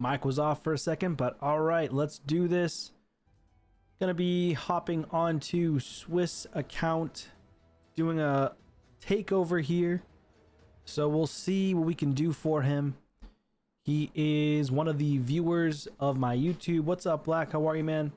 Mic was off for a second, but all right, let's do this. Gonna be hopping onto Swiss account, doing a takeover here. So we'll see what we can do for him. He is one of the viewers of my YouTube. What's up, Black? How are you, man?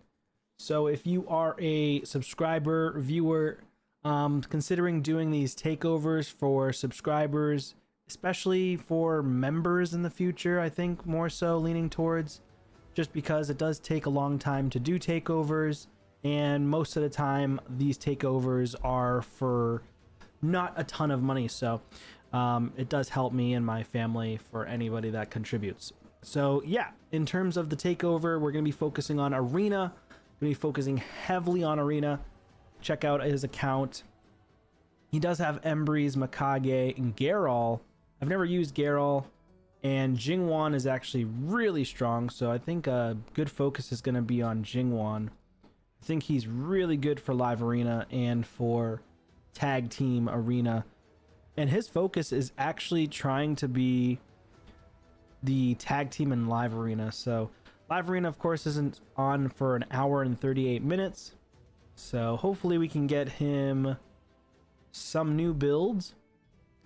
So if you are a subscriber, viewer, considering doing these takeovers for subscribers, especially for members in the future, I think more so leaning towards, just because it does take a long time to do takeovers, and most of the time these takeovers are for not a ton of money. So it does help me and my family for anybody that contributes. So yeah, in terms of the takeover, we're going to be focusing on Arena. We're going to be focusing heavily on Arena. Check out his account. He does have Embreeze, Mikage, and Geralt. I've never used Geralt, and Jingwan is actually really strong, so I think a good focus is going to be on Jingwan. I think he's really good for live arena and for tag team arena, and his focus is actually trying to be the tag team and live arena. So live arena, of course, isn't on for an hour and 38 minutes, so hopefully we can get him some new builds.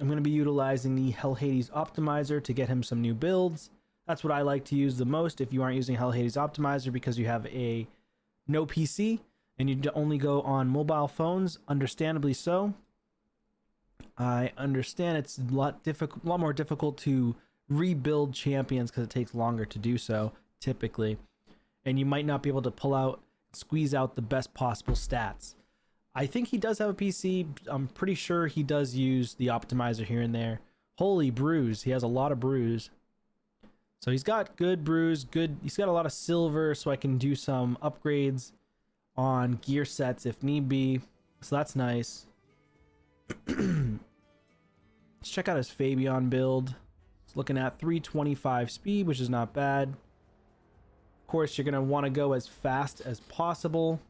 I'm going to be utilizing the Hell Hades Optimizer to get him some new builds. That's what I like to use the most if you aren't using Hell Hades Optimizer, because you have a no PC and you only go on mobile phones. Understandably so. I understand it's a lot more difficult to rebuild champions because it takes longer to do so typically, and you might not be able to squeeze out the best possible stats. I think he does have a PC. I'm pretty sure he does use the optimizer here and there. Holy brews. He has a lot of brews. So he's got good brews, he's got a lot of silver, so I can do some upgrades on gear sets if need be. So that's nice. Let's check out his Fabian build. It's looking at 325 speed, which is not bad. Of course, you're going to want to go as fast as possible.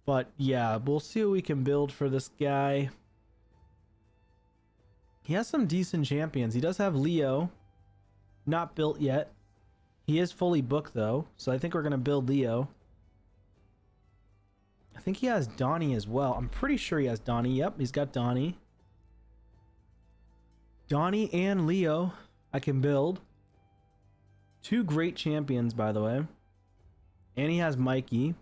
But yeah, we'll see what we can build for this guy. He has some decent champions. He does have Leo. Not built yet. He is fully booked though, so I think we're going to build Leo. I think he has Donnie as well. I'm pretty sure he has Donnie. Yep, he's got Donnie. Donnie and Leo I can build. Two great champions, by the way. And he has Mikey.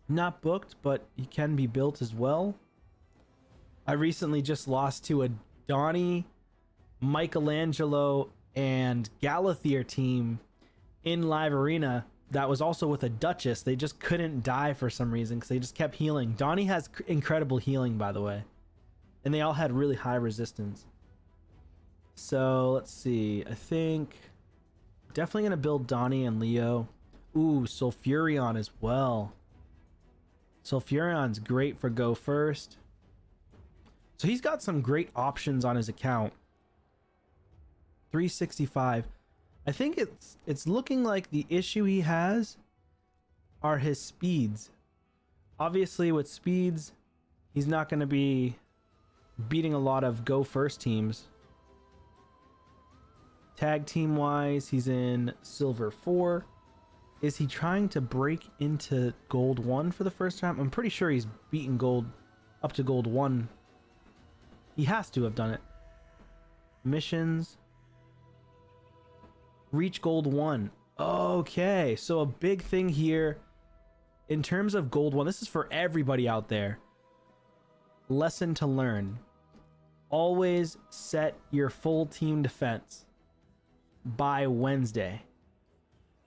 Not booked, but he can be built as well. I recently just lost to a Donnie, Michelangelo, and Galathier team in live arena that was also with a Duchess. They just couldn't die for some reason because they just kept healing. Donnie has incredible healing, by the way, and they all had really high resistance. So let's see, I think definitely gonna build Donnie and Leo. Ooh, Sulfurion as well. Sulfurion's great for go first. So he's got some great options on his account. 365. I think it's looking like the issue he has are his speeds. Obviously with speeds, he's not going to be beating a lot of go first teams. Tag team wise, he's in silver 4. Is he trying to break into gold 1 for the first time? I'm pretty sure he's beaten gold up to gold 1. He has to have done it. Missions. Reach gold 1. Okay, so a big thing here in terms of gold 1. This is for everybody out there. Lesson to learn. Always set your full team defense by Wednesday.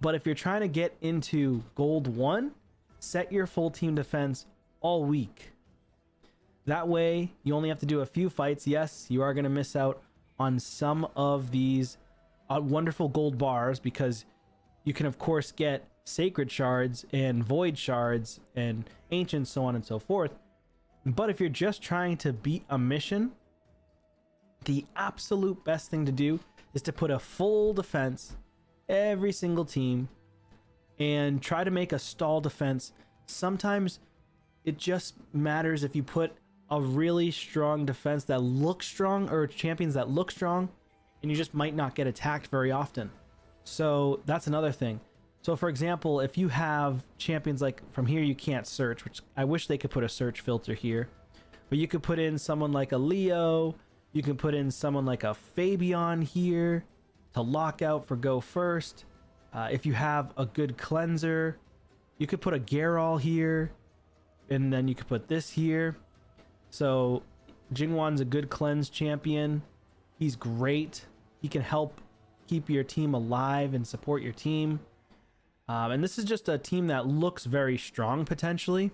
But if you're trying to get into gold 1, set your full team defense all week. That way, you only have to do a few fights. Yes, you are going to miss out on some of these wonderful gold bars because you can, of course, get sacred shards and void shards and ancient, so on and so forth. But if you're just trying to beat a mission, the absolute best thing to do is to put a full defense every single team and try to make a stall defense. Sometimes it just matters if you put a really strong defense that looks strong, or champions that look strong, and you just might not get attacked very often. So that's another thing. So for example, if you have champions like from here, you can't search, which I wish they could put a search filter here, but you could put in someone like a Leo. You can put in someone like a Fabian here to lock out for go first. If you have a good cleanser, you could put a Geralt here, and then you could put this here. So Jingwan's a good cleanse champion. He's great. He can help keep your team alive and support your team. And this is just a team that looks very strong potentially,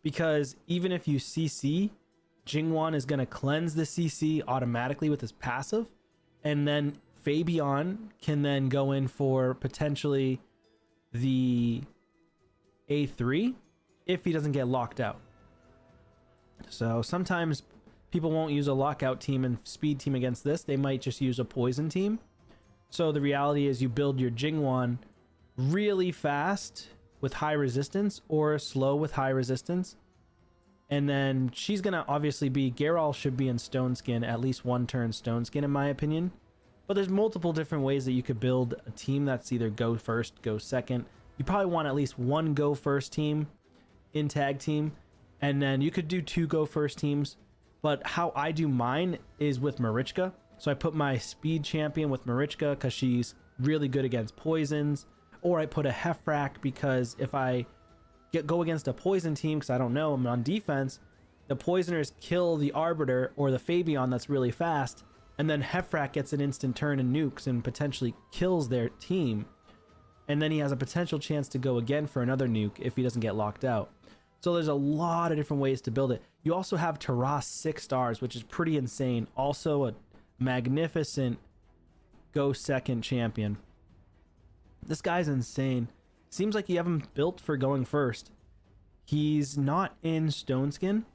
because even if you CC, Jingwan is going to cleanse the CC automatically with his passive, and then Fabian can then go in for potentially the A3 if he doesn't get locked out. So sometimes people won't use a lockout team and speed team against this. They might just use a poison team. So the reality is you build your Jingwan really fast with high resistance or slow with high resistance. And then she's going to obviously be, Geralt should be in Stone Skin, at least one turn Stone Skin in my opinion. But there's multiple different ways that you could build a team that's either go first, go second. You probably want at least one go first team in tag team. And then you could do 2 go first teams. But how I do mine is with Marichka. So I put my speed champion with Marichka because she's really good against poisons. Or I put a Hefrak because if I go against a poison team, because I don't know, I'm on defense, the poisoners kill the Arbiter or the Fabian that's really fast, and then Hefrak gets an instant turn and nukes and potentially kills their team. And then he has a potential chance to go again for another nuke if he doesn't get locked out. So there's a lot of different ways to build it. You also have Taras 6 stars, which is pretty insane. Also a magnificent go second champion. This guy's insane. Seems like you have him built for going first. He's not in Stone Skin.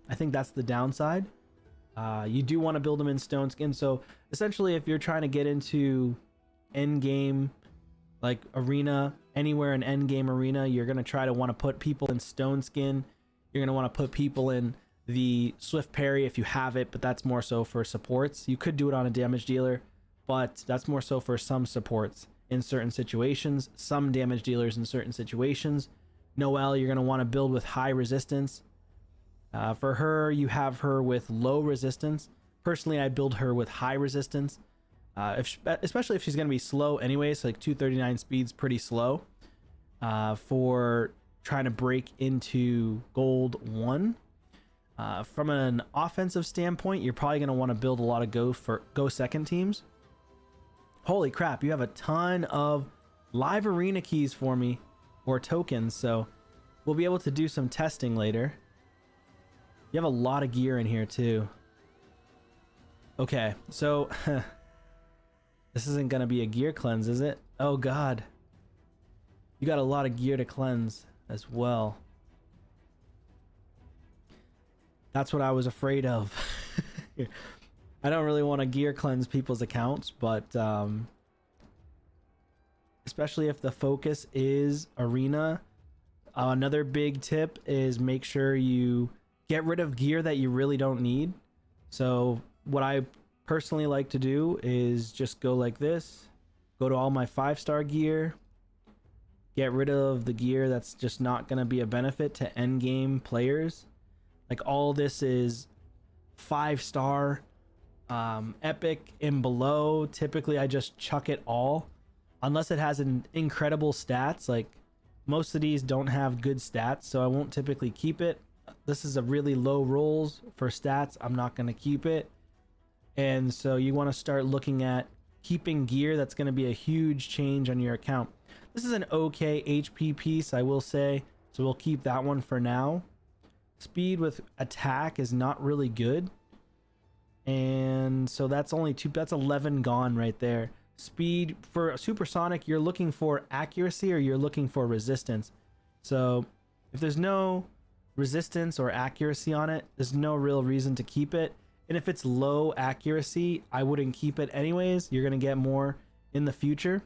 I think that's the downside. You do want to build him in Stone Skin. So essentially, if you're trying to get into end game, like arena, anywhere in end game arena, you're going to try to want to put people in Stone Skin. You're going to want to put people in the Swift Parry if you have it, but that's more so for supports. You could do it on a damage dealer, but that's more so for some supports in certain situations, some damage dealers in certain situations. Noelle, you're going to want to build with high resistance. For her, you have her with low resistance. Personally, I build her with high resistance, especially if she's going to be slow anyway. So like 239 speed's pretty slow for trying to break into gold 1. From an offensive standpoint, you're probably going to want to build a lot of go second teams. Holy crap, you have a ton of live arena keys for me, or tokens, so we'll be able to do some testing later. You have a lot of gear in here too. Okay, so this isn't gonna be a gear cleanse, is it? Oh god, you got a lot of gear to cleanse as well. That's what I was afraid of. I don't really want to gear cleanse people's accounts, but especially if the focus is arena. Another big tip is make sure you get rid of gear that you really don't need. So what I personally like to do is just go like this, go to all my 5-star gear, get rid of the gear that's just not going to be a benefit to end game players. Like all this is 5-star, epic and below. Typically I just chuck it all unless it has an incredible stats. Like most of these don't have good stats, so I won't typically keep it. This is a really low rolls for stats. I'm not going to keep it. And so you want to start looking at keeping gear that's going to be a huge change on your account. This is an okay HP piece, I will say, so we'll keep that one for now. Speed with attack is not really good, and so that's only 2. That's 11 gone right there. Speed for supersonic, you're looking for accuracy or you're looking for resistance. So if there's no resistance or accuracy on it, there's no real reason to keep it. And if it's low accuracy, I wouldn't keep it anyways. You're going to get more in the future.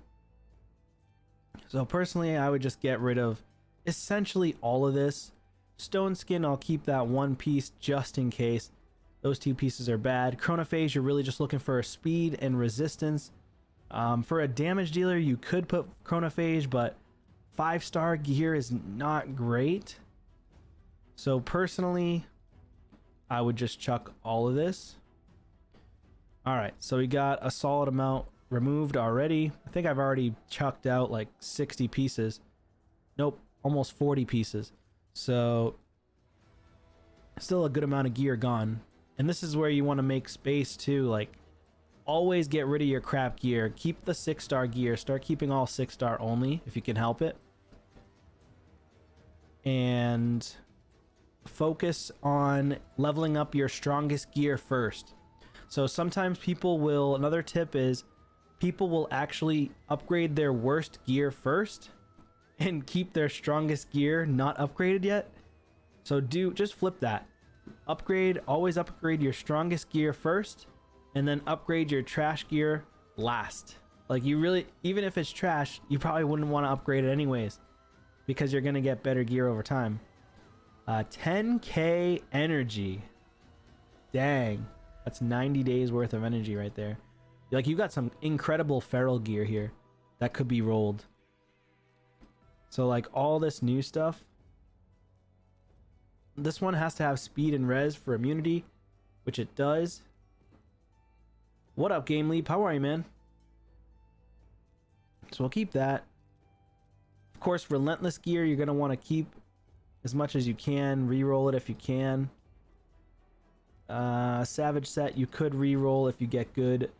So personally, I would just get rid of essentially all of this. Stone Skin, I'll keep that one piece just in case. Those two pieces are bad. Chronophage, you're really just looking for speed and resistance. For a damage dealer, you could put Chronophage, but 5-star gear is not great. So personally, I would just chuck all of this. All right, so we got a solid amount removed already. I think I've already chucked out like 60 pieces. Nope, almost 40 pieces. So still a good amount of gear gone. And this is where you want to make space too. Like, always get rid of your crap gear. Keep the 6-star gear. Start keeping all 6-star only if you can help it. And focus on leveling up your strongest gear first. So sometimes people will, another tip is, people will actually upgrade their worst gear first and keep their strongest gear not upgraded yet. So just flip that. Always upgrade your strongest gear first, and then upgrade your trash gear last. Like, you really, even if it's trash, you probably wouldn't want to upgrade it anyways, because you're going to get better gear over time. 10k energy. Dang. That's 90 days worth of energy right there. Like, you've got some incredible feral gear here that could be rolled. So like all this new stuff. This one has to have speed and res for immunity, which it does. What up, Game Leap? How are you, man? So we'll keep that. Of course, relentless gear you're going to want to keep as much as you can. Reroll it if you can. Savage set you could reroll if you get good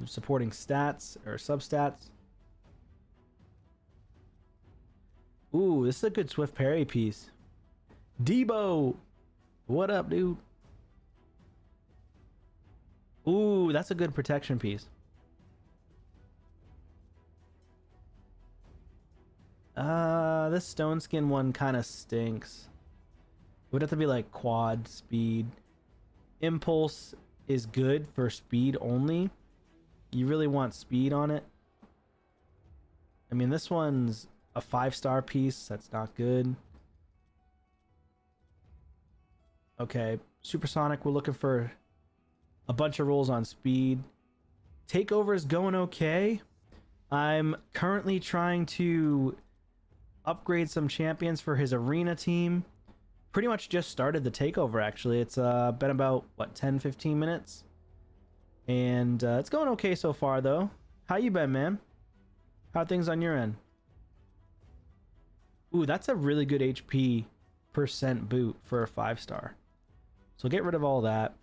supporting stats or substats. Ooh, this is a good Swift Parry piece. Debo! What up, dude? Ooh, that's a good protection piece. This stone skin one kind of stinks. It would have to be like quad speed. Impulse is good for speed only. You really want speed on it. I mean, this one's a 5-star piece. That's not good. Okay, Supersonic, we're looking for a bunch of rolls on speed. Takeover is going okay. I'm currently trying to upgrade some champions for his arena team. Pretty much just started the takeover, actually. It's been about, what, 10-15 minutes? And it's going okay so far, though. How you been, man? How are things on your end? Ooh, that's a really good HP percent boot for a 5-star. So get rid of all that.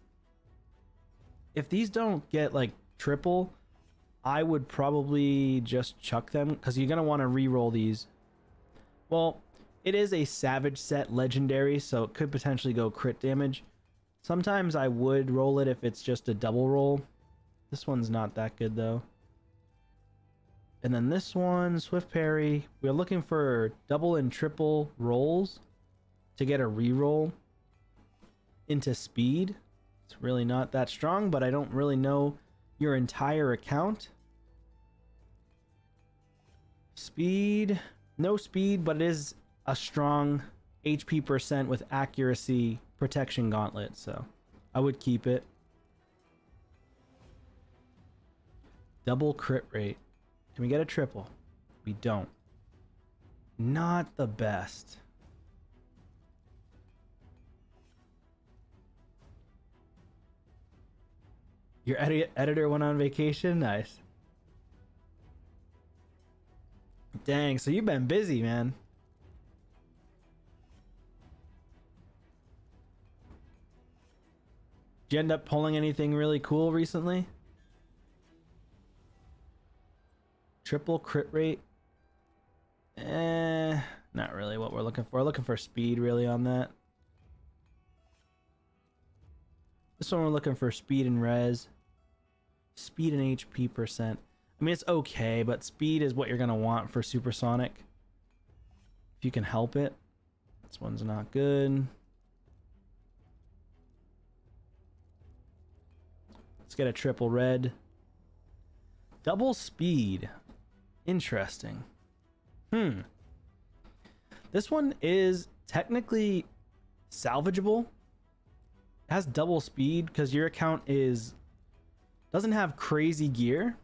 If these don't get like triple, I would probably just chuck them, because you're going to want to re-roll these. Well, it is a Savage set legendary, so it could potentially go crit damage. Sometimes I would roll it if it's just a double roll. This one's not that good though. And then this one, Swift Parry. We're looking for double and triple rolls to get a re-roll into speed. It's really not that strong, but I don't really know your entire account. Speed, no speed, but it is a strong HP percent with accuracy protection gauntlet, so I would keep it. Double crit rate. Can we get a triple? We don't. Not the best. Your editor went on vacation? Nice. Dang, so you've been busy, man. Did you end up pulling anything really cool recently? Triple crit rate? Not really what we're looking for. We're looking for speed really on that. This one we're looking for speed and res. Speed and HP percent. I mean, it's okay, but speed is what you're going to want for Supersonic. If you can help it. This one's not good. Let's get a triple red. Double speed. Interesting. This one is technically salvageable. has double speed because your account doesn't have crazy gear.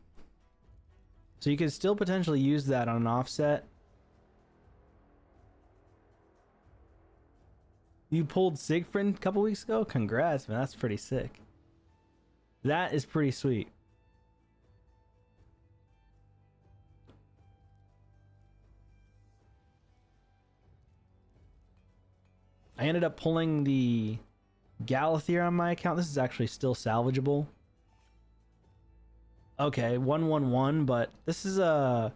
So you could still potentially use that on an offset. You pulled Siegfried a couple weeks ago? Congrats, man. That's pretty sick. That is pretty sweet. I ended up pulling the Galathier on my account. This is actually still salvageable. Okay, 111, but this is a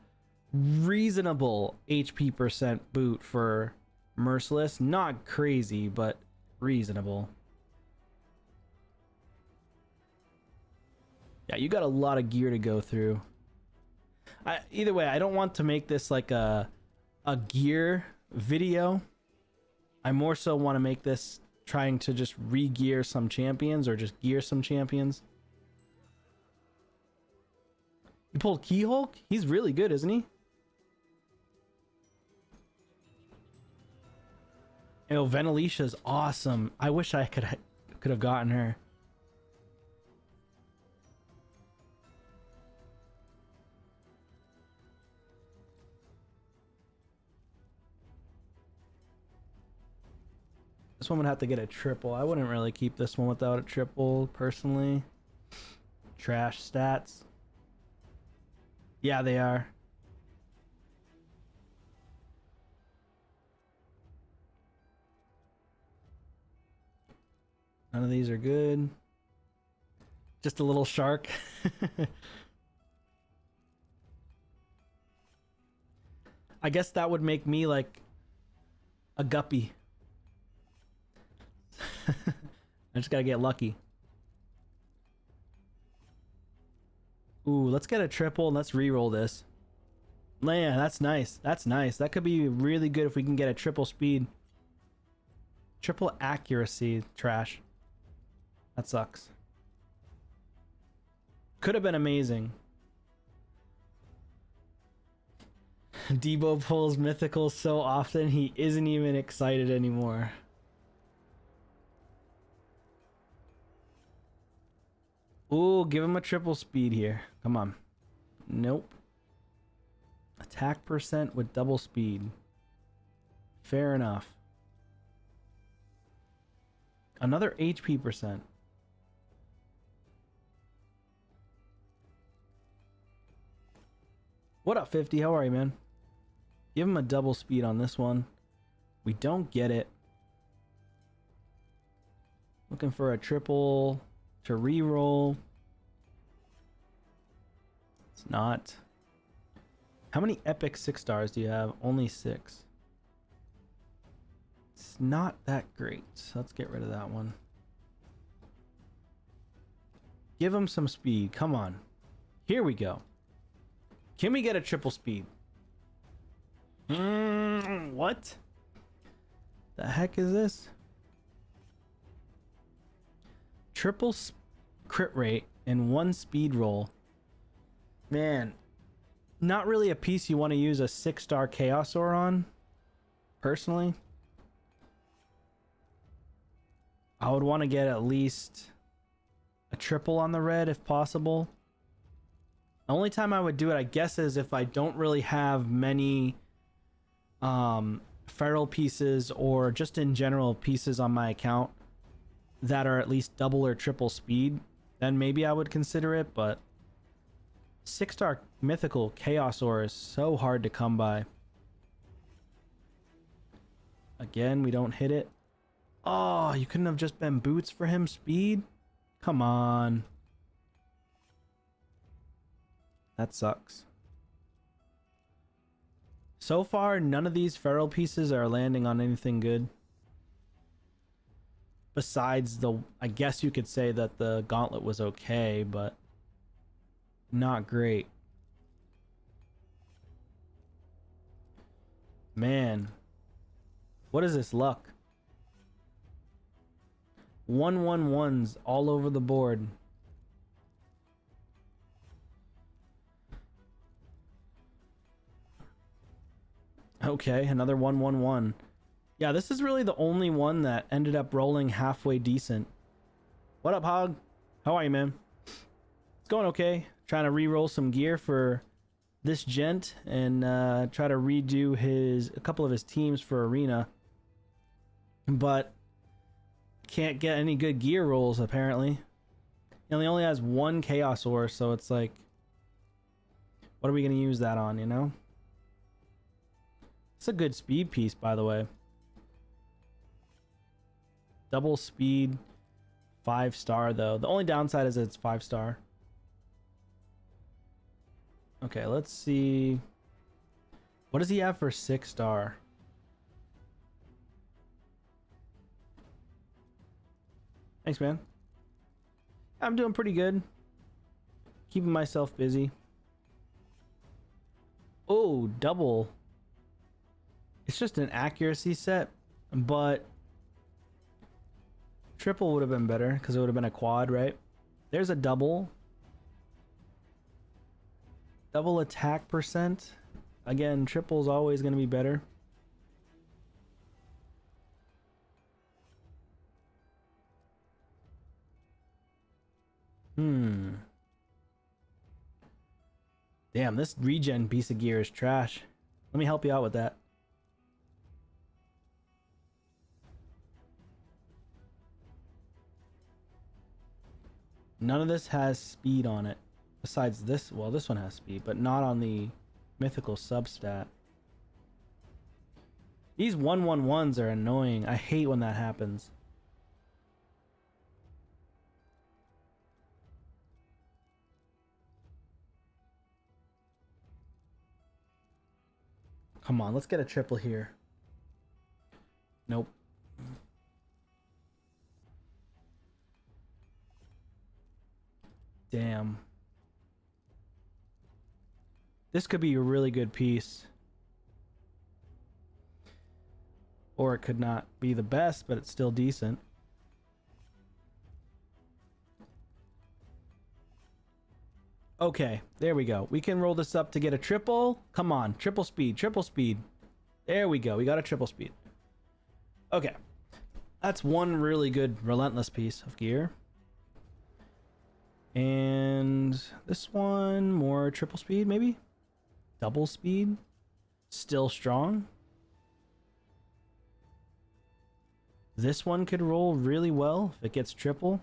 reasonable HP percent boot for Merciless. Not crazy, but reasonable. Yeah, you got a lot of gear to go through. Either way, I don't want to make this like a gear video. I more so want to make this trying to just re-gear some champions or just gear some champions. You pulled Key Hulk? He's really good, isn't he? Oh, Venalicia's awesome. I wish I could have gotten her. This one would have to get a triple. I wouldn't really keep this one without a triple, personally. Trash stats. Yeah, they are. None of these are good. Just a little shark. I guess that would make me like a guppy. I just gotta get lucky. Ooh, let's get a triple and let's re-roll this. Yeah, that's nice. That's nice. That could be really good if we can get a triple speed. Triple accuracy. Trash. That sucks. Could have been amazing. Debo pulls mythical so often he isn't even excited anymore. Ooh, give him a triple speed here. Come on. Nope. Attack percent with double speed. Fair enough. Another HP percent. What up, 50? How are you, man? Give him a double speed on this one. We don't get it. Looking for a triple to re-roll. It's not. How many epic 6 stars do you have? Only 6. It's not that great. So let's get rid of that one. Give him some speed. Come on. Here we go. Can we get a triple speed? What? The heck is this? Triple crit rate and 1 speed roll. Man, not really a piece you want to use a 6-star Chaosaur on, personally. I would want to get at least a triple on the red if possible. The only time I would do it, I guess, is if I don't really have many feral pieces or just in general pieces on my account that are at least double or triple speed. Then maybe I would consider it, but 6-star mythical Chaosaur is so hard to come by. Again, we don't hit it. Oh, you couldn't have just been boots for him speed? Come on. That sucks. So far, none of these feral pieces are landing on anything good. Besides the, I guess you could say that the gauntlet was okay, but not great. Man. What is this luck? 111s all over the board. Okay, another 111. Yeah, this is really the only one that ended up rolling halfway decent. What up, Hog? How are you, man? It's going okay. Trying to re-roll some gear for this gent and try to redo a couple of his teams for Arena. But can't get any good gear rolls, apparently. He only has one Chaos Ore, so it's like, what are we going to use that on, you know? It's a good speed piece, by the way. Double speed, 5-star, though. The only downside is it's 5-star. Okay, let's see. What does he have for 6-star? Thanks, man. I'm doing pretty good. Keeping myself busy. Oh, double. It's just an accuracy set, but triple would have been better because it would have been a quad, right? There's a double. Double attack percent. Again, triple's always going to be better. Damn, this regen piece of gear is trash. Let me help you out with that. None of this has speed on it. Besides this, well, this one has speed, but not on the mythical substat. These 111s are annoying. I hate when that happens. Come on, let's get a triple here. Nope. Damn. This could be a really good piece. Or it could not be the best, but it's still decent. Okay, there we go. We can roll this up to get a triple. Come on, triple speed, triple speed. There we go. We got a triple speed. Okay. That's one really good relentless piece of gear. And this one, more triple speed, maybe? Double speed. Still strong. This one could roll really well if it gets triple.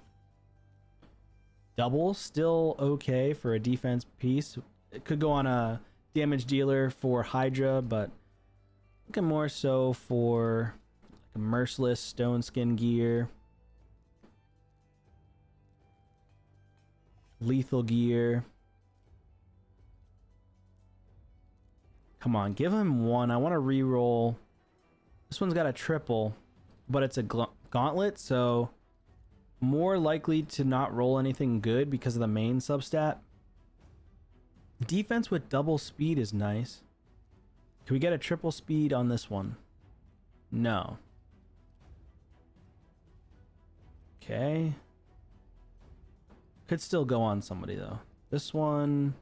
Double, still okay for a defense piece. It could go on a damage dealer for Hydra, but looking more so for like a merciless stone skin gear. Lethal gear. Come on, give him one. I want to re-roll. This one's got a triple, but it's a gauntlet, so more likely to not roll anything good because of the main substat. Defense with double speed is nice. Can we get a triple speed on this one? No. Okay. Could still go on somebody though. This one,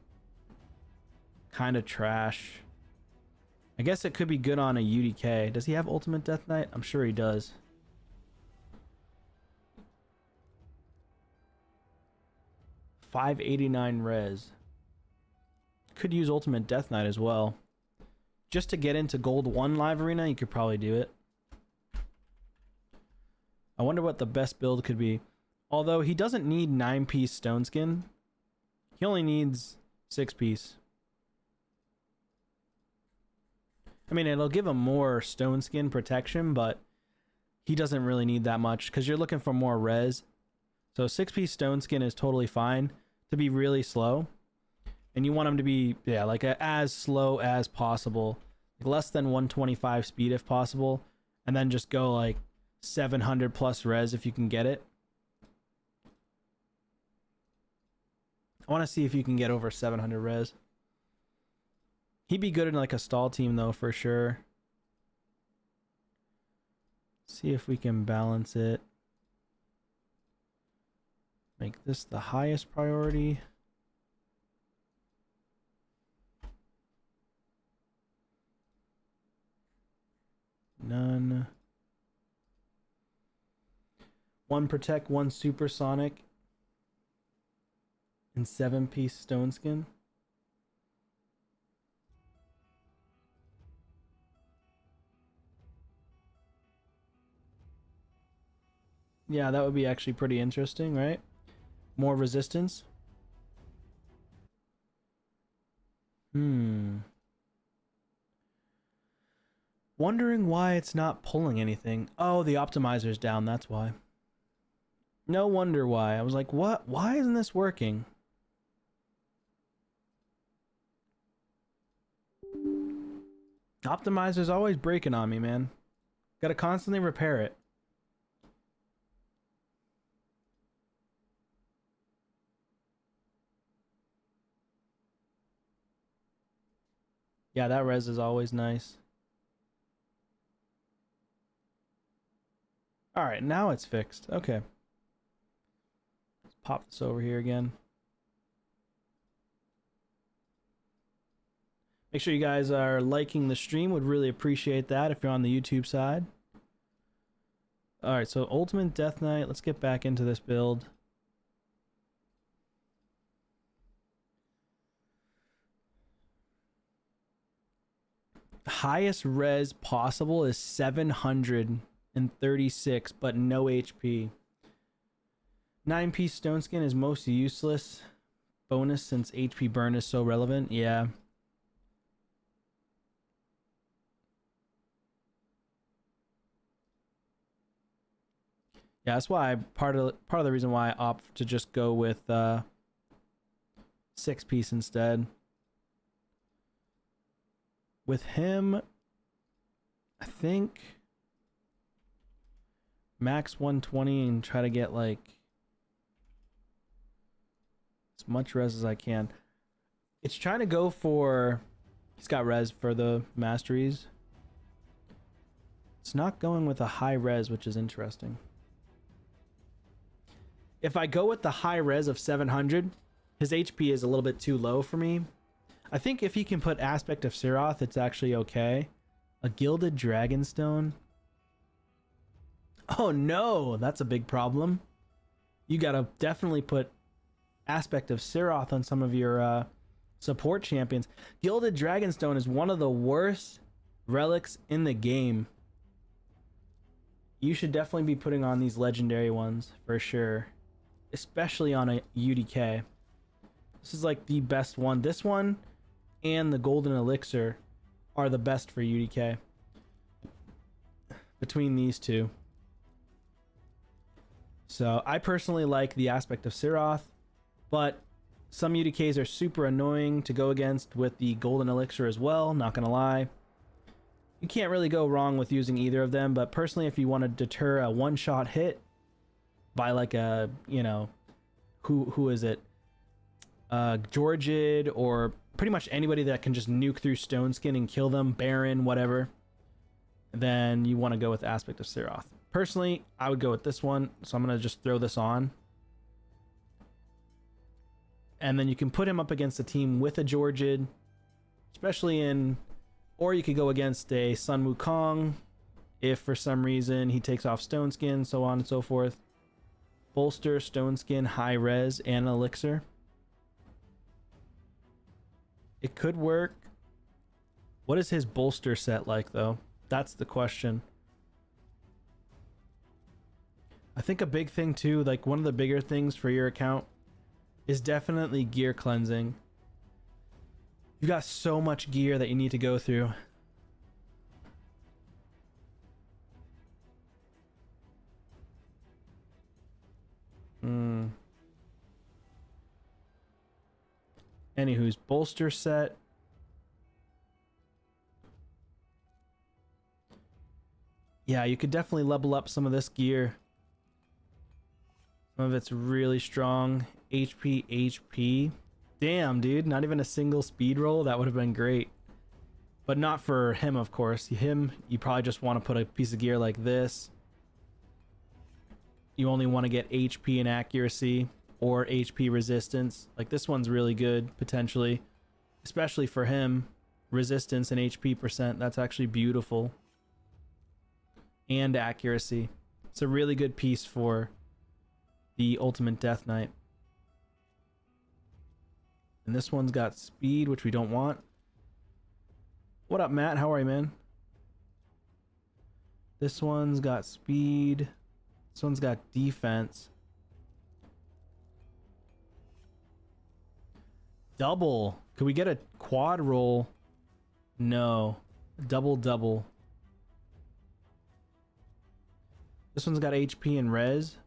kind of trash. I guess it could be good on a UDK. Does he have Ultimate Death Knight? I'm sure he does. $589 res. Could use Ultimate Death Knight as well. Just to get into Gold 1 Live Arena, you could probably do it. I wonder what the best build could be. Although he doesn't need 9-piece stone skin. He only needs 6-piece. I mean, it'll give him more stone skin protection, but he doesn't really need that much because you're looking for more res. So 6-piece stone skin is totally fine to be really slow. And you want him to be, yeah, like as slow as possible. Like less than 125 speed if possible. And then just go like 700 plus res if you can get it. I want to see if you can get over 700 res. He'd be good in like a stall team though, for sure. See if we can balance it. Make this the highest priority. None. 1 protect, 1 supersonic, and 7-piece stone skin. Yeah, that would be actually pretty interesting, right? More resistance. Wondering why it's not pulling anything. Oh, the optimizer's down, that's why. No wonder why. I was like, what? Why isn't this working? Optimizer's always breaking on me, man. Gotta constantly repair it. Yeah, that res is always nice. Alright, now it's fixed. Okay. Let's pop this over here again. Make sure you guys are liking the stream. Would really appreciate that if you're on the YouTube side. Alright, so Ultimate Death Knight. Let's get back into this build. Highest res possible is 736, but no HP. 9-piece stone skin is most useless bonus since HP burn is so relevant. Yeah. Yeah, that's why part of the reason why I opt to just go with 6-piece instead. With him, I think max 120 and try to get like as much res as I can. It's trying to go for, he's got res for the masteries. It's not going with a high res, which is interesting. If I go with the high res of 700, his HP is a little bit too low for me. I think if he can put Aspect of Siroth, it's actually okay. A Gilded Dragonstone. Oh no, that's a big problem. You gotta definitely put Aspect of Siroth on some of your support champions. Gilded Dragonstone is one of the worst relics in the game. You should definitely be putting on these legendary ones for sure. Especially on a UDK. This is like the best one. This one and the Golden Elixir are the best for UDK. Between these two. So I personally like the Aspect of Siroth, but some UDKs are super annoying to go against with the Golden Elixir as well, not gonna lie. You can't really go wrong with using either of them, but personally if you want to deter a one-shot hit by like a, you know, who is it? Georgid, or pretty much anybody that can just nuke through Stone Skin and kill them, Baron, whatever, then you want to go with Aspect of Siroth. Personally, I would go with this one, so I'm going to just throw this on. And then you can put him up against a team with a Georgid, especially in, or you could go against a Sun Wukong, if for some reason he takes off Stone Skin, so on and so forth. Bolster, Stone Skin, high res, and elixir. It could work. What is his bolster set like, though? That's the question. I think a big thing, too, like one of the bigger things for your account is definitely gear cleansing. You've got so much gear that you need to go through. Anywho's bolster set. Yeah, you could definitely level up some of this gear. Some of it's really strong. HP. Damn, dude. Not even a single speed roll. That would have been great. But not for him, of course. Him, you probably just want to put a piece of gear like this. You only want to get HP and accuracy or HP resistance. Like this one's really good, potentially. Especially for him. Resistance and HP percent. That's actually beautiful. And accuracy. It's a really good piece for the Ultimate Death Knight. And this one's got speed, which we don't want. What up, Matt? How are you, man? This one's got speed. This one's got defense. Double. Could we get a quad roll? No. Double. This one's got HP and res.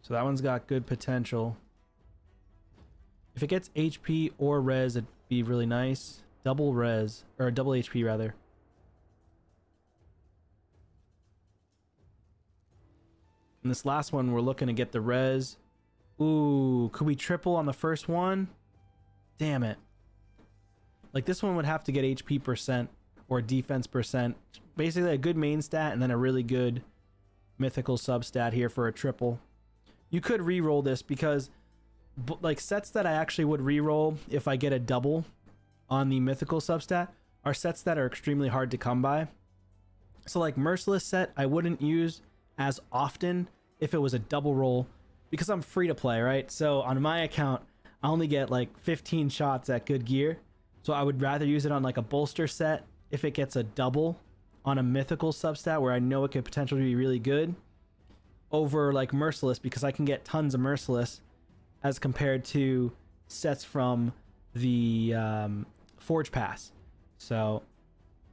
So that one's got good potential. If it gets HP or res, it'd be really nice. Double res, or double HP rather. And this last one, we're looking to get the res. Ooh, could we triple on the first one? Damn it. Like this one would have to get HP percent or defense percent. Basically a good main stat and then a really good mythical substat here for a triple. You could re-roll this because like sets that I actually would re-roll if I get a double on the mythical substat are sets that are extremely hard to come by. So like Merciless set I wouldn't use as often if it was a double roll because I'm free to play, right? So on my account I only get like 15 shots at good gear. So I would rather use it on like a bolster set if it gets a double on a mythical substat where I know it could potentially be really good over like Merciless because I can get tons of Merciless as compared to sets from the Forge Pass. So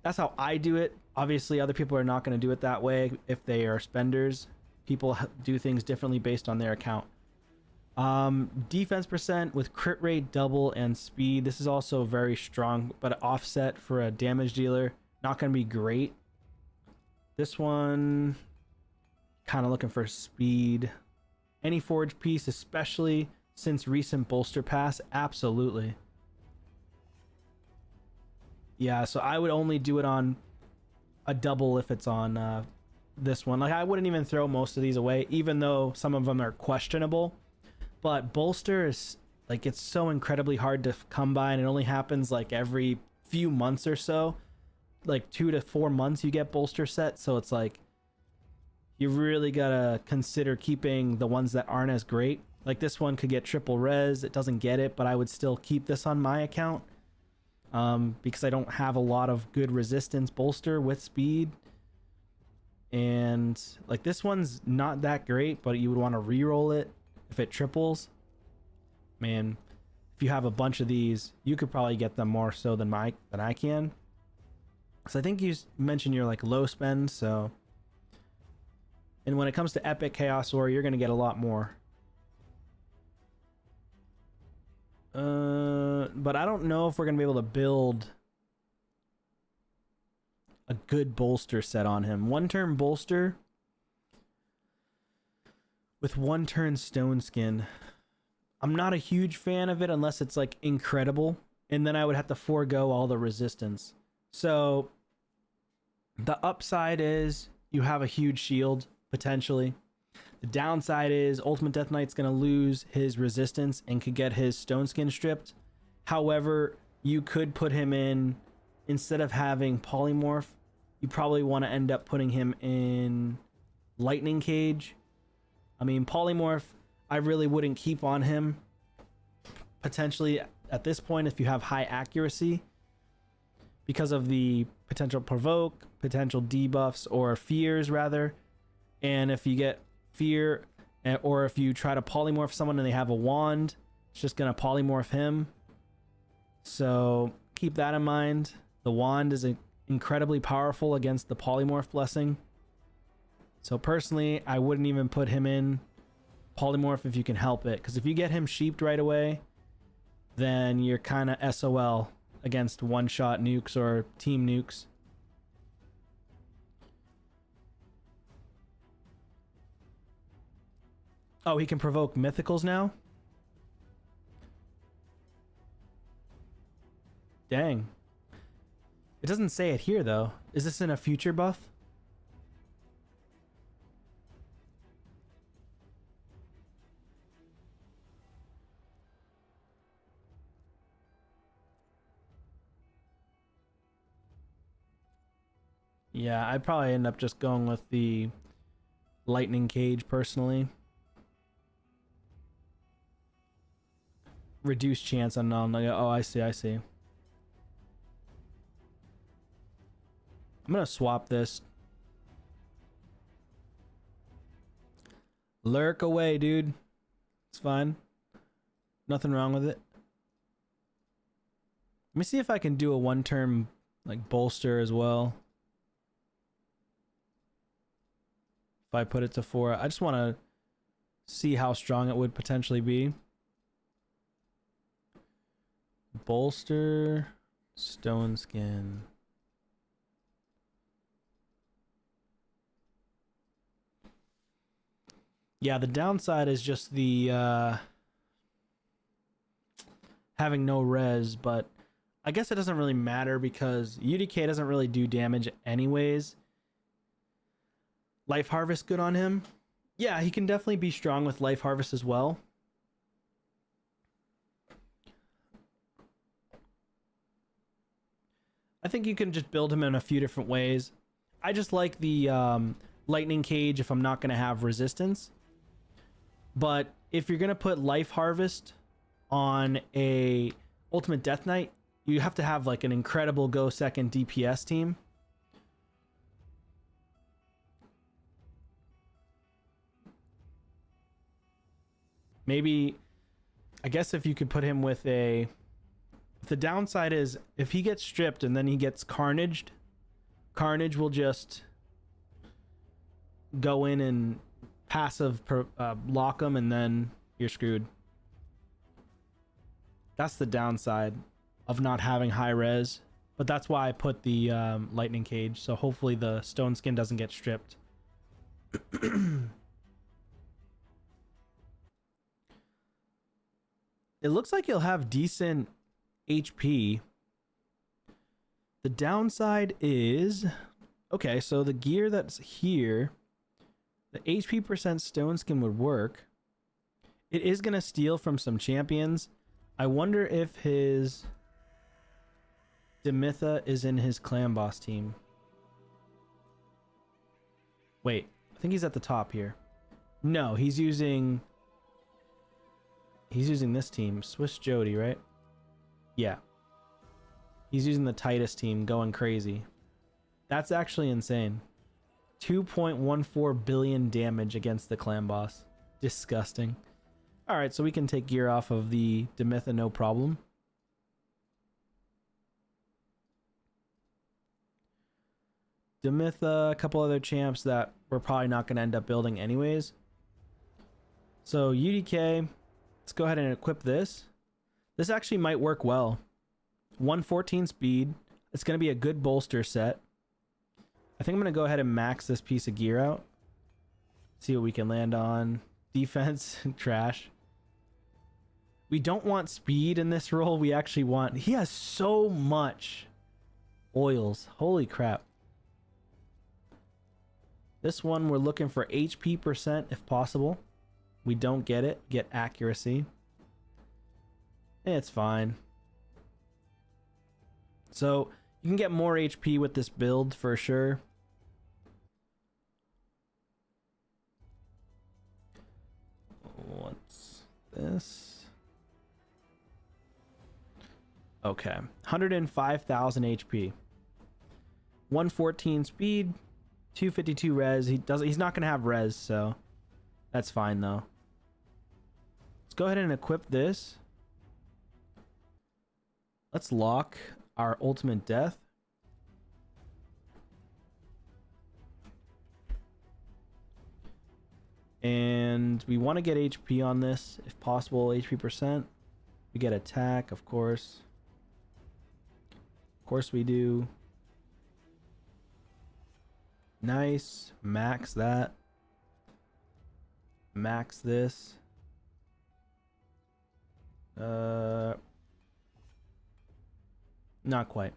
that's how I do it. Obviously other people are not going to do it that way if they are spenders. People do things differently based on their account. Defense percent with crit rate, double, and speed. This is also very strong, but offset for a damage dealer. Not going to be great. This one, kind of looking for speed. Any forge piece, especially since recent bolster pass, absolutely. Yeah, so I would only do it on a double if it's on this one. Like I wouldn't even throw most of these away, even though some of them are questionable. But bolster is like it's so incredibly hard to come by, and it only happens like every few months or so. Like 2 to 4 months you get bolster set, so it's like you really gotta consider keeping the ones that aren't as great. Like this one could get triple res, it doesn't get it, but I would still keep this on my account because I don't have a lot of good resistance bolster with speed. And like this one's not that great, but you would want to re-roll it if it triples. Man, if you have a bunch of these, you could probably get them more so than I can. So I think you mentioned you're like low spend, so. And when it comes to Epic Chaos Ore, you're gonna get a lot more. But I don't know if we're gonna be able to build a good bolster set on him. 1-turn bolster with 1-turn stone skin. I'm not a huge fan of it unless it's like incredible, and then I would have to forego all the resistance. So the upside is you have a huge shield potentially. The downside is Ultimate Death Knight's gonna lose his resistance and could get his stone skin stripped. However, you could put him in, instead of having polymorph, you probably want to end up putting him in lightning cage. I mean, polymorph I really wouldn't keep on him potentially at this point if you have high accuracy because of the potential provoke, potential debuffs, or fears rather. And if you get fear, or if you try to polymorph someone and they have a wand, it's just gonna polymorph him. So keep that in mind. The wand is incredibly powerful against the polymorph blessing. So personally, I wouldn't even put him in polymorph if you can help it, because if you get him sheeped right away, then you're kind of SOL against one-shot nukes or team nukes. Oh, he can provoke mythicals now? Dang. It doesn't say it here, though. Is this in a future buff? Yeah, I'd probably end up just going with the lightning cage personally. Reduced chance on oh, I see. I'm gonna swap this. Lurk away, dude. It's fine. Nothing wrong with it. Let me see if I can do a one-turn like bolster as well. If I put it to 4, I just want to see how strong it would potentially be. Bolster, stone skin. Yeah, the downside is just the having no res, but I guess it doesn't really matter because UDK doesn't really do damage anyways. Life Harvest good on him? Yeah, he can definitely be strong with Life Harvest as well. I think you can just build him in a few different ways. I just like the Lightning Cage if I'm not going to have resistance. But if you're going to put Life Harvest on a Ultimate Death Knight, you have to have like an incredible go second DPS team. Maybe, I guess if you could put him with a... The downside is if he gets stripped and then he gets carnaged, Carnage will just go in and passive lock him and then you're screwed. That's the downside of not having high res, but that's why I put the lightning cage, so hopefully the stone skin doesn't get stripped. It looks like he'll have decent HP. The downside is, okay, so the gear that's here, the HP percent stone skin would work. It is going to steal from some champions. I wonder if his Demitha is in his clan boss team. Wait, I think he's at the top here. No, he's using this team, Swiss Jody, right? Yeah. He's using the Titus team, going crazy. That's actually insane. 2.14 billion damage against the clan boss. Disgusting. Alright, so we can take gear off of the Demitha, no problem. Demitha, a couple other champs that we're probably not going to end up building anyways. So UDK, let's go ahead and equip this. This actually might work well. 114 speed. It's going to be a good bolster set. I think I'm going to go ahead and max this piece of gear out. See what we can land on. Defense, trash. We don't want speed in this role. We actually want... He has so much oils. Holy crap. This one, we're looking for HP percent if possible. We don't get it. Get accuracy. It's fine. So, you can get more HP with this build for sure. What's this? Okay. 105,000 HP. 114 speed. 252 res. He's not going to have res, so that's fine though. Let's go ahead and equip this. Let's lock our ultimate death. And we want to get HP on this, if possible, HP percent. We get attack, of course. Of course we do. Nice. Max that. Max this. Not quite.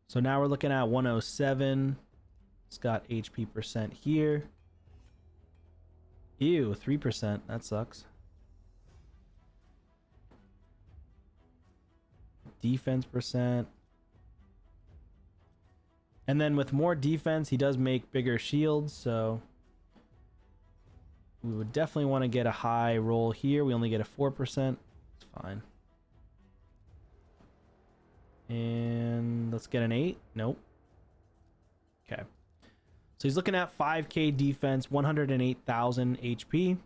So now we're looking at 107. It's got HP percent here. Ew, 3%. That sucks. Defense percent. And then with more defense, he does make bigger shields, so We would definitely want to get a high roll here. We only get a 4%. It's fine. And let's get an 8. Nope. Okay. So he's looking at 5k defense, 108,000 HP.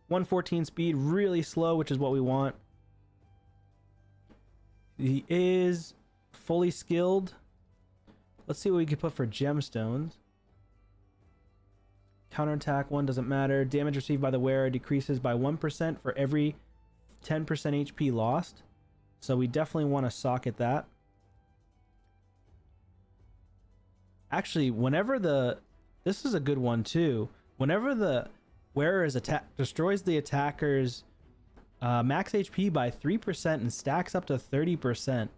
114 speed, really slow, which is what we want. He is fully skilled. Let's see what we can put for gemstones. Counterattack 1 doesn't matter. Damage received by the wearer decreases by 1% for every 10% HP lost. So we definitely want to socket that. Actually, whenever this is a good one too. Whenever the wearer is destroys the attacker's max HP by 3% and stacks up to 30%.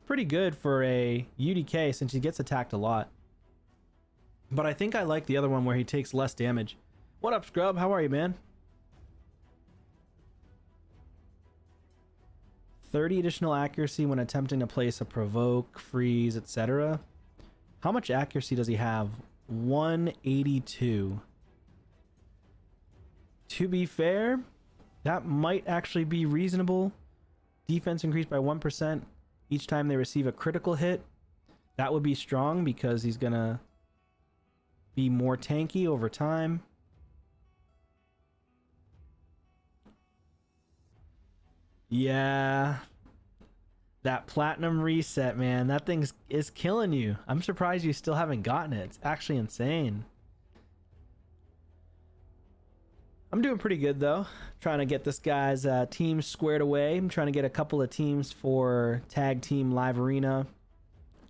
Pretty good for a UDK since he gets attacked a lot. But I think I like the other one where he takes less damage. What up, Scrub? How are you, man? 30 additional accuracy when attempting to place a provoke, freeze, etc. How much accuracy does he have? 182. To be fair, that might actually be reasonable. Defense increased by 1% each time they receive a critical hit. That would be strong because he's gonna be more tanky over time. Yeah. That platinum reset, man. That thing is killing you. I'm surprised you still haven't gotten it. It's actually insane. I'm doing pretty good though. Trying to get this guy's team squared away. I'm trying to get a couple of teams for tag team live arena.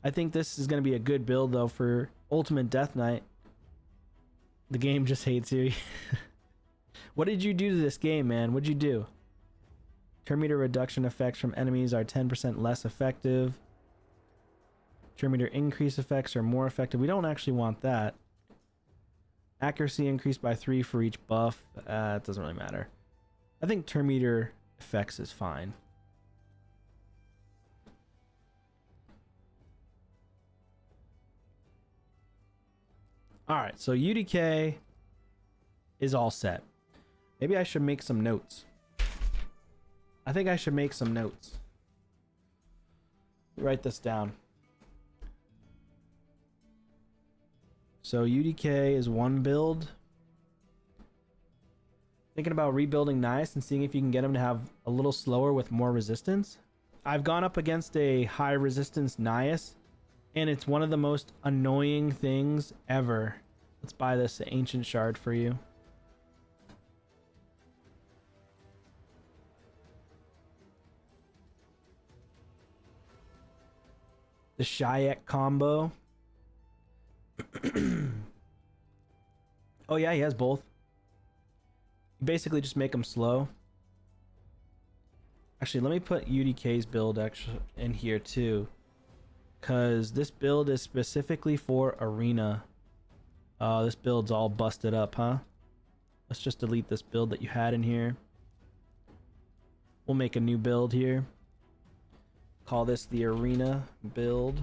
I think this is going to be a good build though for Ultimate Death Knight. The game just hates you. What did you do to this game, man? What'd you do? Turn meter reduction effects from enemies are 10% less effective. Turn meter increase effects are more effective. We don't actually want that. Accuracy increased by 3 for each buff. It doesn't really matter. I think turn meter effects is fine. Alright, so UDK is all set. Maybe I should make some notes. I think I should make some notes. Write this down. So UDK is one build. Thinking about rebuilding Nice and seeing if you can get him to have a little slower with more resistance. I've gone up against a high resistance Nias, and it's one of the most annoying things ever. Let's buy this ancient shard for you. The Shayak combo. Oh yeah, he has both. You basically just make him slow. Actually, let me put UDK's build actually in here too, because this build is specifically for arena. This build's all busted up, huh? Let's just delete this build that you had in here. We'll make a new build here. Call this the arena build.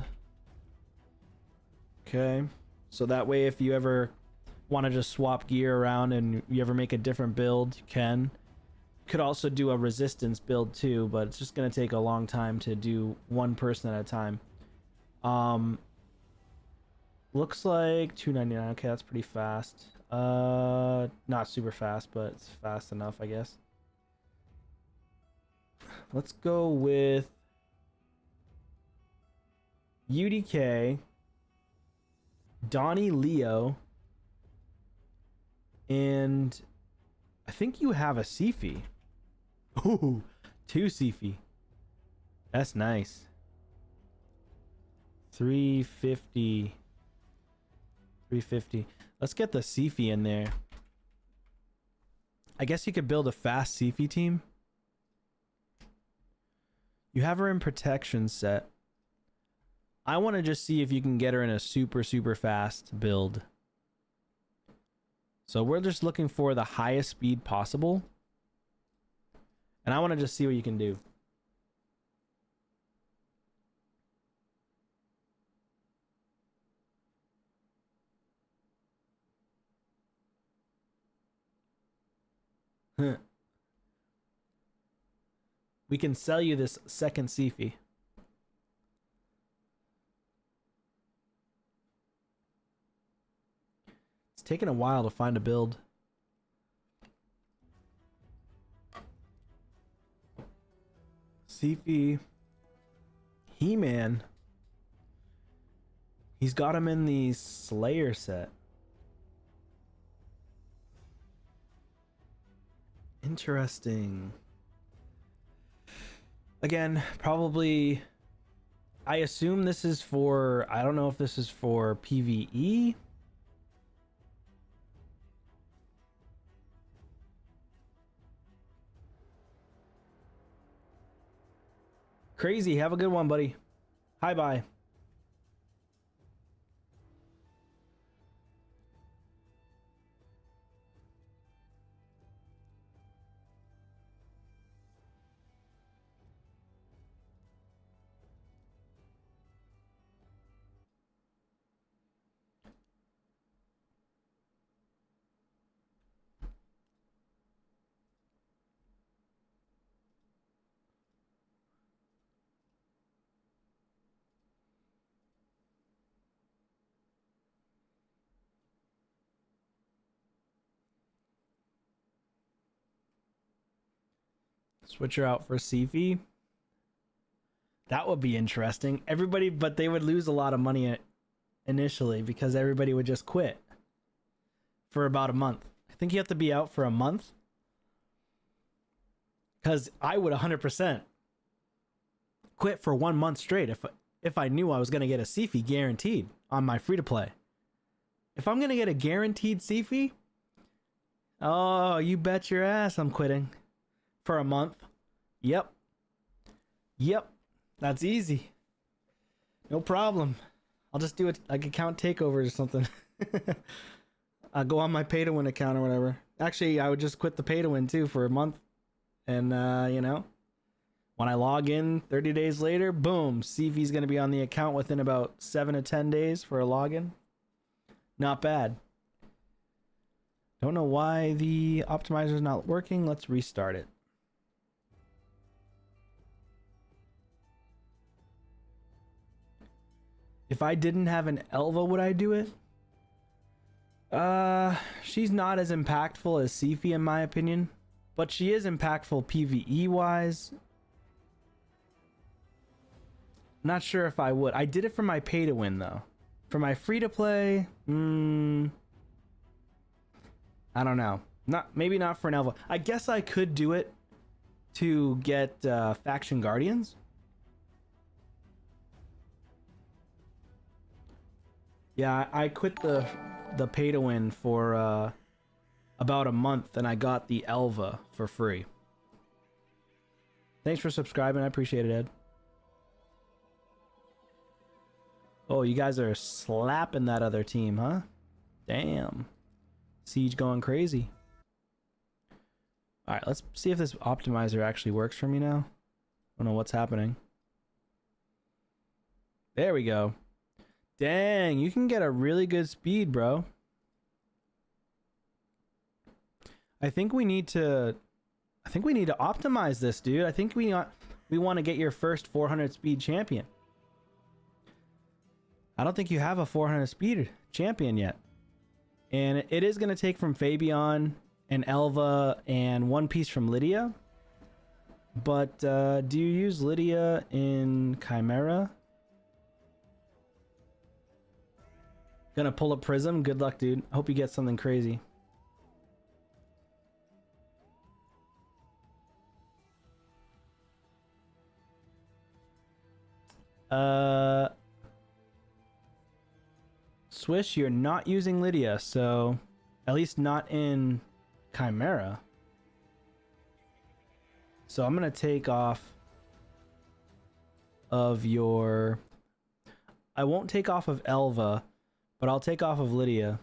Okay, so that way if you ever want to just swap gear around and you ever make a different build, you can. You could also do a resistance build too, but it's just going to take a long time to do one person at a time. Looks like 299. Okay, that's pretty fast. Not super fast, but it's fast enough, I guess. Let's go with UDK, Donnie Leo, and I think you have a Sifi. Ooh, 2 Sifi. That's nice. 350. 350. Let's get the Sifi in there. I guess you could build a fast Sifi team. You have her in protection set. I want to just see if you can get her in a super fast build. So we're just looking for the highest speed possible. And I want to just see what you can do. We can sell you this second Sifi. It's taken a while to find a build. Sifi. He-Man. He's got him in the Slayer set. Interesting. Again, probably... I assume this is for... I don't know if this is for PvE. Crazy, have a good one, buddy. Hi, bye. Switch her out for Sifi. That would be interesting. Everybody, but they would lose a lot of money initially because everybody would just quit for about a month. I think you have to be out for a month. Because I would 100% quit for 1 month straight if I knew I was going to get a Sifi guaranteed on my free-to-play. If I'm going to get a guaranteed Sifi, oh, you bet your ass I'm quitting. For a month. Yep. That's easy. No problem. I'll just do it like account takeovers or something. I'll go on my pay to win account or whatever. Actually, I would just quit the pay to win too for a month. And you know, when I log in 30 days later, boom, CV's going to be on the account within about 7 to 10 days for a login. Not bad. Don't know why the optimizer is not working. Let's restart it. If I didn't have an Elva, would I do it? She's not as impactful as Sifi in my opinion, but she is impactful PvE wise. Not sure if I would. I did it for my pay to win though. For my free to play, I don't know. Maybe not for an Elva. I guess I could do it to get faction guardians. Yeah, I quit the pay to win for about a month, and I got the Elva for free. Thanks for subscribing. I appreciate it, Ed. Oh, you guys are slapping that other team, huh? Damn. Siege going crazy. All right, let's see if this optimizer actually works for me now. I don't know what's happening. There we go. Dang, you can get a really good speed, bro. I think we need to optimize this, dude. I think we want to get your first 400 speed champion. I don't think you have a 400 speed champion yet. And it is going to take from Fabian and Elva and one piece from Lydia. But do you use Lydia in Chimera? Gonna pull a Prism. Good luck, dude. Hope you get something crazy. Swish, you're not using Lydia, so at least not in Chimera. So I'm gonna take off of your... I won't take off of Elva, but I'll take off of Lydia.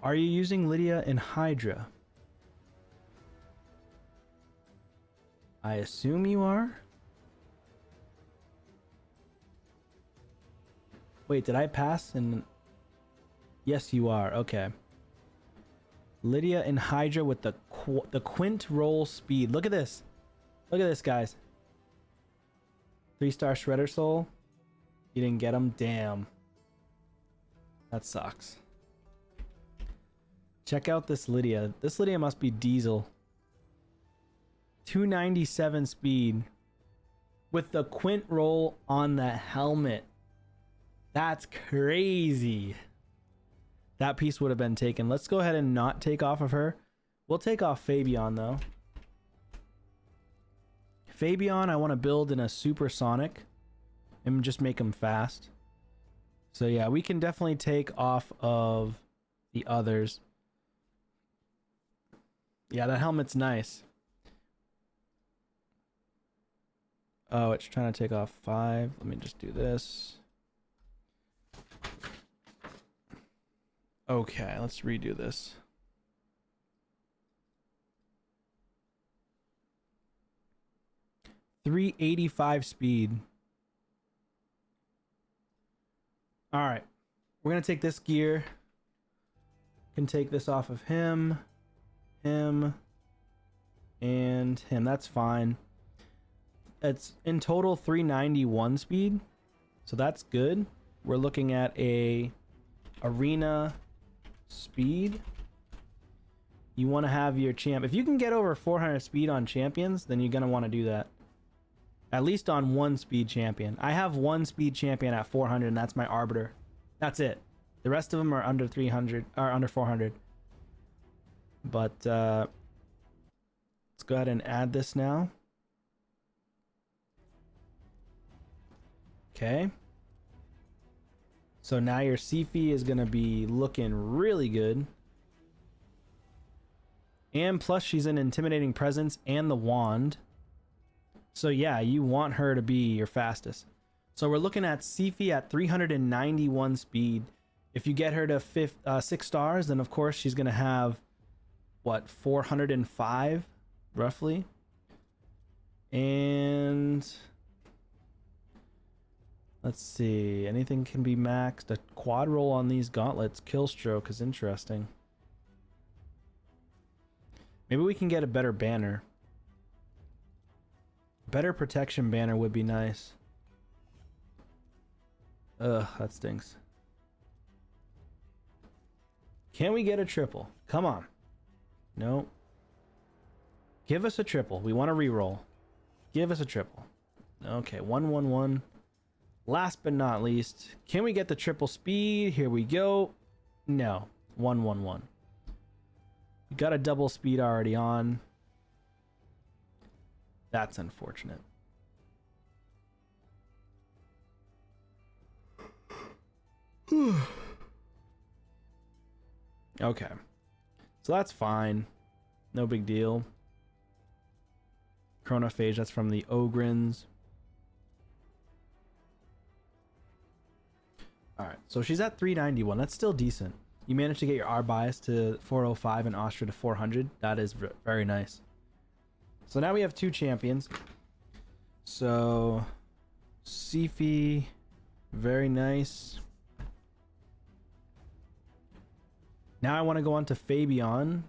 Are you using Lydia in Hydra? I assume you are. Wait, did I pass? And yes, you are. Okay. Lydia in Hydra with the the quint roll speed. Look at this. Look at this, guys. 3-star Shredder Soul. You didn't get him? Damn. That sucks. Check out this Lydia. This Lydia must be diesel. 297 speed. With the quint roll on the helmet. That's crazy. That piece would have been taken. Let's go ahead and not take off of her. We'll take off Fabian though. Fabian I want to build in a supersonic and just make him fast. So yeah, we can definitely take off of the others. Yeah, that helmet's nice. Oh, it's trying to take off 5. Let me just do this. Okay, let's redo this. .385 speed. All right, we're gonna take this gear. Can take this off of him, and him. That's fine. It's in total 391 speed, so that's good. We're looking at a arena speed. You want to have your champ. If you can get over 400 speed on champions, then you're gonna want to do that. At least on one speed champion. I have one speed champion at 400, and that's my Arbiter. That's it. The rest of them are under 300 or under 400. But let's go ahead and add this now. Okay. So now your Sifi is going to be looking really good. And plus she's an intimidating presence and the wand. So yeah, you want her to be your fastest. So we're looking at Sifi at 391 speed. If you get her to 6 stars, then of course she's going to have, what, 405 roughly. And let's see, anything can be maxed. A quad roll on these gauntlets, kill stroke is interesting. Maybe we can get a better banner. Better protection banner would be nice. Ugh, that stinks. Can we get a triple? Come on. No. Give us a triple. We want to reroll. Give us a triple. Okay, 111. Last but not least, can we get the triple speed? Here we go. No, 111. We got a double speed already on. That's unfortunate. Okay. So that's fine. No big deal. Chronophage, that's from the Ogrins. Alright, so she's at 391. That's still decent. You managed to get your R bias to 405 and Astra to 400. That is very nice. So now we have 2 champions. So Sifi, very nice. Now I want to go on to Fabian,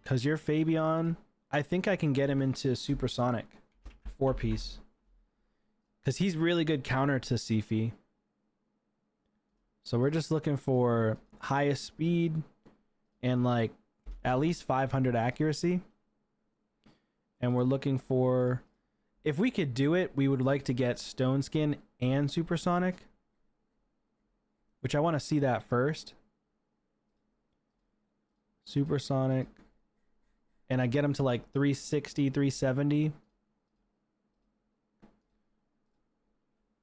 because your Fabian, I think I can get him into Supersonic 4-piece, because he's really good counter to Sifi. So we're just looking for highest speed and like at least 500 accuracy. And we're looking for, if we could do it, we would like to get Stone Skin and Supersonic, which I want to see that first. Supersonic. And I get him to like 360, 370.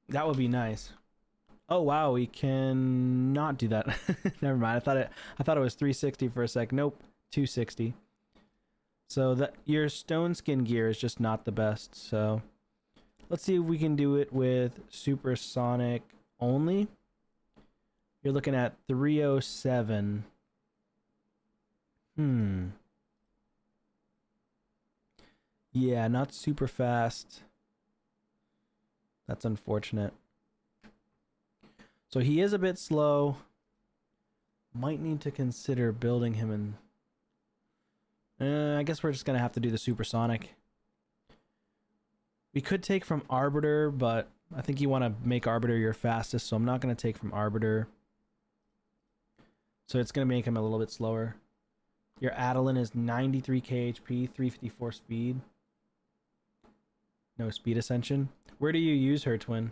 That would be nice. Oh wow, we can not do that. Never mind. I thought it was 360 for a sec. Nope, 260. So that your Stone Skin gear is just not the best. So let's see if we can do it with Supersonic only. You're looking at 307. Yeah, not super fast. That's unfortunate. So he is a bit slow. Might need to consider building him I guess we're just gonna have to do the supersonic. We could take from Arbiter, but I think you want to make Arbiter your fastest, so I'm not gonna take from Arbiter. So it's gonna make him a little bit slower. Your Adeline is 93 kHP, 354 speed. No speed ascension. Where do you use her, Twin?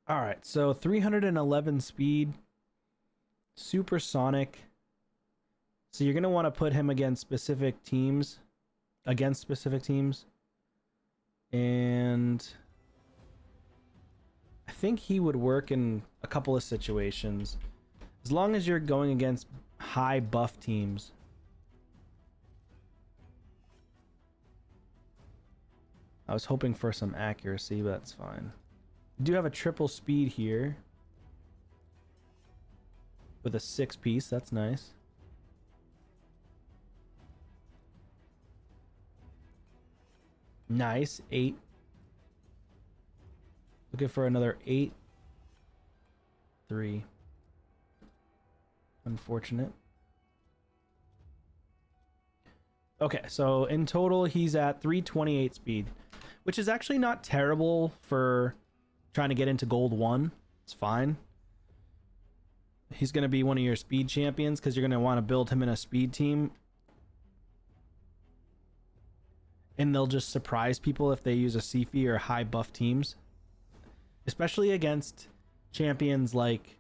All right, so 311 speed, supersonic. So you're gonna want to put him against specific teams, and I think he would work in a couple of situations, as long as you're going against high buff teams. I was hoping for some accuracy, but that's fine. We do have a triple speed here with a 6-piece. That's nice. Nice. 8. Looking for another 8. 3. Unfortunate. Okay, so in total he's at 328 speed, which is actually not terrible for trying to get into gold 1. It's fine. He's going to be one of your speed champions because you're going to want to build him in a speed team. And they'll just surprise people if they use a Sifi or high buff teams. Especially against champions like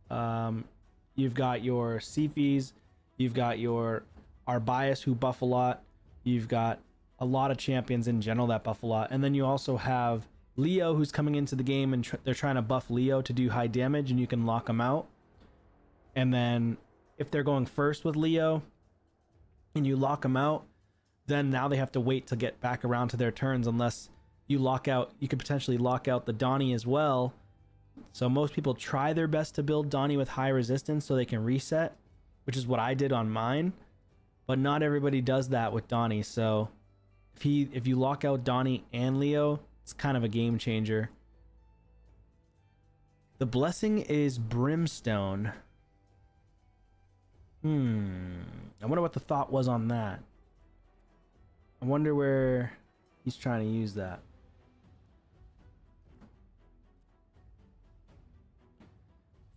you've got your Sifis, you've got your Arbias who buff a lot, you've got a lot of champions in general that buff a lot, and then you also have Leo who's coming into the game and they're trying to buff Leo to do high damage, and you can lock them out. And then if they're going first with Leo and you lock them out, then now they have to wait to get back around to their turns, unless you lock out, you could potentially lock out the Donnie as well. So most people try their best to build Donnie with high resistance so they can reset, which is what I did on mine. But not everybody does that with Donnie. So if you lock out Donnie and Leo, it's kind of a game changer. The blessing is Brimstone. I wonder what the thought was on that. I wonder where he's trying to use that.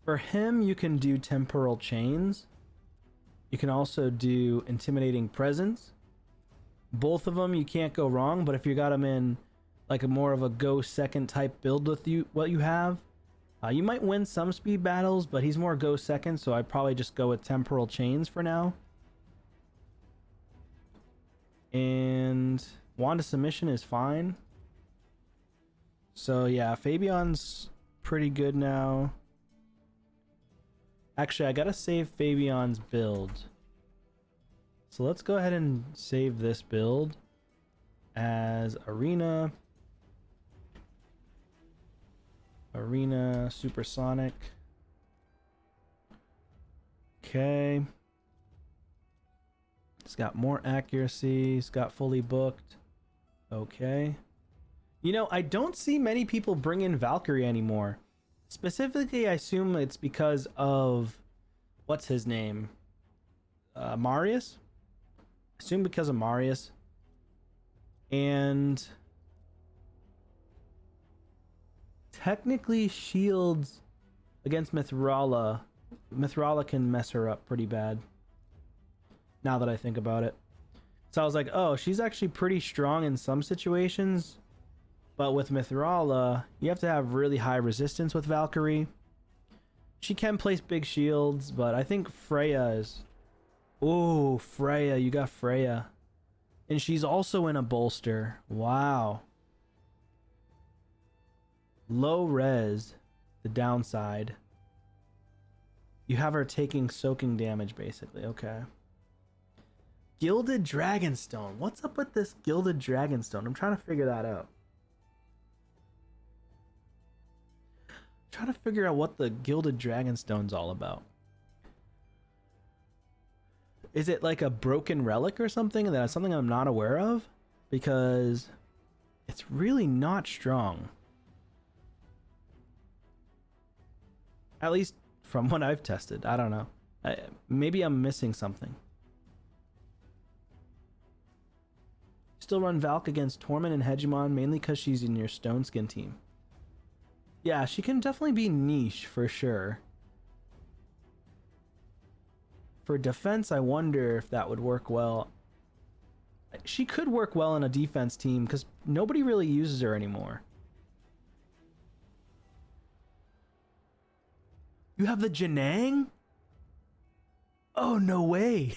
For him, you can do temporal chains. You can also do intimidating presence. Both of them you can't go wrong, but if you got them in like a more of a go second type build with what you have, you might win some speed battles, but he's more go second, so I'd probably just go with temporal chains for now. And Wand of Submission is fine. So yeah, Fabion's pretty good now. Actually, I gotta save Fabion's build. So let's go ahead and save this build as Arena, Supersonic. Okay. It's got more accuracy. It's got fully booked. Okay. You know, I don't see many people bring in Valkyrie anymore. Specifically, I assume it's because of, what's his name? Marius? I assume because of Marius. And technically shields against Mithrala can mess her up pretty bad, now that I think about it. So I was like, oh, she's actually pretty strong in some situations, but with Mithrala, you have to have really high resistance with Valkyrie. She can place big shields, but I think Freya is... Oh, Freya, you got Freya. And she's also in a bolster. Wow. Low res, the downside. You have her taking soaking damage, basically. Okay. Gilded Dragonstone. What's up with this Gilded Dragonstone? I'm trying to figure that out. Trying to figure out what the Gilded Dragonstone's all about. Is it like a broken relic or something? And that's something I'm not aware of? Because It's really not strong. At least from what I've tested. I don't know. Maybe I'm missing something. Still run Valk against Torment and Hegemon, mainly because she's in your Stone Skin team. Yeah, she can definitely be niche for sure. For defense, I wonder if that would work well. She could work well in a defense team because nobody really uses her anymore. You have the Janang? Oh, no way.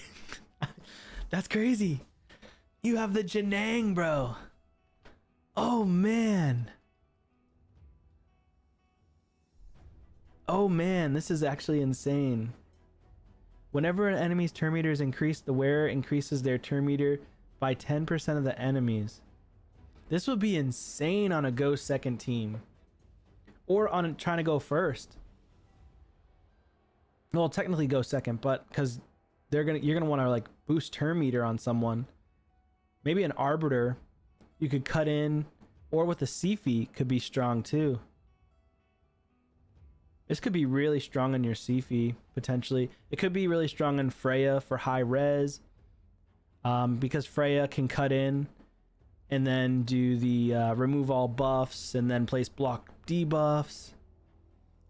That's crazy. You have the Janang, bro. Oh, man. Oh, man. This is actually insane. Whenever an enemy's turn meter is increased, the wearer increases their turn meter by 10% of the enemies. This would be insane on a go second team. Or on trying to go first. Well, technically go second, but because you're gonna want to like boost turn meter on someone. Maybe an Arbiter you could cut in, or with a Sifi could be strong too. This could be really strong in your Sifi, potentially. It could be really strong in Freya for high res. Because Freya can cut in and then do the remove all buffs and then place block debuffs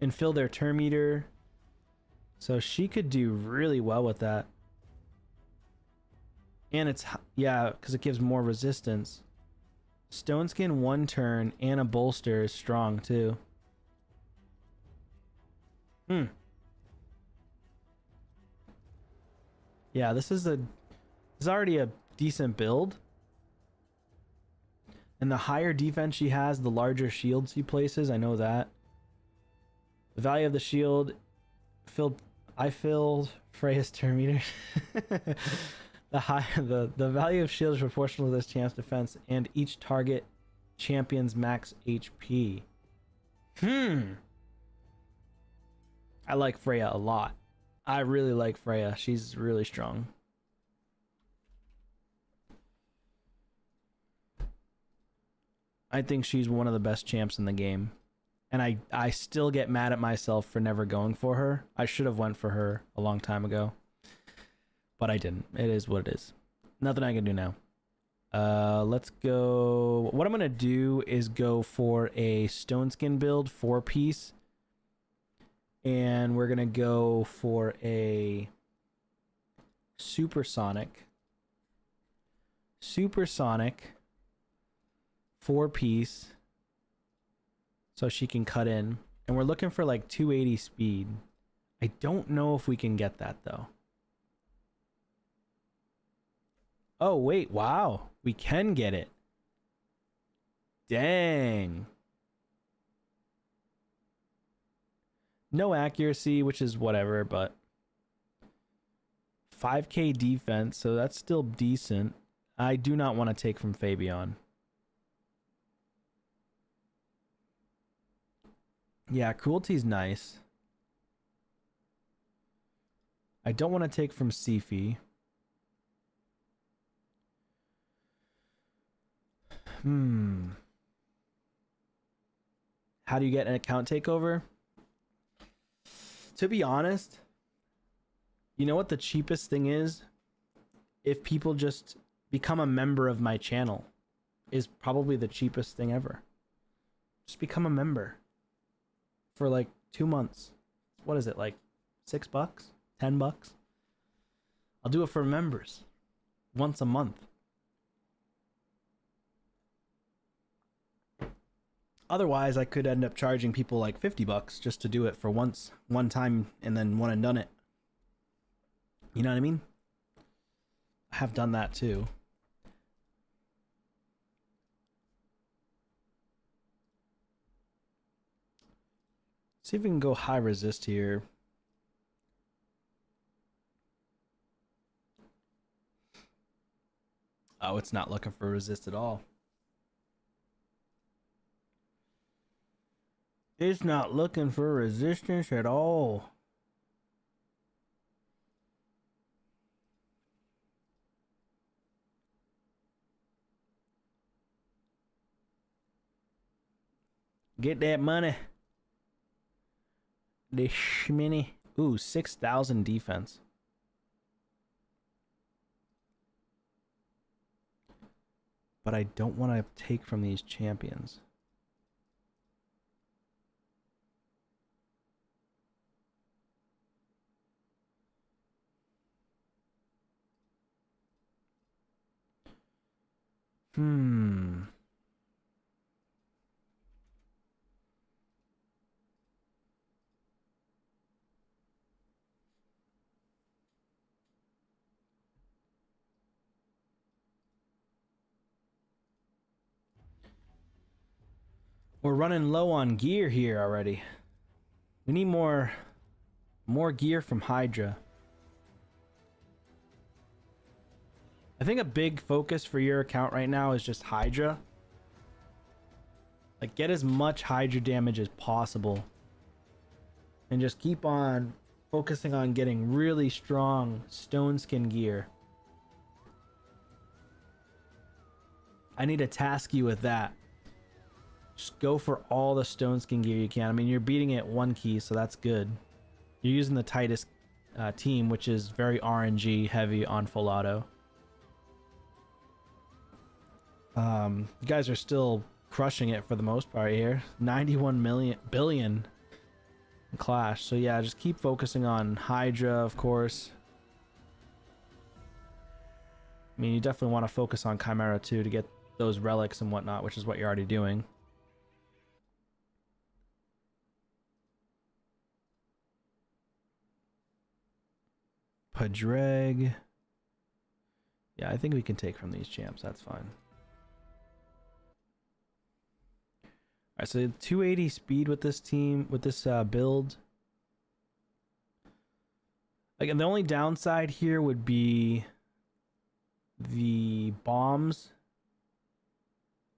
and fill their turn meter. So she could do really well with that. And it's, yeah, because it gives more resistance. Stone Skin 1 turn and a bolster is strong too. Yeah, this is already a decent build. And the higher defense she has, the larger shield she places. I know that. The value of the shield I filled Freya's turn meter. The value of shield is proportional to this champ's defense and each target champion's max HP. I like Freya a lot. I really like Freya. She's really strong. I think she's one of the best champs in the game. And I still get mad at myself for never going for her. I should have went for her a long time ago. But I didn't. It is what it is. Nothing I can do now. Let's go. What I'm going to do is go for a Stone Skin build, 4-piece. And we're going to go for a Supersonic 4-piece. So she can cut in. And we're looking for like 280 speed. I don't know if we can get that though. Oh, wait. Wow. We can get it. Dang. No accuracy, which is whatever, but 5k defense, so that's still decent. I do not want to take from Fabian. Yeah, cruelty's nice. I don't want to take from Sifi. How do you get an account takeover? To be honest, you know what the cheapest thing is? If people just become a member of my channel is probably the cheapest thing ever. Just become a member for like 2 months. What is it, like $6? $10? I'll do it for members once a month. Otherwise, I could end up charging people like $50 just to do it for one time, and then one and done it. You know what I mean? I have done that too. See if we can go high resist here. Oh, it's not looking for resist at all. It's not looking for resistance at all. Get that money. The shmini. Ooh, 6,000 defense. But I don't want to take from these champions. We're running low on gear here already. We need more gear from Hydra. I think a big focus for your account right now is just Hydra. Like, get as much Hydra damage as possible. And just keep on focusing on getting really strong stone skin gear. I need to task you with that. Just go for all the stone skin gear you can. I mean, you're beating it 1 key, so that's good. You're using the tightest team, which is very RNG heavy on full auto. You guys are still crushing it for the most part here. 91 billion in Clash. So yeah, just keep focusing on Hydra, of course. I mean, you definitely want to focus on Chimera too to get those relics and whatnot, which is what you're already doing. Padreg. Yeah, I think we can take from these champs. That's fine. Alright, so 280 speed with this team, with this build. Like, and the only downside here would be the bombs.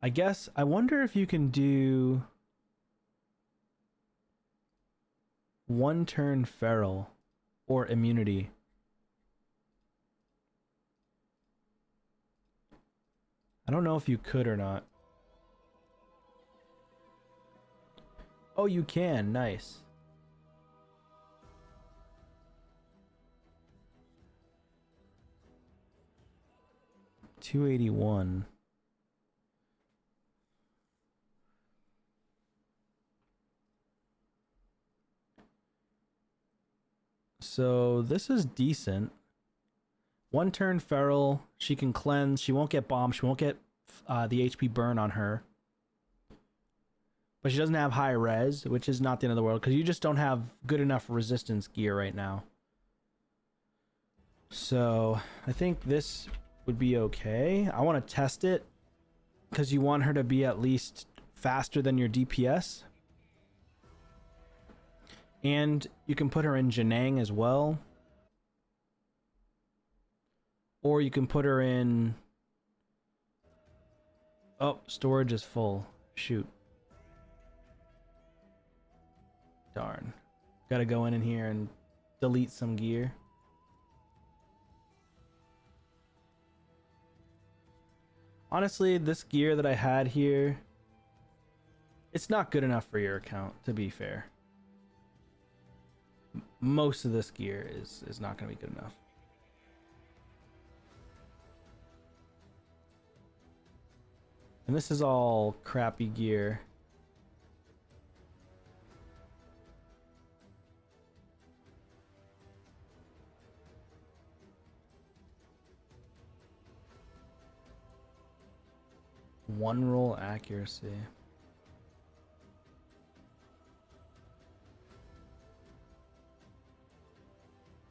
I guess, I wonder if you can do 1 turn feral or immunity. I don't know if you could or not. Oh, you can. Nice. $281. So this is decent. 1 turn feral. She can cleanse. She won't get bombed. She won't get the HP burn on her. But she doesn't have high res, which is not the end of the world, because you just don't have good enough resistance gear right now. So I think this would be okay. I want to test it, because you want her to be at least faster than your DPS. And you can put her in Janang as well. Or you can put her in... Oh, storage is full. Shoot. Darn. Gotta go in here and delete some gear. Honestly, this gear that I had here, it's not good enough for your account, to be fair. Most of this gear is not going to be good enough. And this is all crappy gear. One roll accuracy.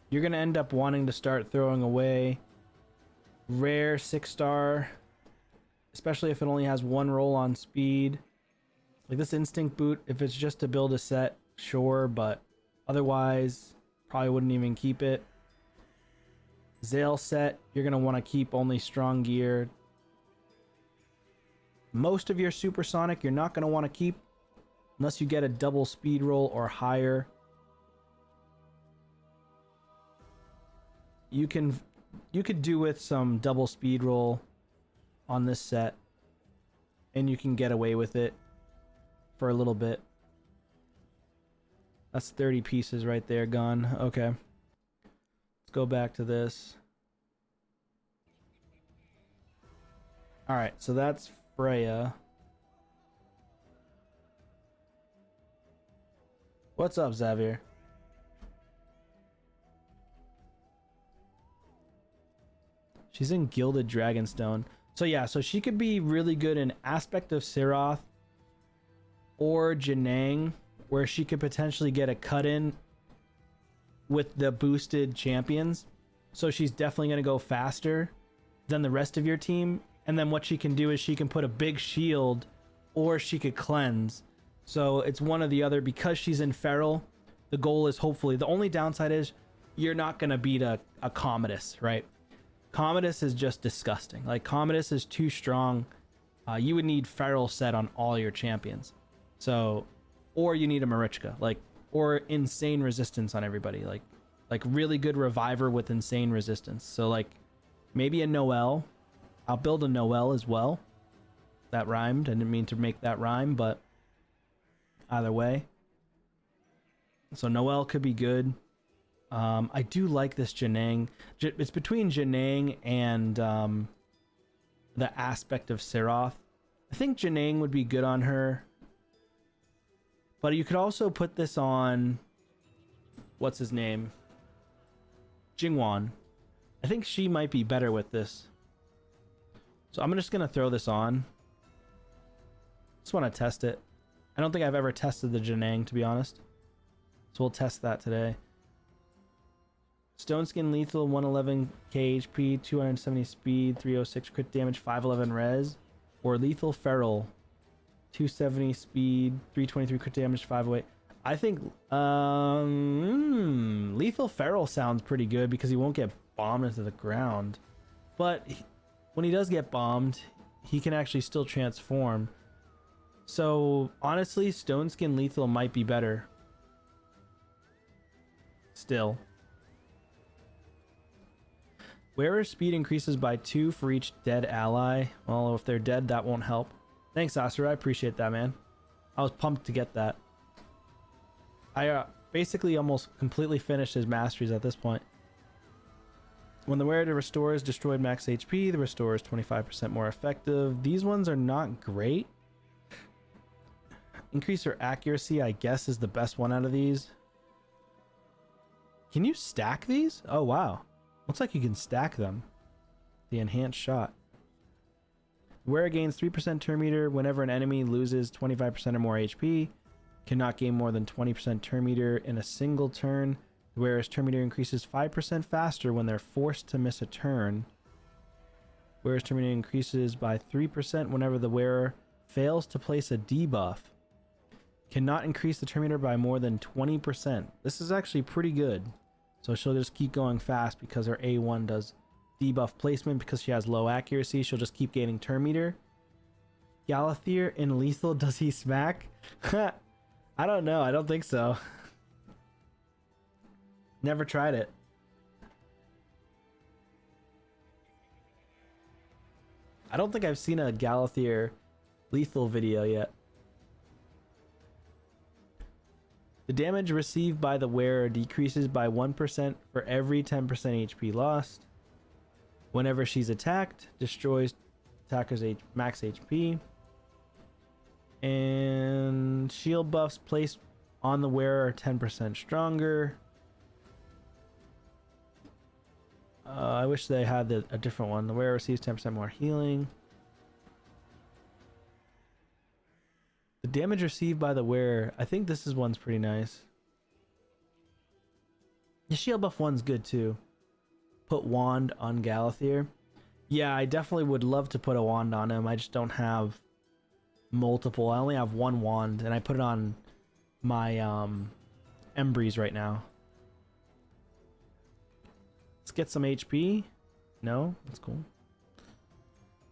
You're going to end up wanting to start throwing away rare 6-star, especially if it only has 1 roll on speed. Like this instinct boot, if it's just to build a set, sure, but otherwise probably wouldn't even keep it. Zale set, you're going to want to keep only strong gear. Most of your supersonic you're not going to want to keep unless you get a double speed roll or higher. You could do with some double speed roll on this set, and you can get away with it for a little bit. That's 30 pieces right there gone. Okay. Let's go back to this. Alright, so that's Freya. What's up, Xavier? She's in Gilded Dragonstone. So yeah, so she could be really good in Aspect of Siroth or Janang, where she could potentially get a cut in with the boosted champions. So she's definitely going to go faster than the rest of your team. And then what she can do is she can put a big shield, or she could cleanse. So it's one or the other. Because she's in Feral, the goal is hopefully... The only downside is you're not going to beat a Commodus, right? Commodus is just disgusting. Like, Commodus is too strong. You would need Feral set on all your champions. So, or you need a Marichka, like, or insane resistance on everybody. Like really good reviver with insane resistance. So like maybe a Noelle. I'll build a Noelle as well. That rhymed. I didn't mean to make that rhyme, but either way. So Noelle could be good. I do like this Janang. It's between Janang and the Aspect of Siroth. I think Janang would be good on her. But you could also put this on... What's his name? Jingwan. I think she might be better with this. So I'm just going to throw this on. Just want to test it. I don't think I've ever tested the Janang, to be honest. So we'll test that today. Stone Skin Lethal, 111 KHP, 270 speed, 306 crit damage, 511 res. Or Lethal Feral, 270 speed, 323 crit damage, 508. I think Lethal Feral sounds pretty good because he won't get bombed into the ground. But when he does get bombed, he can actually still transform. So honestly, Stone Skin Lethal might be better. Still. Wearer speed increases by 2 for each dead ally. Well, if they're dead, that won't help. Thanks, Asura. I appreciate that, man. I was pumped to get that. I basically almost completely finished his masteries at this point. When the wearer restores destroyed max HP, the restore is 25% more effective. These ones are not great. Increase her accuracy, I guess, is the best one out of these. Can you stack these? Oh, wow. Looks like you can stack them. The enhanced shot. Wearer gains 3% turn meter whenever an enemy loses 25% or more HP. Cannot gain more than 20% turn meter in a single turn. The wearer's turn meter increases 5% faster when they're forced to miss a turn. Wearer's turn meter increases by 3% whenever the wearer fails to place a debuff. Cannot increase the turn meter by more than 20%. This is actually pretty good. So she'll just keep going fast because her A1 does debuff placement. Because she has low accuracy, she'll just keep gaining turn meter. Galathier in lethal, does he smack? I don't know. I don't think so. Never tried it. I don't think I've seen a Galathier lethal video yet. The damage received by the wearer decreases by 1% for every 10% HP lost. Whenever she's attacked, destroys attacker's max HP. And shield buffs placed on the wearer are 10% stronger. I wish they had a different one. The wearer receives 10% more healing. The damage received by the wearer. I think this one's pretty nice. The shield buff one's good too. Put wand on Galathier. Yeah, I definitely would love to put a wand on him. I just don't have multiple. I only have one wand, and I put it on my Embreeze right now. Let's get some HP. No, that's cool.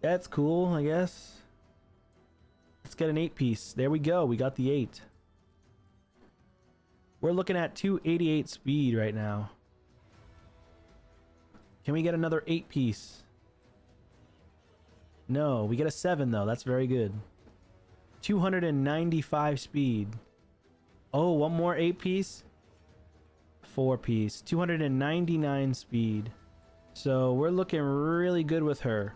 That's cool, I guess. Let's get an 8-piece. There we go. We got the 8. We're looking at 288 speed right now. Can we get another 8-piece? No, we get a 7 though. That's very good. 295 speed. Oh, one more 8-piece. 4-piece. 299 speed. So we're looking really good with her.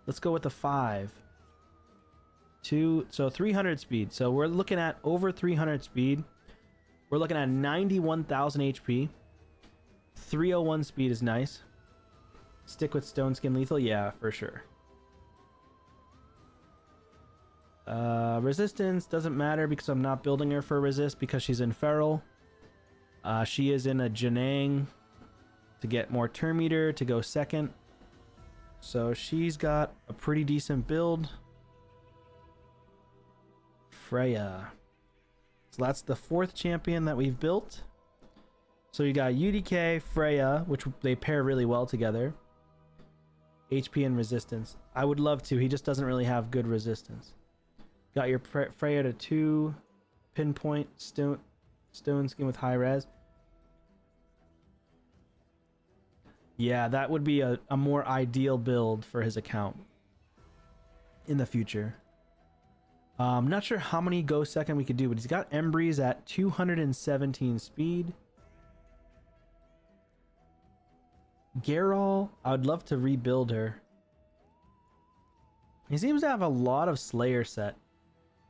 Let's go with the 5. So 300 speed. So we're looking at over 300 speed. We're looking at 91,000 HP. 301 speed is nice. Stick with Stone Skin Lethal? Yeah, for sure. Resistance doesn't matter because I'm not building her for resist because she's in Feral. She is in a Janang to get more turn meter to go second. So she's got a pretty decent build. Freya. So that's the 4th champion that we've built. So you got UDK, Freya, which they pair really well together. HP and resistance. I would love to. He just doesn't really have good resistance. Got your Freya to 2 pinpoint stone skin with high res. Yeah, that would be a more ideal build for his account in the future. I'm not sure how many go second we could do, but he's got Embreeze at 217 speed. Geralt, I would love to rebuild her. He seems to have a lot of Slayer set.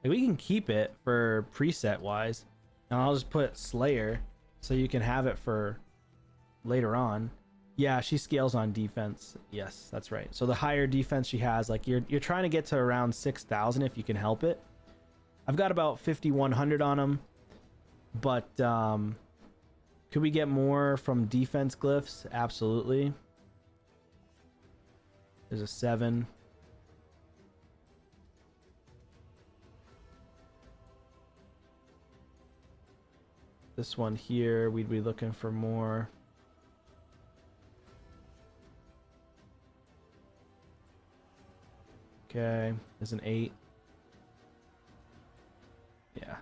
Like, we can keep it for preset wise, and I'll just put Slayer so you can have it for later on. Yeah, she scales on defense. Yes, that's right. So the higher defense she has, like you're trying to get to around 6,000 if you can help it. I've got about 5,100 on him, but could we get more from defense glyphs? Absolutely. There's a 7. This one here, we'd be looking for more. Okay, there's an 8. Yeah.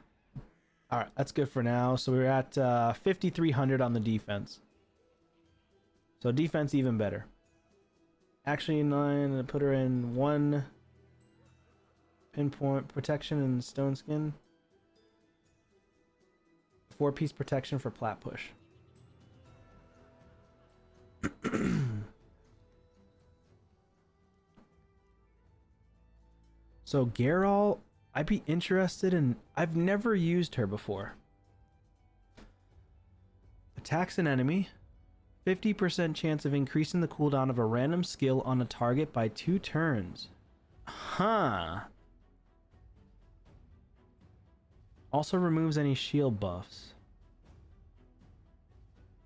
All right, that's good for now. So we're at 5,300 on the defense. So defense even better. Actually, 9, put her in 1 pinpoint protection and stone skin. 4-piece protection for plat push. So Geralt, I'd be interested in... I've never used her before. Attacks an enemy. 50% chance of increasing the cooldown of a random skill on a target by 2 turns. Huh. Also removes any shield buffs.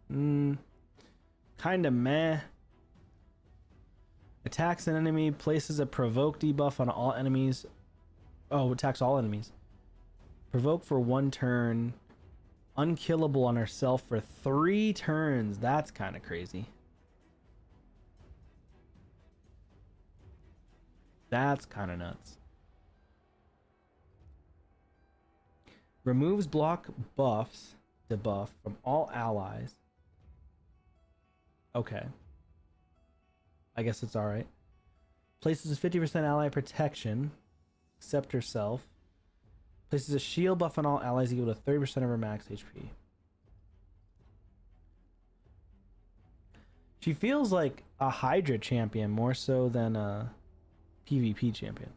Kinda meh. Attacks an enemy, places a provoke debuff on all enemies. Oh, attacks all enemies. Provoke for 1 turn. Unkillable on herself for 3 turns. That's kind of crazy. That's kind of nuts. Removes block buffs, debuff from all allies. Okay. I guess it's alright. Places a 50% ally protection, except herself. Places a shield buff on all allies equal to 30% of her max HP. She feels like a Hydra champion more so than a PvP champion.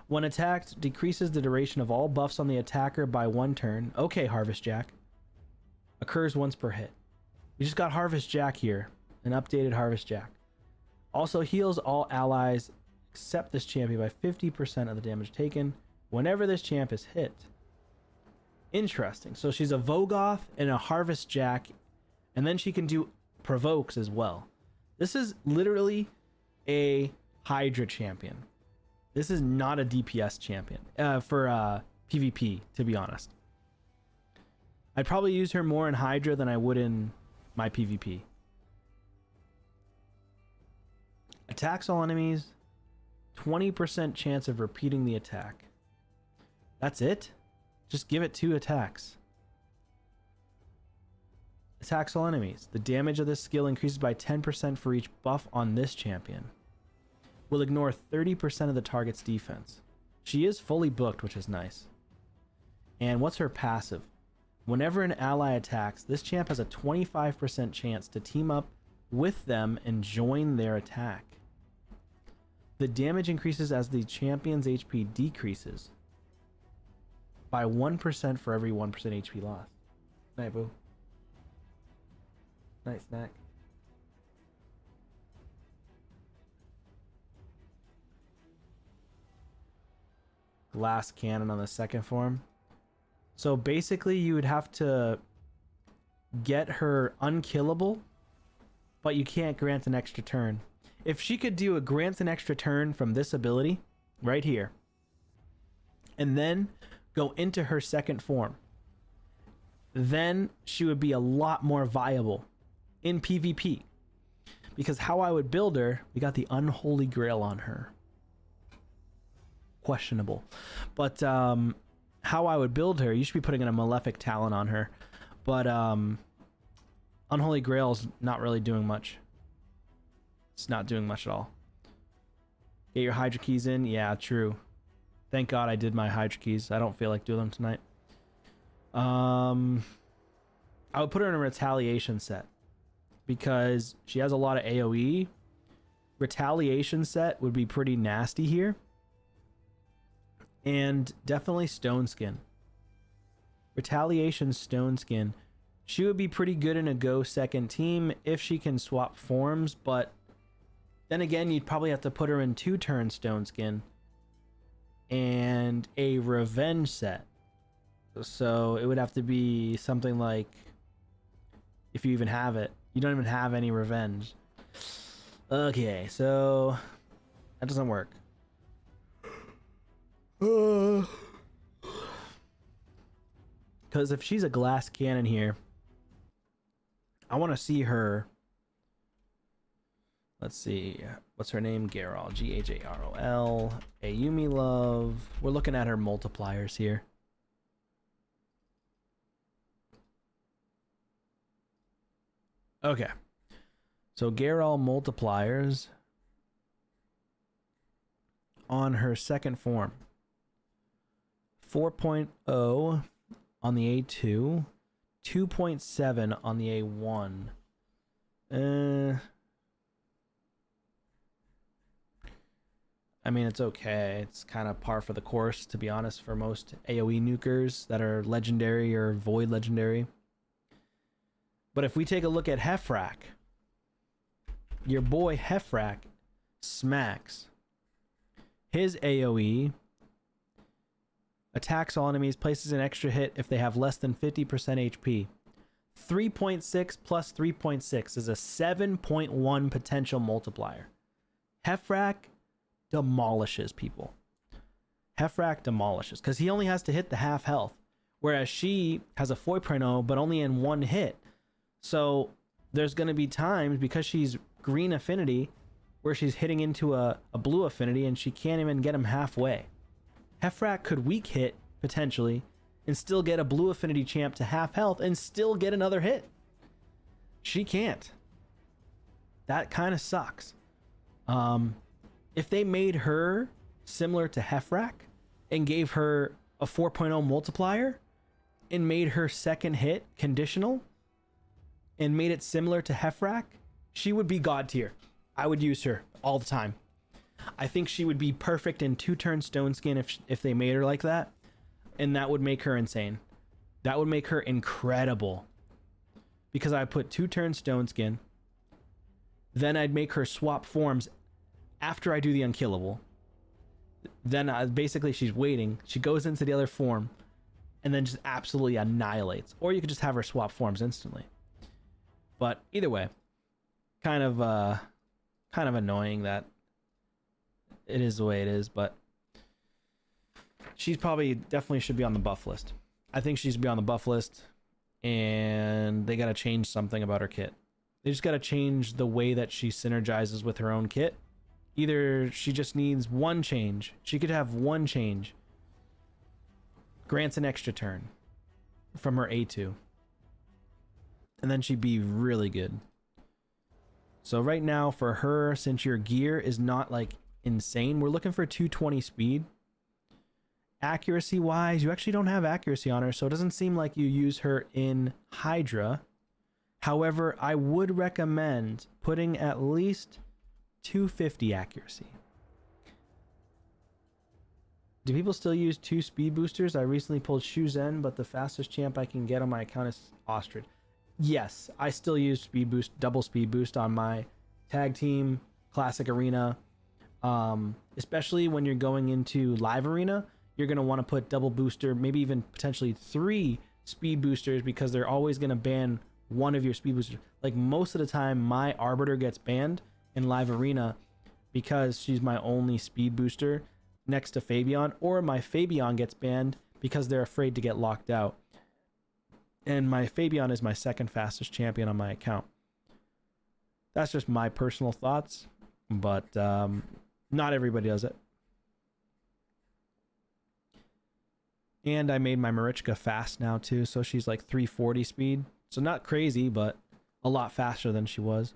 When attacked, decreases the duration of all buffs on the attacker by 1 turn. Okay, Harvest Jack. Occurs once per hit. We just got Harvest Jack here. An updated Harvest Jack. Also heals all allies except this champion by 50% of the damage taken whenever this champ is hit. Interesting. So she's a Vogoth and a Harvest Jack, and then she can do provokes as well. This is literally a Hydra champion. This is not a DPS champion for PvP, to be honest. I'd probably use her more in Hydra than I would in my PvP. Attacks all enemies. 20% chance of repeating the attack. That's it? Just give it 2 attacks. Attacks all enemies. The damage of this skill increases by 10% for each buff on this champion. Will ignore 30% of the target's defense. She is fully booked, which is nice. And what's her passive? Whenever an ally attacks, this champ has a 25% chance to team up with them and join their attack. The damage increases as the champion's HP decreases by 1% for every 1% HP loss. Night, boo. Night, snack. Glass cannon on the second form. So basically you would have to get her unkillable, but you can't grant an extra turn. If she could do a grant an extra turn from this ability right here, and then go into her second form, then she would be a lot more viable in PvP. Because how I would build her, we got the Unholy Grail on her. Questionable. But how I would build her, you should be putting in a Malefic Talon on her. But Unholy Grail's not really doing much. It's not doing much at all. Get your Hydra keys in. Yeah, true. Thank God I did my Hydra keys. I don't feel like doing them tonight. I would put her in a retaliation set because she has a lot of AoE. Retaliation set would be pretty nasty here. And definitely Stone Skin. Retaliation Stone Skin. She would be pretty good in a go second team if she can swap forms, but then again, you'd probably have to put her in 2-turn Stone Skin and a revenge set. So it would have to be something like, if you even have it, you don't even have any revenge. Okay, so that doesn't work. Because if she's a glass cannon here, I want to see her. Let's see. What's her name? Garol. G-H-A-R-O-L. Ayumi Love. We're looking at her multipliers here. Okay. So Garol multipliers on her second form. 4.0 on the A2. 2.7 on the A1. I mean, it's okay. It's kind of par for the course, to be honest, for most AoE nukers that are legendary or void legendary. But if we take a look at Hefrak, your boy Hefrak smacks. His AoE attacks all enemies, places an extra hit if they have less than 50% HP. 3.6 plus 3.6 is a 7.1 potential multiplier. Hefrak demolishes people. Hefrak demolishes because he only has to hit the half health, whereas she has a 4.0 but only in one hit. So there's going to be times, because she's green affinity, where she's hitting into a blue affinity and she can't even get him halfway. Hefrak could weak hit potentially and still get a blue affinity champ to half health and still get another hit. She can't. That kind of sucks. If they made her similar to Hefrak and gave her a 4.0 multiplier and made her second hit conditional and made it similar to Hefrak, she would be god tier. I would use her all the time. I think she would be perfect in 2-turn Stone Skin if they made her like that, and that would make her insane. That would make her incredible, because I put 2-turn Stone Skin, then I'd make her swap forms after I do the unkillable. Then basically she's waiting. She goes into the other form and then just absolutely annihilates. Or you could just have her swap forms instantly. But either way, kind of annoying that it is the way it is, but she's definitely should be on the buff list. I think she should be on the buff list, and they got to change something about her kit. They just got to change the way that she synergizes with her own kit. Either she just needs one change. She could have one change. Grants an extra turn from her A2. And then she'd be really good. So right now for her, since your gear is not like insane, we're looking for 220 speed. accuracy wise, you actually don't have accuracy on her, so it doesn't seem like you use her in Hydra. However, I would recommend putting at least 250 accuracy. Do people still use 2 speed boosters? I recently pulled Shuzen, but the fastest champ I can get on my account is Ostrich. Yes, I still use speed boost, double speed boost on my tag team, classic arena. Especially when you're going into live arena, you're going to want to put double booster, maybe even potentially 3 speed boosters, because they're always going to ban one of your speed boosters. Like most of the time, my Arbiter gets banned in live arena because she's my only speed booster next to Fabian, or my Fabian gets banned because they're afraid to get locked out. And my Fabian is my second fastest champion on my account. That's just my personal thoughts, but not everybody does it. And I made my Marichka fast now too, so she's like 340 speed. So not crazy, but a lot faster than she was.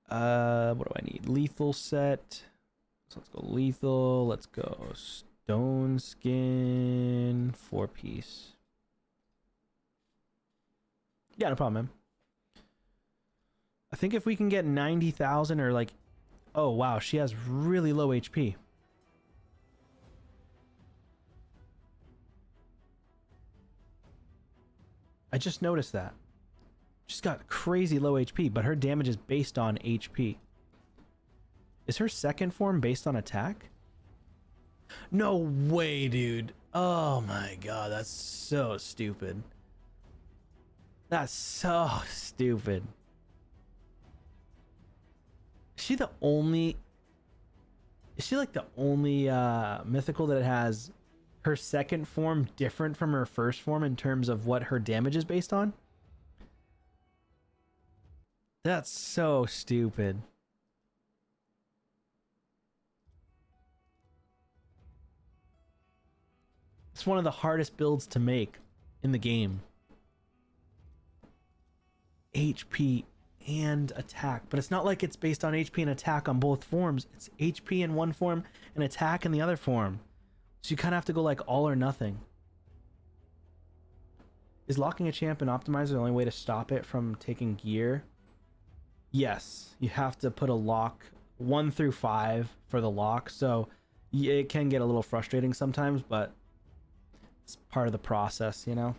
What do I need? Lethal set. So let's go lethal. Let's go stone skin 4-piece. Yeah, no problem, man. I think if we can get 90,000 or like... Oh, wow. She has really low HP. I just noticed that. She's got crazy low HP, but her damage is based on HP. Is her second form based on attack? No way, dude. Oh my god, that's so stupid. That's so stupid. Is she the only... Is she like the only mythical that has her second form different from her first form in terms of what her damage is based on? That's so stupid. It's one of the hardest builds to make in the game. HP and attack, but it's not like it's based on HP and attack on both forms. It's HP in one form and attack in the other form. So you kind of have to go like all or nothing. Is locking a champ and optimizer the only way to stop it from taking gear? Yes, you have to put a lock 1 through 5 for the lock. So it can get a little frustrating sometimes, but it's part of the process, you know?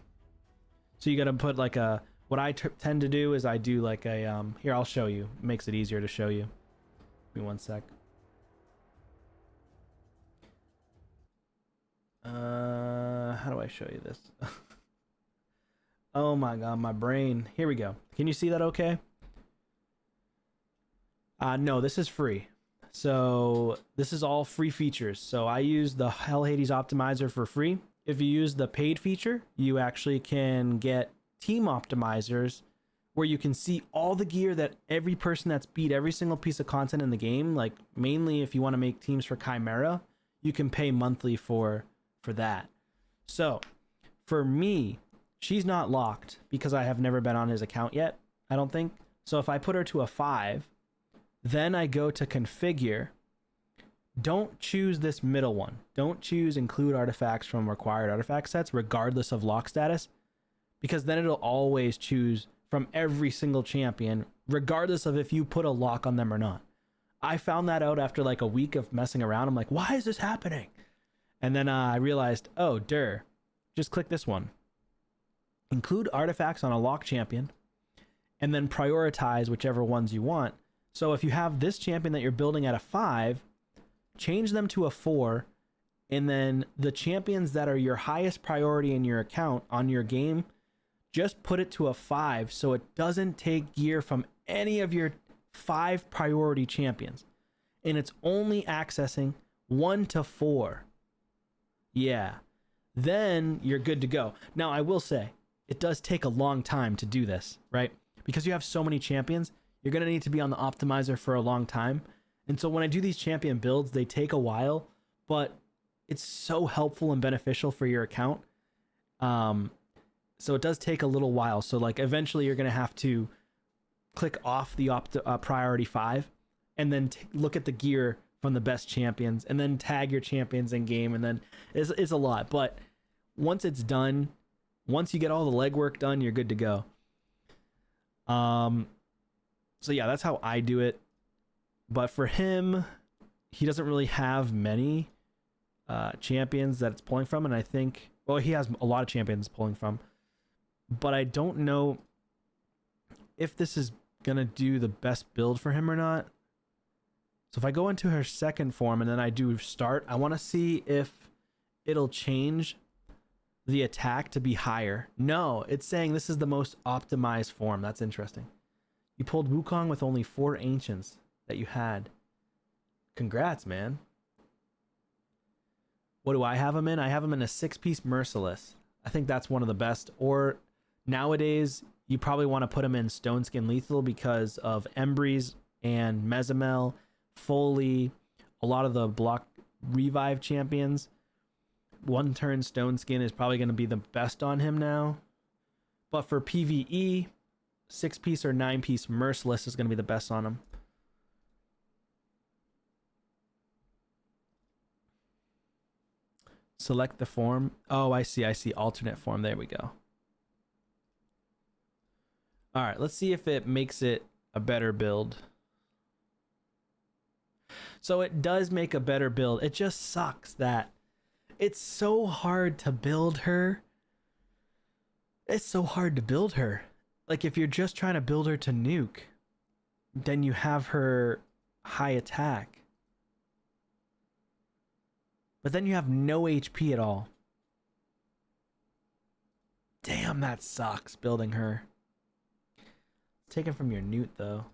So you got to put like a... What I tend to do is I do like a... Here, I'll show you. It makes it easier to show you. Give me one sec. How do I show you this? Oh my god, my brain. Here we go. Can you see that okay? No, this is free. So this is all free features. So I use the Hell Hades optimizer for free. If you use the paid feature, you actually can get team optimizers where you can see all the gear that every person that's beat every single piece of content in the game. Like mainly if you want to make teams for Chimera, you can pay monthly for that. So for me, she's not locked because I have never been on his account yet, I don't think. So if I put her to a 5, then I go to configure. Don't choose this middle one. Don't choose include artifacts from required artifact sets regardless of lock status, because then it'll always choose from every single champion regardless of if you put a lock on them or not. I found that out after like a week of messing around. I'm like, why is this happening? And then I realized, oh, just click this one. Include artifacts on a lock champion and then prioritize whichever ones you want. So if you have this champion that you're building at a 5, change them to a 4, and then the champions that are your highest priority in your account on your game, just put it to a 5 so it doesn't take gear from any of your 5 priority champions. And it's only accessing 1 to 4. Yeah. Then you're good to go. Now, I will say, it does take a long time to do this, right? Because you have so many champions, you're going to need to be on the optimizer for a long time. And so when I do these champion builds, they take a while, but it's so helpful and beneficial for your account. So it does take a little while. So like eventually you're going to have to click off the priority 5 and then look at the gear from the best champions, and then tag your champions in game, and then it's a lot. But once it's done, once you get all the legwork done, you're good to go. So yeah, that's how I do it. But for him, he doesn't really have many champions that it's pulling from, and I think, well, he has a lot of champions pulling from, but I don't know if this is gonna do the best build for him or not. So if I go into her second form and then I do start, I want to see if it'll change the attack to be higher. No, it's saying this is the most optimized form. That's interesting. You pulled Wukong with only 4 ancients that you had. Congrats, man. What do I have him in? I have him in a 6-piece Merciless. I think that's one of the best. Or nowadays, you probably want to put him in Stone Skin Lethal because of Embreeze and Mezimel, Foley, a lot of the block revive champions. 1-turn Stone Skin is probably going to be the best on him now. But for PvE, 6-piece or 9-piece Merciless is going to be the best on him. Select the form. Oh, I see. Alternate form. There we go. All right, let's see if it makes it a better build. So it does make a better build. It just sucks that it's so hard to build her. It's so hard to build her. Like, if you're just trying to build her to nuke, then you have her high attack. But then you have no HP at all. Damn, that sucks, building her. Taken from your Newt, though.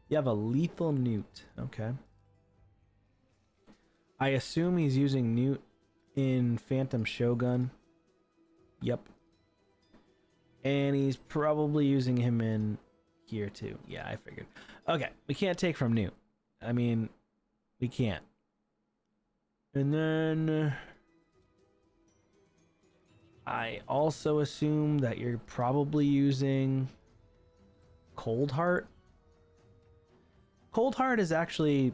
You have a lethal Newt. Okay. I assume he's using Newt in Phantom Shogun. Yep. And he's probably using him in here, too. Yeah, I figured. Okay, we can't take from Newt. I mean, we can't. And then I also assume that you're probably using Coldheart. Coldheart is actually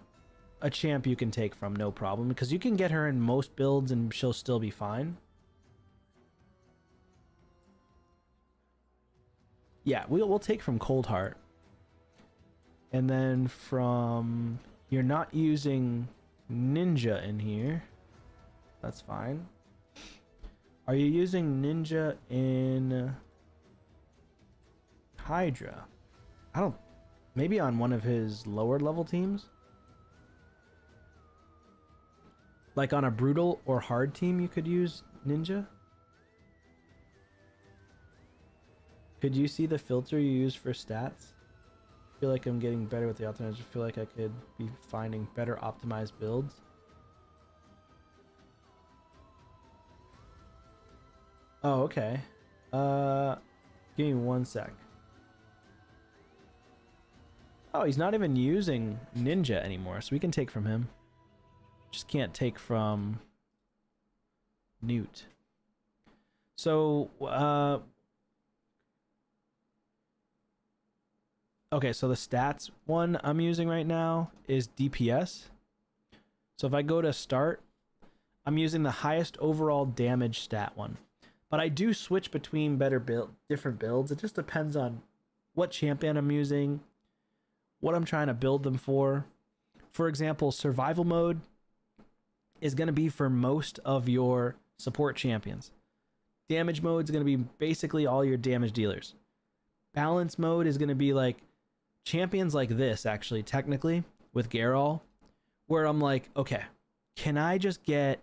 a champ you can take from, no problem, because you can get her in most builds and she'll still be fine. Yeah, we'll take from Coldheart. And then from... You're not using Ninja in here. That's fine. Are you using Ninja in Hydra? I don't... Maybe on one of his lower level teams? Like on a brutal or hard team you could use Ninja? Could you see the filter you use for stats? I feel like I'm getting better with the alternatives. I feel like I could be finding better optimized builds. Oh, okay. Give me 1 sec. Oh, he's not even using Ninja anymore, so we can take from him. Just can't take from Newt. So, okay, so the stats one I'm using right now is DPS. So if I go to start, I'm using the highest overall damage stat one. But I do switch between different builds. It just depends on what champion I'm using, what I'm trying to build them for. For example, survival mode is going to be for most of your support champions. Damage mode is going to be basically all your damage dealers. Balance mode is going to be like champions like this, actually, technically, with Geralt, where I'm like, okay, can I just get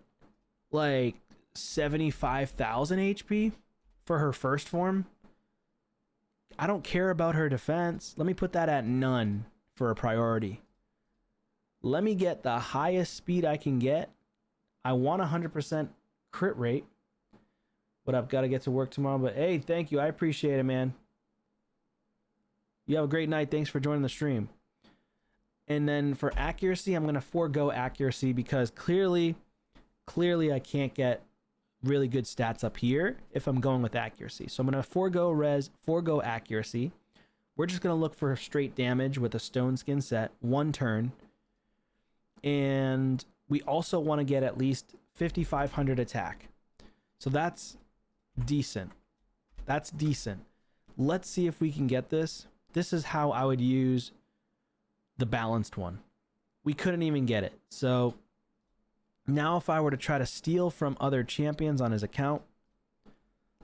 like 75,000 HP for her first form? I don't care about her defense. Let me put that at none for a priority. Let me get the highest speed I can get. I want 100% crit rate, but I've got to get to work tomorrow. But hey, thank you. I appreciate it, man. You have a great night. Thanks for joining the stream. And then for accuracy, I'm going to forego accuracy because clearly I can't get really good stats up here if I'm going with accuracy. So I'm going to forego accuracy. We're just going to look for straight damage with a stone skin set, 1 turn. And we also want to get at least 5,500 attack. So that's decent. That's decent. Let's see if we can get this. This is how I would use the balanced one. We couldn't even get it. So now if I were to try to steal from other champions on his account,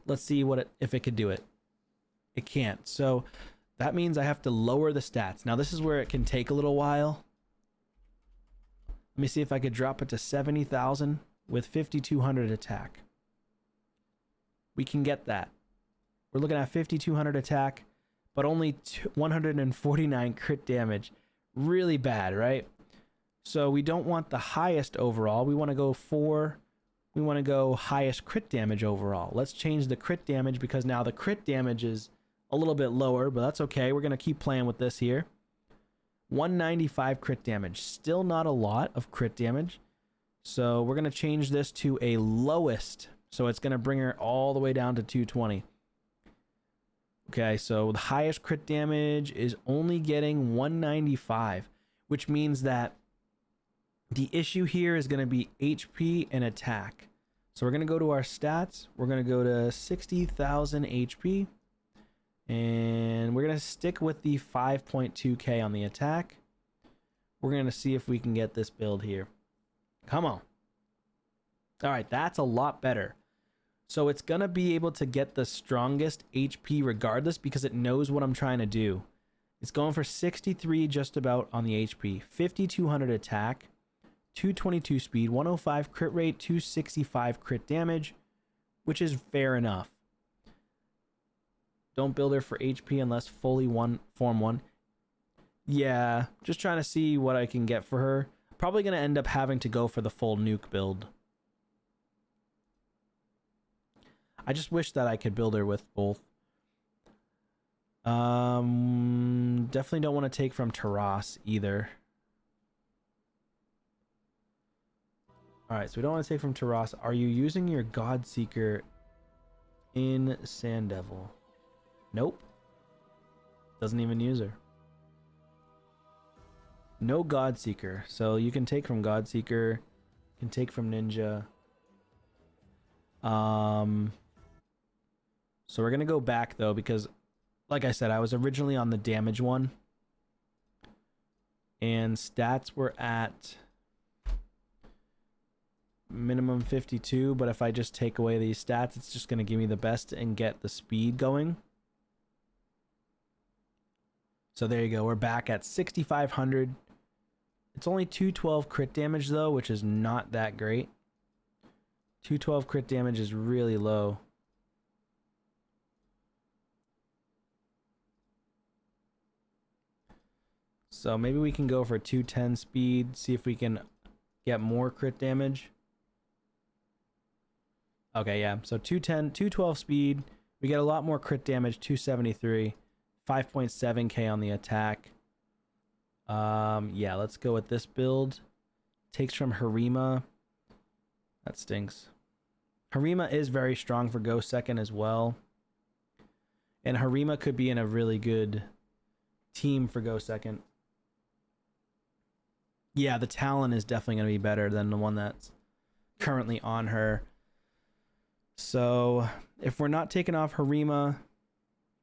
let's see if it could do it. It can't. So that means I have to lower the stats. Now this is where it can take a little while. Let me see if I could drop it to 70,000 with 5,200 attack. We can get that. We're looking at 5,200 attack, but only 149 crit damage. Really bad, right? So we don't want the highest overall. We want to go highest crit damage overall. Let's change the crit damage because now the crit damage is a little bit lower, but that's okay. We're going to keep playing with this here. 195 crit damage. Still not a lot of crit damage. So we're going to change this to a lowest. So it's going to bring her all the way down to 220. Okay, so the highest crit damage is only getting 195, which means that the issue here is going to be HP and attack. So we're going to go to our stats. We're going to go to 60,000 HP. And we're going to stick with the 5.2k on the attack. We're going to see if we can get this build here. Come on. All right, that's a lot better. So it's going to be able to get the strongest HP regardless because it knows what I'm trying to do. It's going for 63 just about on the HP. 5,200 attack. 222 speed. 105 crit rate. 265 crit damage. Which is fair enough. Don't build her for HP unless fully form 1. Yeah, just trying to see what I can get for her. Probably going to end up having to go for the full nuke build. I just wish that I could build her with both. Definitely don't want to take from Taras either. Alright, so we don't want to take from Taras. Are you using your Godseeker in Sand Devil? Nope. Doesn't even use her. No Godseeker. So you can take from Godseeker. You can take from Ninja. So we're going to go back though because like I said, I was originally on the damage one. And stats were at minimum 52, but if I just take away these stats, it's just going to give me the best and get the speed going. So there you go. We're back at 6,500. It's only 212 crit damage though, which is not that great. 212 crit damage is really low. So maybe we can go for 210 speed, see if we can get more crit damage. Okay, yeah. So 210, 212 speed. We get a lot more crit damage, 273. 5.7k on the attack. Yeah, let's go with this build. Takes from Harima. That stinks. Harima is very strong for Go Second as well. And Harima could be in a really good team for Go Second. Yeah, the Talon is definitely going to be better than the one that's currently on her. So, if we're not taking off Harima,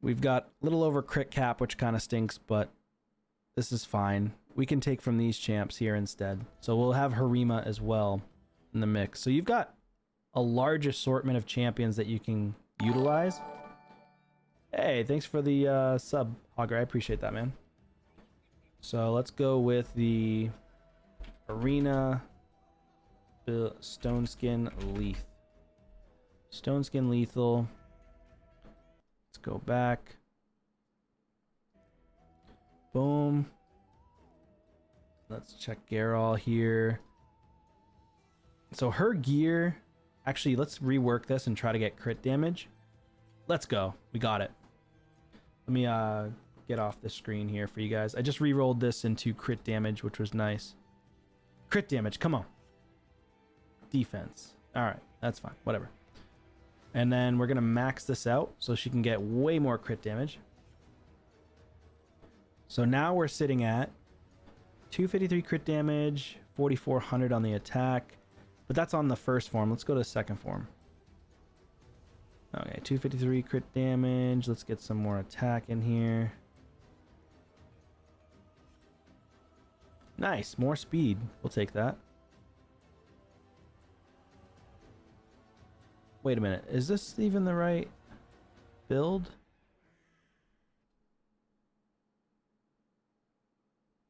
we've got a little over crit cap, which kind of stinks, but this is fine. We can take from these champs here instead. So we'll have Harima as well in the mix. So you've got a large assortment of champions that you can utilize. Hey, thanks for the sub, Hogger. I appreciate that, man. So let's go with the Arena Stone Skin Leaf. Stone Skin Lethal. Let's go back. Boom. Let's check Geralt here. So her gear, actually, let's rework this and try to get crit damage. Let's go. We got it. Let me get off the screen here for you guys. I just re-rolled this into crit damage, which was nice. Crit damage, come on. Defense. All right, that's fine. Whatever. And then we're going to max this out so she can get way more crit damage. So now we're sitting at 253 crit damage, 4,400 on the attack. But that's on the first form. Let's go to the second form. Okay, 253 crit damage. Let's get some more attack in here. Nice, more speed. We'll take that. Wait a minute. Is this even the right build?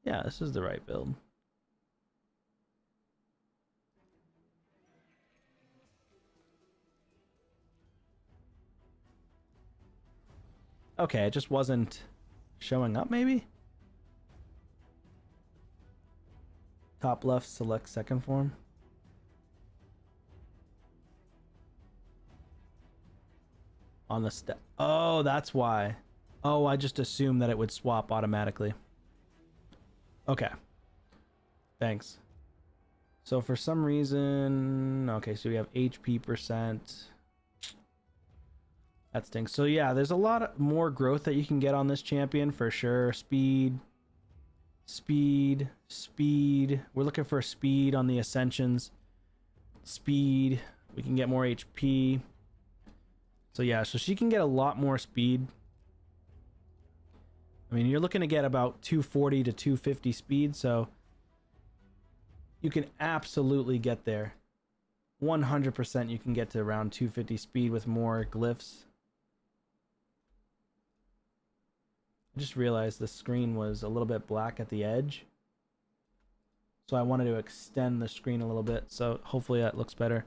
Yeah, this is the right build. Okay, it just wasn't showing up, maybe? Top left, select second form. On the step. Oh, that's why. Oh, I just assumed that it would swap automatically. Okay. Thanks. So for some reason... Okay, so we have HP percent. That stinks. So yeah, there's a lot more growth that you can get on this champion for sure. Speed. Speed. Speed. We're looking for speed on the Ascensions. Speed. We can get more HP. So yeah, so she can get a lot more speed. I mean, you're looking to get about 240 to 250 speed, so you can absolutely get there. 100% you can get to around 250 speed with more glyphs. I just realized the screen was a little bit black at the edge. So I wanted to extend the screen a little bit, so hopefully that looks better.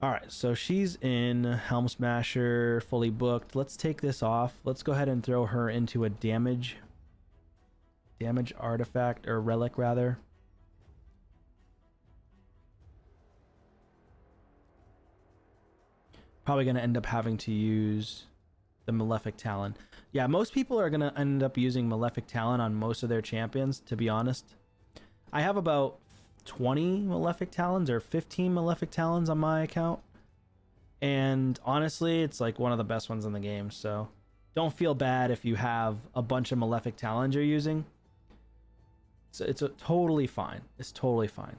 Alright, so she's in Helm Smasher, fully booked. Let's take this off. Let's go ahead and throw her into a damage artifact, or relic rather. Probably going to end up having to use the Malefic Talon. Yeah, most people are going to end up using Malefic Talon on most of their champions, to be honest. I have about 20 Malefic Talons or 15 Malefic Talons on my account. And honestly, it's like one of the best ones in the game. So don't feel bad if you have a bunch of Malefic Talons you're using. It's totally fine. It's totally fine.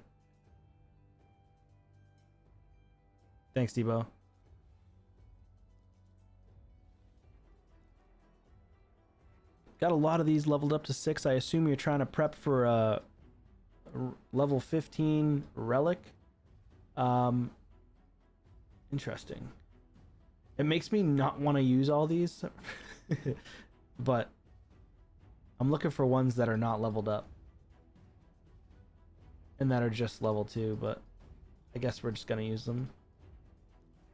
Thanks, Debo. Got a lot of these leveled up to 6. I assume you're trying to prep for a level 15 relic. Interesting. It makes me not want to use all these. But I'm looking for ones that are not leveled up. And that are just level 2, but I guess we're just going to use them.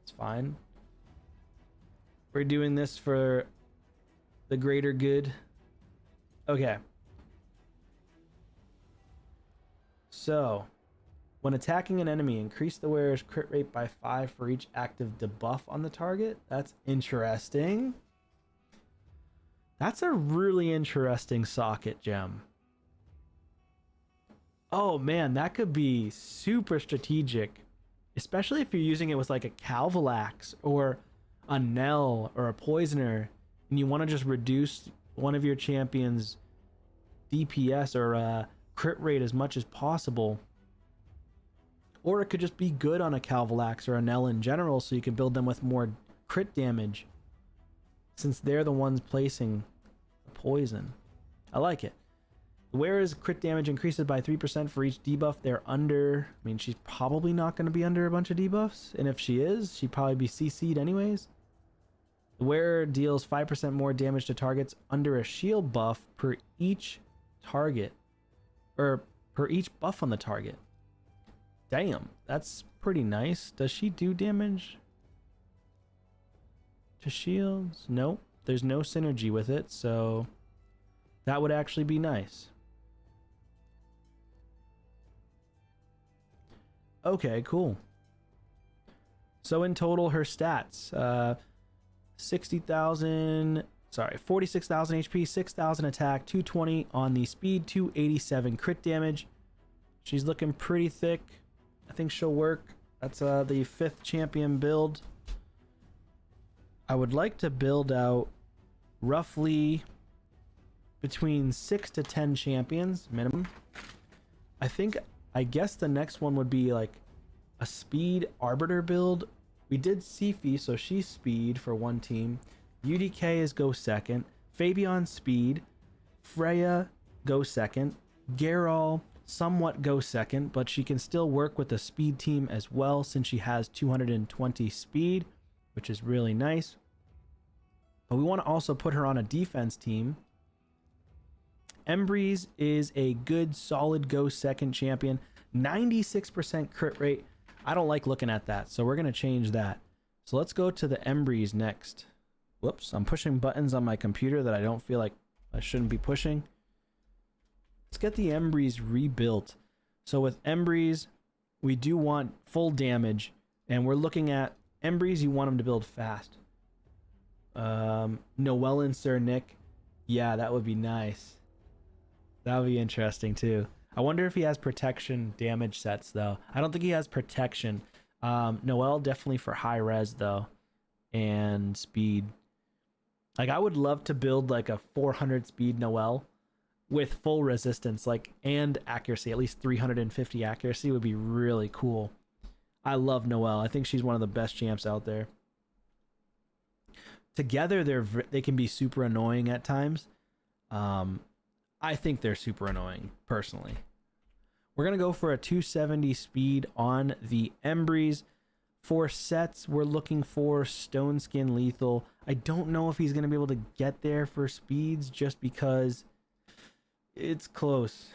It's fine. We're doing this for the greater good. Okay. So, when attacking an enemy, increase the wearer's crit rate by 5 for each active debuff on the target. That's interesting. That's a really interesting socket gem. Oh man, that could be super strategic. Especially if you're using it with like a Calvalax or a Nell or a Poisoner, and you want to just reduce one of your champions' DPS or crit rate as much as possible. Or it could just be good on a Calvalax or a Nell in general, so you can build them with more crit damage, since they're the ones placing the poison. I like it. The wearer's crit damage increases by 3% for each debuff they're under. I mean, she's probably not going to be under a bunch of debuffs, and if she is, she'd probably be CC'd anyways. The wearer deals 5% more damage to targets under a shield buff per each target, or per each buff on the target. Damn, that's pretty nice. Does she do damage to shields? Nope, there's no synergy with it, so that would actually be nice. Okay, cool. So in total, her stats, 60,000, sorry, 46,000 HP, 6,000 attack, 220 on the speed, 287 crit damage. She's looking pretty thick. I think she'll work. That's the 5th champion build. I would like to build out roughly between 6 to 10 champions minimum. I guess the next one would be like a speed arbiter build. We did Sifi, so she's speed for one team. UDK is go second. Fabian speed. Freya go second. Geralt somewhat go second, but she can still work with the speed team as well since she has 220 speed, which is really nice. But we want to also put her on a defense team. Embreeze is a good, solid go second champion. 96% crit rate. I don't like looking at that, so we're going to change that. So let's go to the Embreeze next. Whoops, I'm pushing buttons on my computer that I don't feel like I shouldn't be pushing. Let's get the Embreeze rebuilt. So with Embreeze, we do want full damage, and we're looking at Embreeze, you want him to build fast. Noelle and Sir Nick. Yeah, that would be nice. That would be interesting too. I wonder if he has protection damage sets though. I don't think he has protection. Noelle definitely for high res though, and speed. Like I would love to build like a 400 speed Noelle with full resistance, like, and accuracy. At least 350 accuracy would be really cool. I love Noelle. I think she's one of the best champs out there. Together they can be super annoying at times. I think they're super annoying, personally. We're going to go for a 270 speed on the Embreeze. For sets, we're looking for Stone Skin Lethal. I don't know if he's going to be able to get there for speeds just because it's close.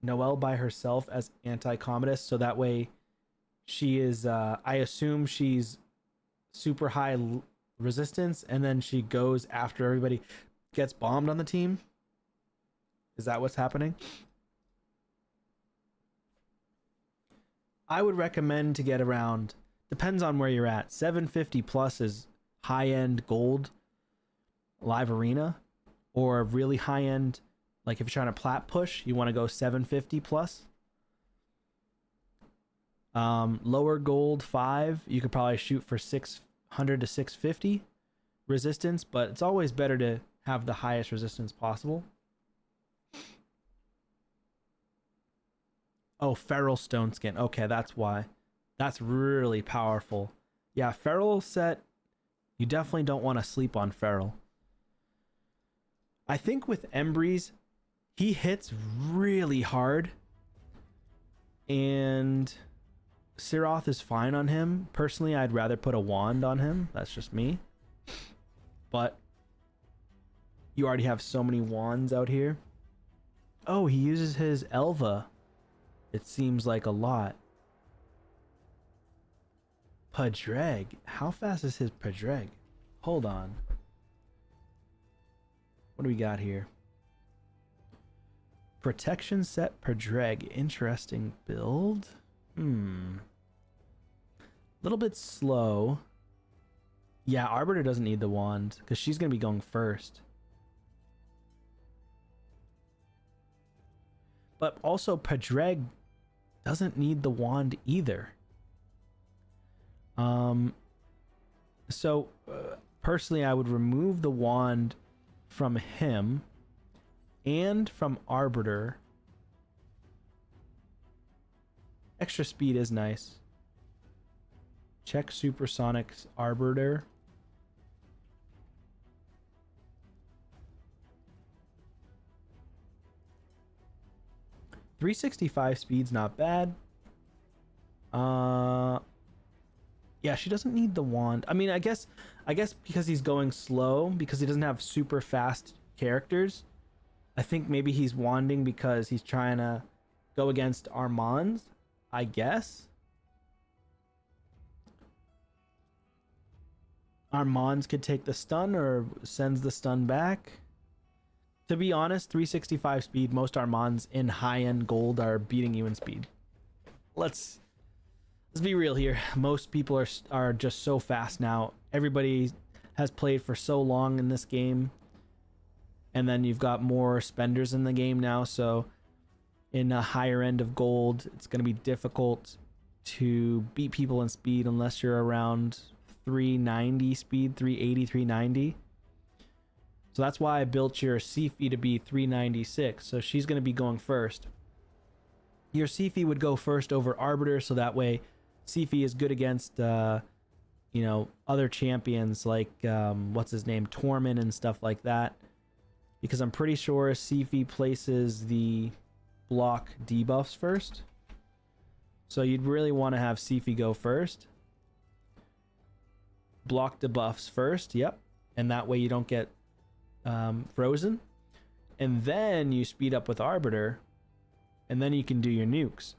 Noelle by herself as anti-Commodus, so that way she is, I assume she's super high resistance, and then she goes after everybody gets bombed on the team. Is that what's happening? I would recommend to get around, depends on where you're at, 750 plus is high-end gold live arena, or really high-end, like if you're trying to plat push, you want to go 750 plus. Lower gold 5, you could probably shoot for 600 to 650 resistance, but it's always better to have the highest resistance possible. Oh, Feral Stone Skin. Okay, that's why. That's really powerful. Yeah, Feral set, you definitely don't want to sleep on Feral. I think with Embreeze, he hits really hard, and Siroth is fine on him. Personally, I'd rather put a wand on him. That's just me. But you already have so many wands out here. Oh, he uses his Elva. It seems like a lot. Padreg. How fast is his Padreg? Hold on. What do we got here? Protection set Padreg. Interesting build. Little bit slow. Yeah, Arbiter doesn't need the wand because she's going to be going first. But also Padreg doesn't need the wand either. Personally, I would remove the wand from him and from Arbiter. Extra speed is nice. Check Supersonic's Arbiter. .365 speed's not bad. Yeah, she doesn't need the wand. I mean, I guess because he's going slow, because he doesn't have super fast characters, I think maybe he's wanding because he's trying to go against Armands, I guess. Armands could take the stun or sends the stun back. To be honest, 365 speed, most Armands in high-end gold are beating you in speed. Let's be real here. Most people are just so fast now. Everybody has played for so long in this game. And then you've got more spenders in the game now, so in a higher end of gold, it's going to be difficult to beat people in speed unless you're around 390 speed, 380, 390. So that's why I built your Sifi to be 396. So she's going to be going first. Your Sifi would go first over Arbiter, so that way Sifi is good against, you know, other champions like, what's his name, Torment and stuff like that. Because I'm pretty sure Sifi places the block debuffs first. So you'd really want to have Sifi go first. Block debuffs first, yep. And that way you don't get frozen. And then you speed up with Arbiter. And then you can do your nukes.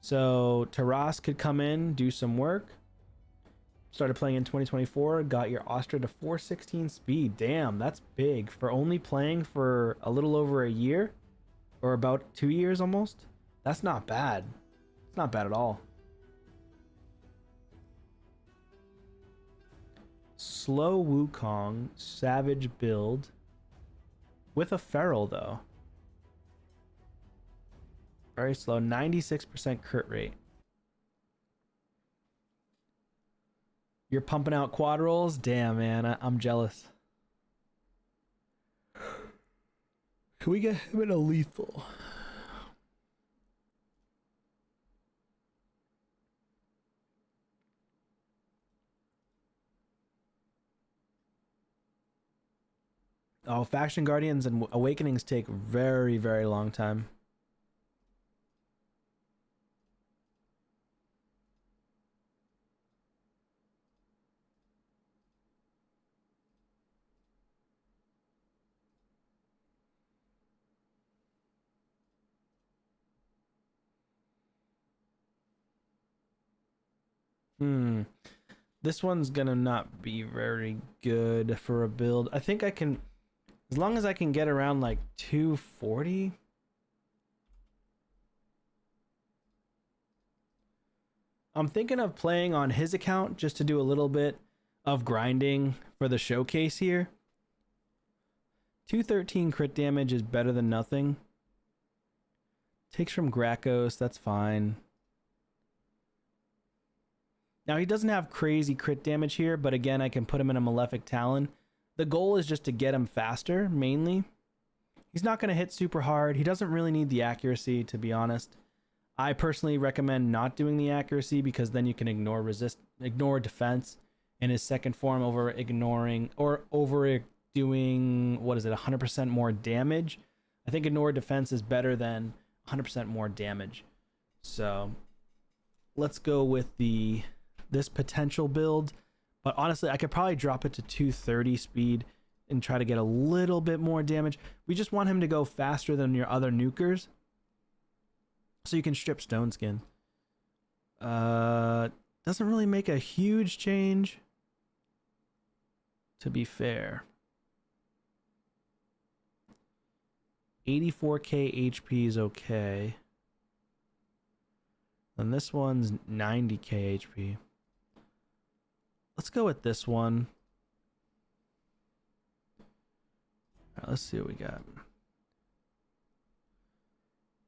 So Taras could come in, do some work. Started playing in 2024, got your Astra to 416 speed. Damn, that's big. For only playing for a little over a year, or about 2 years almost, that's not bad. It's not bad at all. Slow Wukong, Savage build, with a Feral though. Very slow, 96% crit rate. You're pumping out quad rolls? Damn, man, I'm jealous. Can we get him in a lethal? Oh, Faction Guardians and Awakenings take very, very long time. This one's gonna not be very good for a build. I think I can, as long as I can get around like 240. I'm thinking of playing on his account just to do a little bit of grinding for the showcase here. 213 crit damage is better than nothing. Takes from Gracchos, that's fine. Now, he doesn't have crazy crit damage here, but again, I can put him in a Malefic Talon. The goal is just to get him faster, mainly. He's not going to hit super hard. He doesn't really need the accuracy, to be honest. I personally recommend not doing the accuracy because then you can ignore defense in his second form over doing, what is it, 100% more damage. I think ignore defense is better than 100% more damage. So let's go with this potential build, but honestly I could probably drop it to 230 speed and try to get a little bit more damage. We just want him to go faster than your other nukers so you can strip Stone Skin. Doesn't really make a huge change, to be fair. 84k HP is okay, and this one's 90k HP. Let's go with this one. All right, let's see what we got.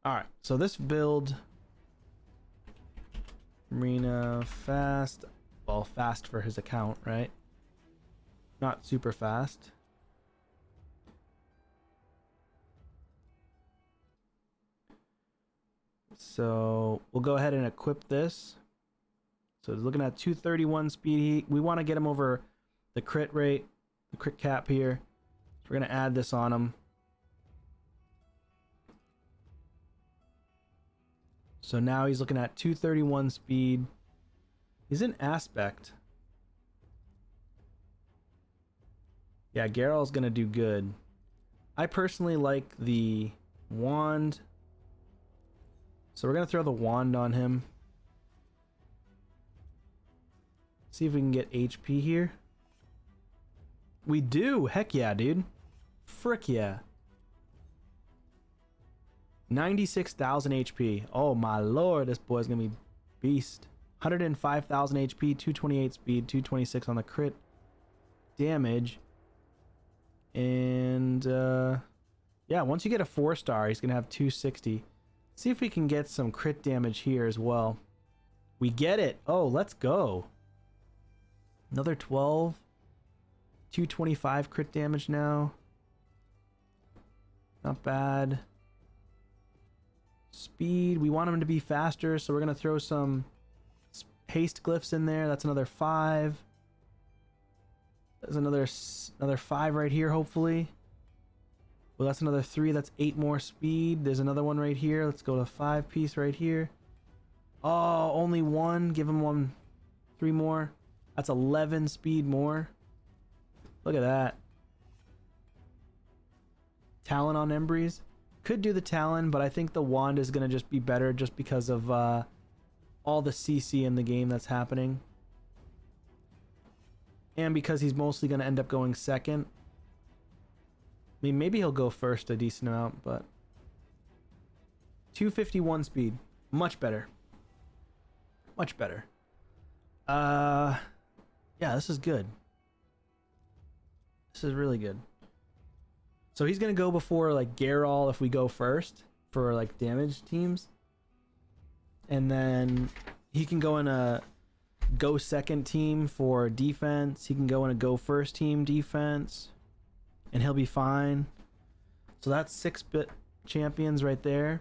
All right, so this build, Arena fast, well, fast for his account, right? Not super fast. So we'll go ahead and equip this. So looking at 231 speed, we want to get him over the crit rate, the crit cap here. So we're going to add this on him. So now he's looking at 231 speed. He's in aspect. Yeah, Geralt's going to do good. I personally like the wand. So we're going to throw the wand on him. See if we can get HP here. We do! Heck yeah, dude. Frick yeah. 96,000 HP. Oh my lord, this boy's gonna be beast. 105,000 HP, 228 speed, 226 on the crit damage. And yeah, once you get a 4-star, he's gonna have 260. See if we can get some crit damage here as well. We get it. Oh, let's go. Another 12. 225 crit damage now. Not bad. Speed, we want him to be faster, so we're going to throw some haste glyphs in there. That's another 5. There's another 5 right here, hopefully. Well, that's another 3. That's 8 more speed. There's another one right here. Let's go to 5 piece right here. Oh, only 1. Give him 1. 3 more. That's 11 speed more. Look at that. Talon on Embreeze. Could do the Talon, but I think the Wand is going to just be better just because of all the CC in the game that's happening. And because he's mostly going to end up going second. I mean, maybe he'll go first a decent amount, but 251 speed. Much better. Much better. Yeah, this is good. This is really good. So he's going to go before like Geralt if we go first for like damage teams. And then he can go in a go second team for defense. He can go in a go first team defense. And he'll be fine. So that's 6-bit champions right there.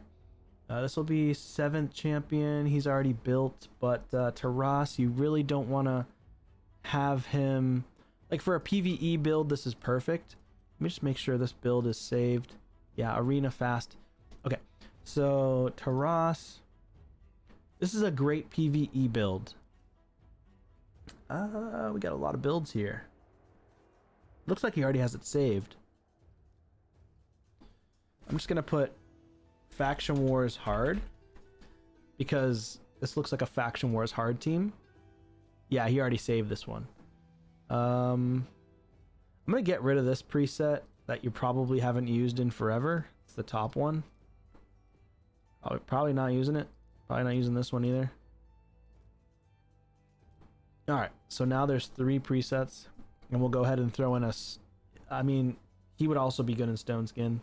This will be 7th champion. He's already built. But Taras, you really don't want to have him... Like for a PvE build, this is perfect. Let me just make sure this build is saved. Yeah, arena fast. Okay, so Taras. This is a great PvE build. We got a lot of builds here. Looks like he already has it saved. I'm just gonna put Faction Wars hard because this looks like a Faction Wars hard team. Yeah, he already saved this one. I'm gonna get rid of this preset that you probably haven't used in forever. It's the top one. Probably not using it. Probably not using this one either. Alright, so now there's 3 presets. And we'll go ahead and throw in a... I mean, he would also be good in Stone Skin.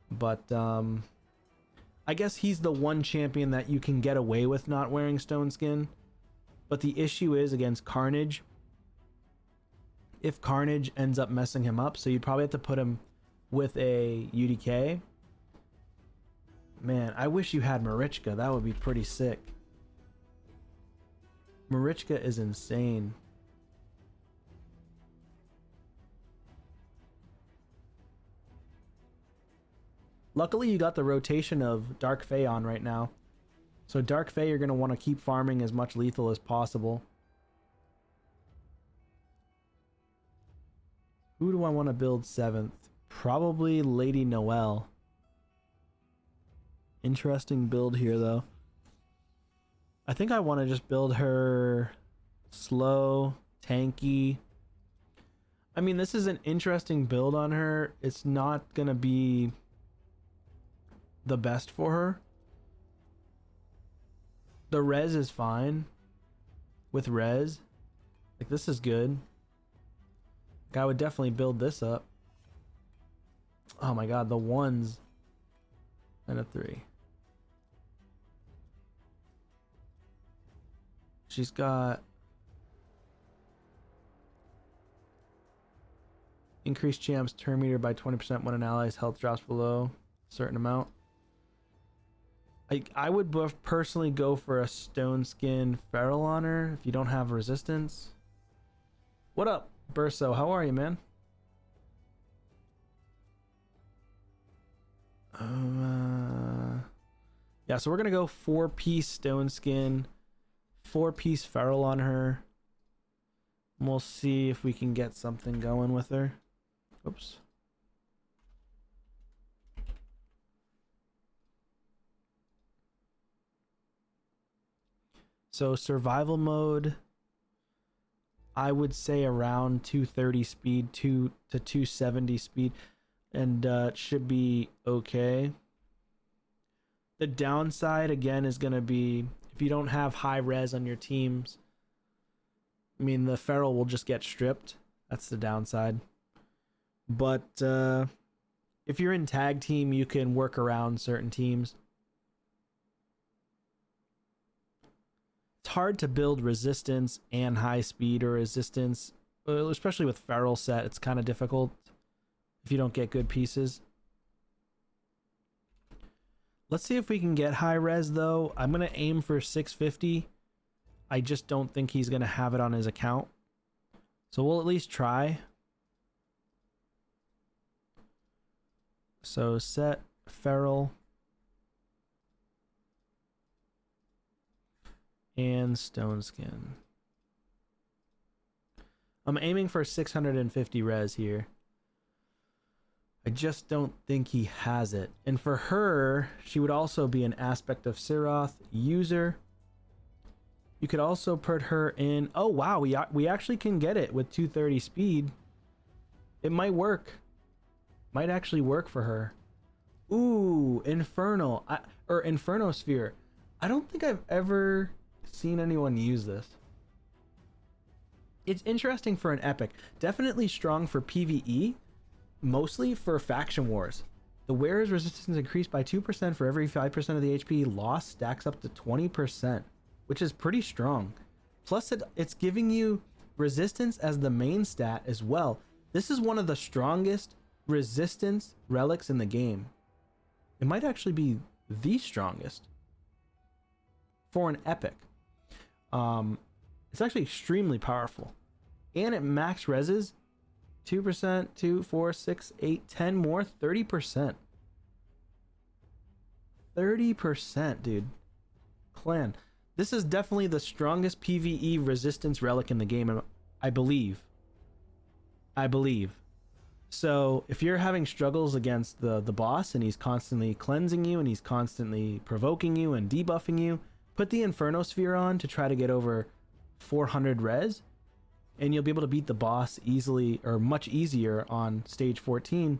But, I guess he's the one champion that you can get away with not wearing Stone Skin. But the issue is against Carnage. If Carnage ends up messing him up, so you'd probably have to put him with a UDK. Man, I wish you had Marichka. That would be pretty sick. Marichka is insane. Luckily, you got the rotation of Dark Fae on right now. So Dark Fae, you're going to want to keep farming as much lethal as possible. Who do I want to build 7th? Probably Lady Noelle. Interesting build here, though. I think I want to just build her slow, tanky. I mean, this is an interesting build on her. It's not going to be the best for her. The res is fine with res. Like, this is good. Like, I would definitely build this up. Oh my god, the 1s and a 3. She's got increased champs turn meter by 20% when an ally's health drops below a certain amount. I would personally go for a Stone Skin Feral on her if you don't have resistance. What up, Burso? How are you, man? Yeah, so we're gonna go 4-piece Stone Skin, 4-piece Feral on her. And we'll see if we can get something going with her. Oops. So survival mode, I would say around 230 speed, 2 to 270 speed, and it should be okay. The downside again is going to be if you don't have high res on your teams. I mean, the Feral will just get stripped. That's the downside. But if you're in tag team, you can work around certain teams. It's hard to build resistance and high speed or resistance, especially with Feral set. It's kind of difficult if you don't get good pieces. Let's see if we can get high res though. I'm gonna aim for 650. I just don't think he's gonna have it on his account. So we'll at least try. So set feral and stone skin. I'm aiming for 650 res here. I just don't think he has it. And for her, she would also be an aspect of Siroth user. You could also put her in... Oh, wow. We actually can get it with 230 speed. It might work. Might actually work for her. Ooh, Infernal. Or Infernosphere. I don't think I've ever seen anyone use this. It's interesting for an epic. Definitely strong for PvE. Mostly for faction wars. The wearer's resistance increased by 2% for every 5% of the HP lost, stacks up to 20%, which is pretty strong. Plus it's giving you resistance as the main stat as well. This is one of the strongest resistance relics in the game. It might actually be the strongest for an epic. It's actually extremely powerful. And it max reses 2%, 2, 4, 6, 8, 10 more, 30%. 30%, dude. Clan. This is definitely the strongest PvE resistance relic in the game, I believe. So, if you're having struggles against the boss and he's constantly cleansing you and he's constantly provoking you and debuffing you, put the Infernosphere on to try to get over 400 res. And you'll be able to beat the boss easily, or much easier, on stage 14.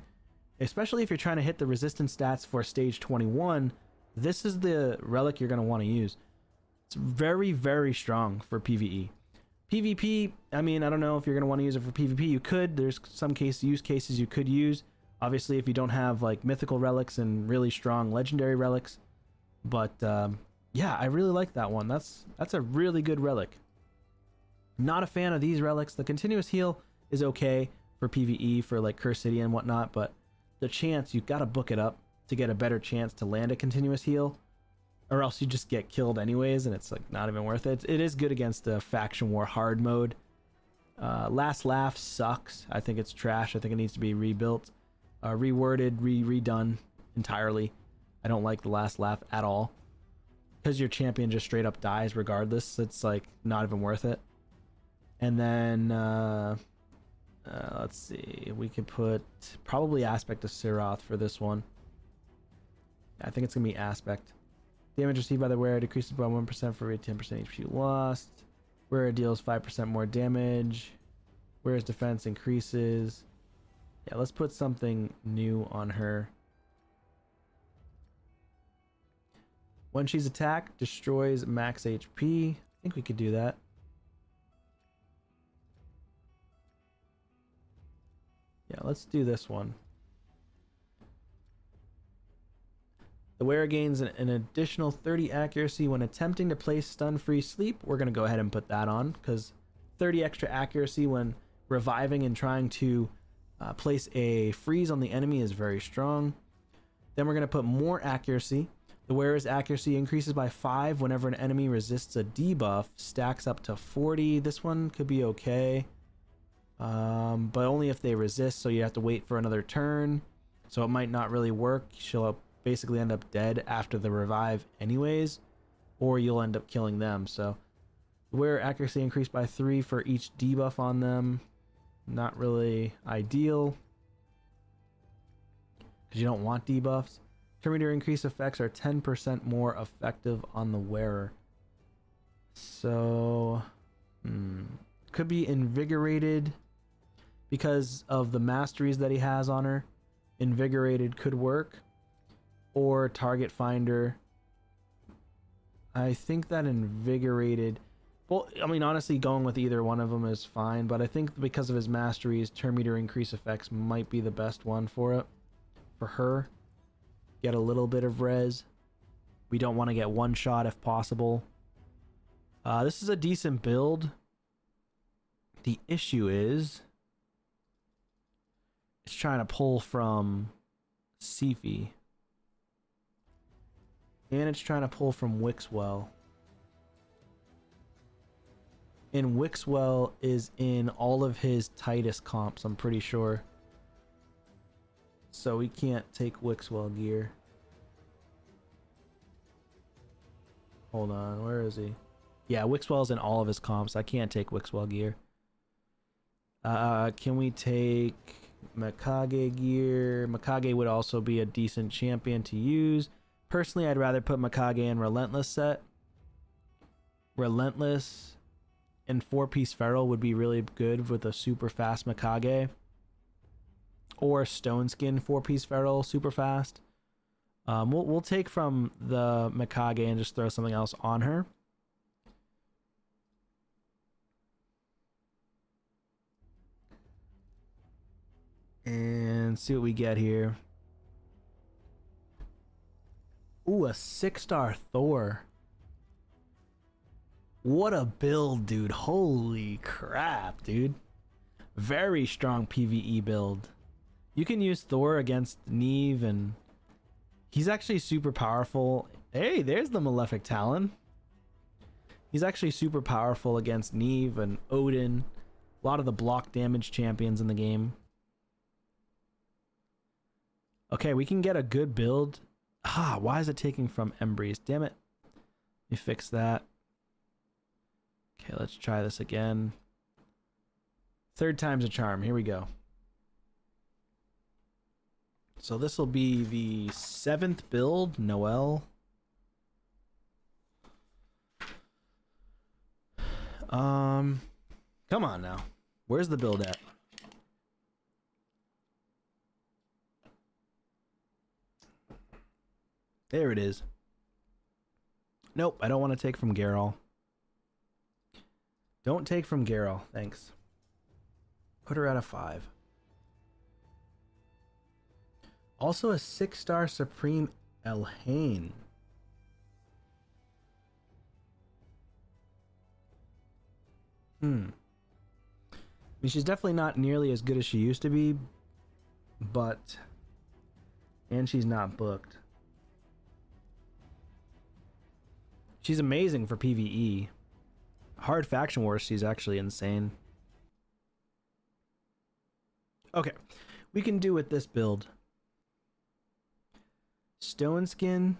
Especially if you're trying to hit the resistance stats for stage 21. This is the relic you're going to want to use. It's very, very strong for PvE. PvP, I mean, I don't know if you're going to want to use it for PvP. You could. There's some use cases you could use. Obviously, if you don't have like mythical relics and really strong legendary relics. But yeah, I really like that one. That's a really good relic. Not a fan of these relics. The continuous heal is okay for PvE, for like Curse City and whatnot, but the chance, you've got to book it up to get a better chance to land a continuous heal, or else you just get killed anyways, and it's like not even worth it. It is good against the faction war hard mode. Last Laugh sucks. I think it's trash. I think it needs to be rebuilt, reworded, redone entirely. I don't like the Last Laugh at all, because your champion just straight up dies regardless. It's like not even worth it. And then, let's see, we could put probably Aspect of Siroth for this one. I think it's going to be Aspect. Damage received by the wearer decreases by 1% for every 10% HP lost. Wearer deals 5% more damage. Wearer's defense increases. Yeah, let's put something new on her. When she's attacked, destroys max HP. I think we could do that. Yeah, let's do this one. The wearer gains an additional 30 accuracy when attempting to place stun-free sleep. We're going to go ahead and put that on, because 30 extra accuracy when reviving and trying to place a freeze on the enemy is very strong. Then we're going to put more accuracy. The wearer's accuracy increases by 5 whenever an enemy resists a debuff. Stacks up to 40. This one could be okay. But only if they resist, so you have to wait for another turn. So it might not really work. She'll basically end up dead after the revive anyways, or you'll end up killing them. So the wearer accuracy increased by 3 for each debuff on them. Not really ideal, because you don't want debuffs. Terminator increase effects are 10% more effective on the wearer. So could be invigorated because of the masteries that he has on her. Invigorated could work, or target finder. I think that invigorated, well, I mean, honestly, going with either one of them is fine, but I think because of his masteries, turn meter increase effects might be the best one for it. For her, get a little bit of res. We don't want to get one shot if possible. This is a decent build. The issue is it's trying to pull from Sifi. And it's trying to pull from Wixwell. And Wixwell is in all of his tightest comps, I'm pretty sure. So we can't take Wixwell gear. Hold on, where is he? Yeah, Wixwell's in all of his comps. I can't take Wixwell gear. Can we take Mikage gear? Mikage would also be a decent champion to use. Personally, I'd rather put Mikage in Relentless set. Relentless and 4-piece Feral would be really good with a super fast Mikage. Or Stone Skin 4-piece Feral, super fast. We'll take from the Mikage and just throw something else on her. And see what we get here. Ooh, a 6-star Thor. What a build, dude. Holy crap, dude. Very strong PvE build. You can use Thor against Neve, and he's actually super powerful. Hey, there's the Malefic Talon. He's actually super powerful against Neve and Odin. A lot of the block damage champions in the game. Okay, we can get a good build. Ah, why is it taking from Embreeze? Damn it. Let me fix that. Okay, let's try this again. Third time's a charm. Here we go. So this will be the 7th build, Noelle. Come on now. Where's the build at? There it is. Nope, I don't want to take from Garol. Don't take from Garol, thanks. Put her at a 5. Also a 6-star Supreme Elhain. I mean, she's definitely not nearly as good as she used to be, but... And she's not booked. She's amazing for PvE. Hard Faction Wars, she's actually insane. Okay, we can do with this build. Stone Skin.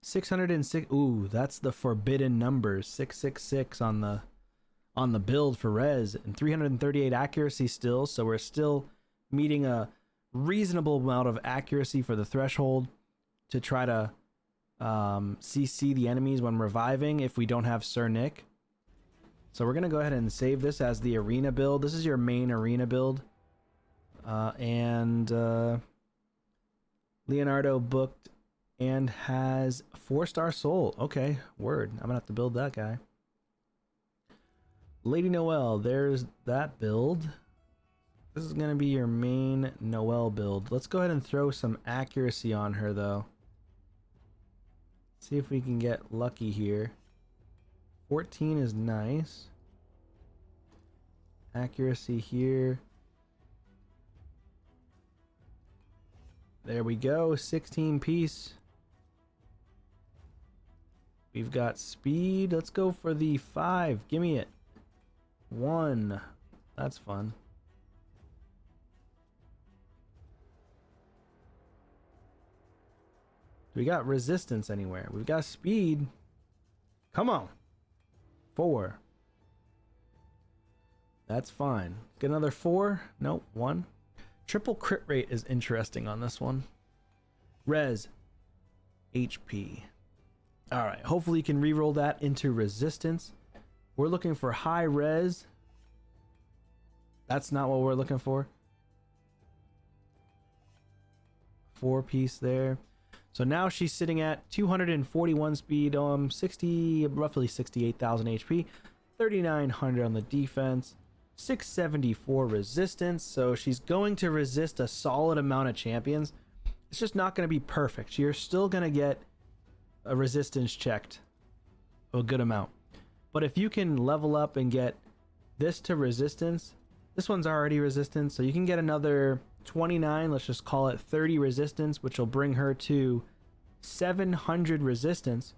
606. Ooh, that's the forbidden numbers. 666 on the build for res, and 338 accuracy still, so we're still meeting a reasonable amount of accuracy for the threshold to try to CC the enemies when reviving if we don't have Sir Nick. So we're gonna go ahead and save this as the arena build. This is your main arena build. Leonardo booked and has 4-star soul. Okay, word. I'm gonna have to build that guy. Lady Noelle, there's that build. This is gonna be your main Noelle build. Let's go ahead and throw some accuracy on her though. See if we can get lucky here. 14 is nice. Accuracy here. There we go, 16 piece. We've got speed. Let's go for the 5. Give me it. 1. That's fun. We got resistance anywhere. We've got speed. Come on. 4. That's fine. Get another 4. Nope, 1. Triple crit rate is interesting on this one. Res. HP. Alright, hopefully you can reroll that into resistance. We're looking for high res. That's not what we're looking for. 4-piece there. So now she's sitting at 241 speed, roughly 68,000 HP, 3,900 on the defense, 674 resistance. So she's going to resist a solid amount of champions. It's just not going to be perfect. You're still going to get a resistance checked a good amount. But if you can level up and get this to resistance, this one's already resistance, so you can get another 29, let's just call it 30 resistance, which will bring her to 700 resistance.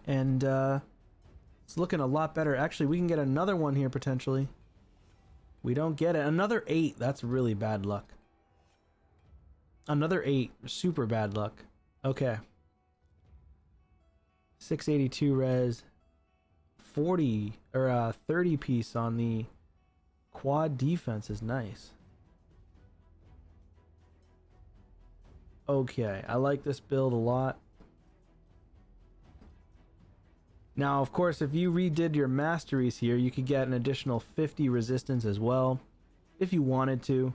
And it's looking a lot better. Actually, we can get another one here potentially. We don't get it. Another 8. That's really bad luck. Another 8. Super bad luck. Okay. 682 res. 40 or 30 piece on the quad defense is nice. Okay, I like this build a lot. Now, of course, if you redid your masteries here, you could get an additional 50 resistance as well, if you wanted to.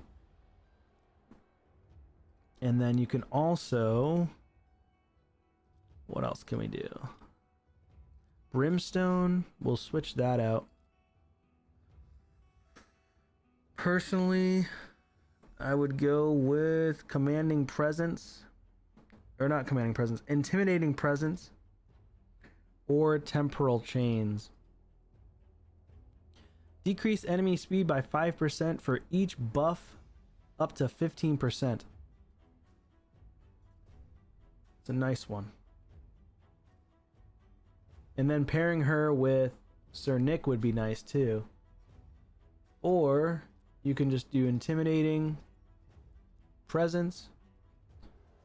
And then you can also... What else can we do? Brimstone, we'll switch that out. Personally, I would go with Commanding Presence. Or not Commanding Presence, Intimidating Presence. Or Temporal Chains. Decrease enemy speed by 5% for each buff up to 15%. It's a nice one. And then pairing her with Sir Nick would be nice too. Or you can just do Intimidating Presence,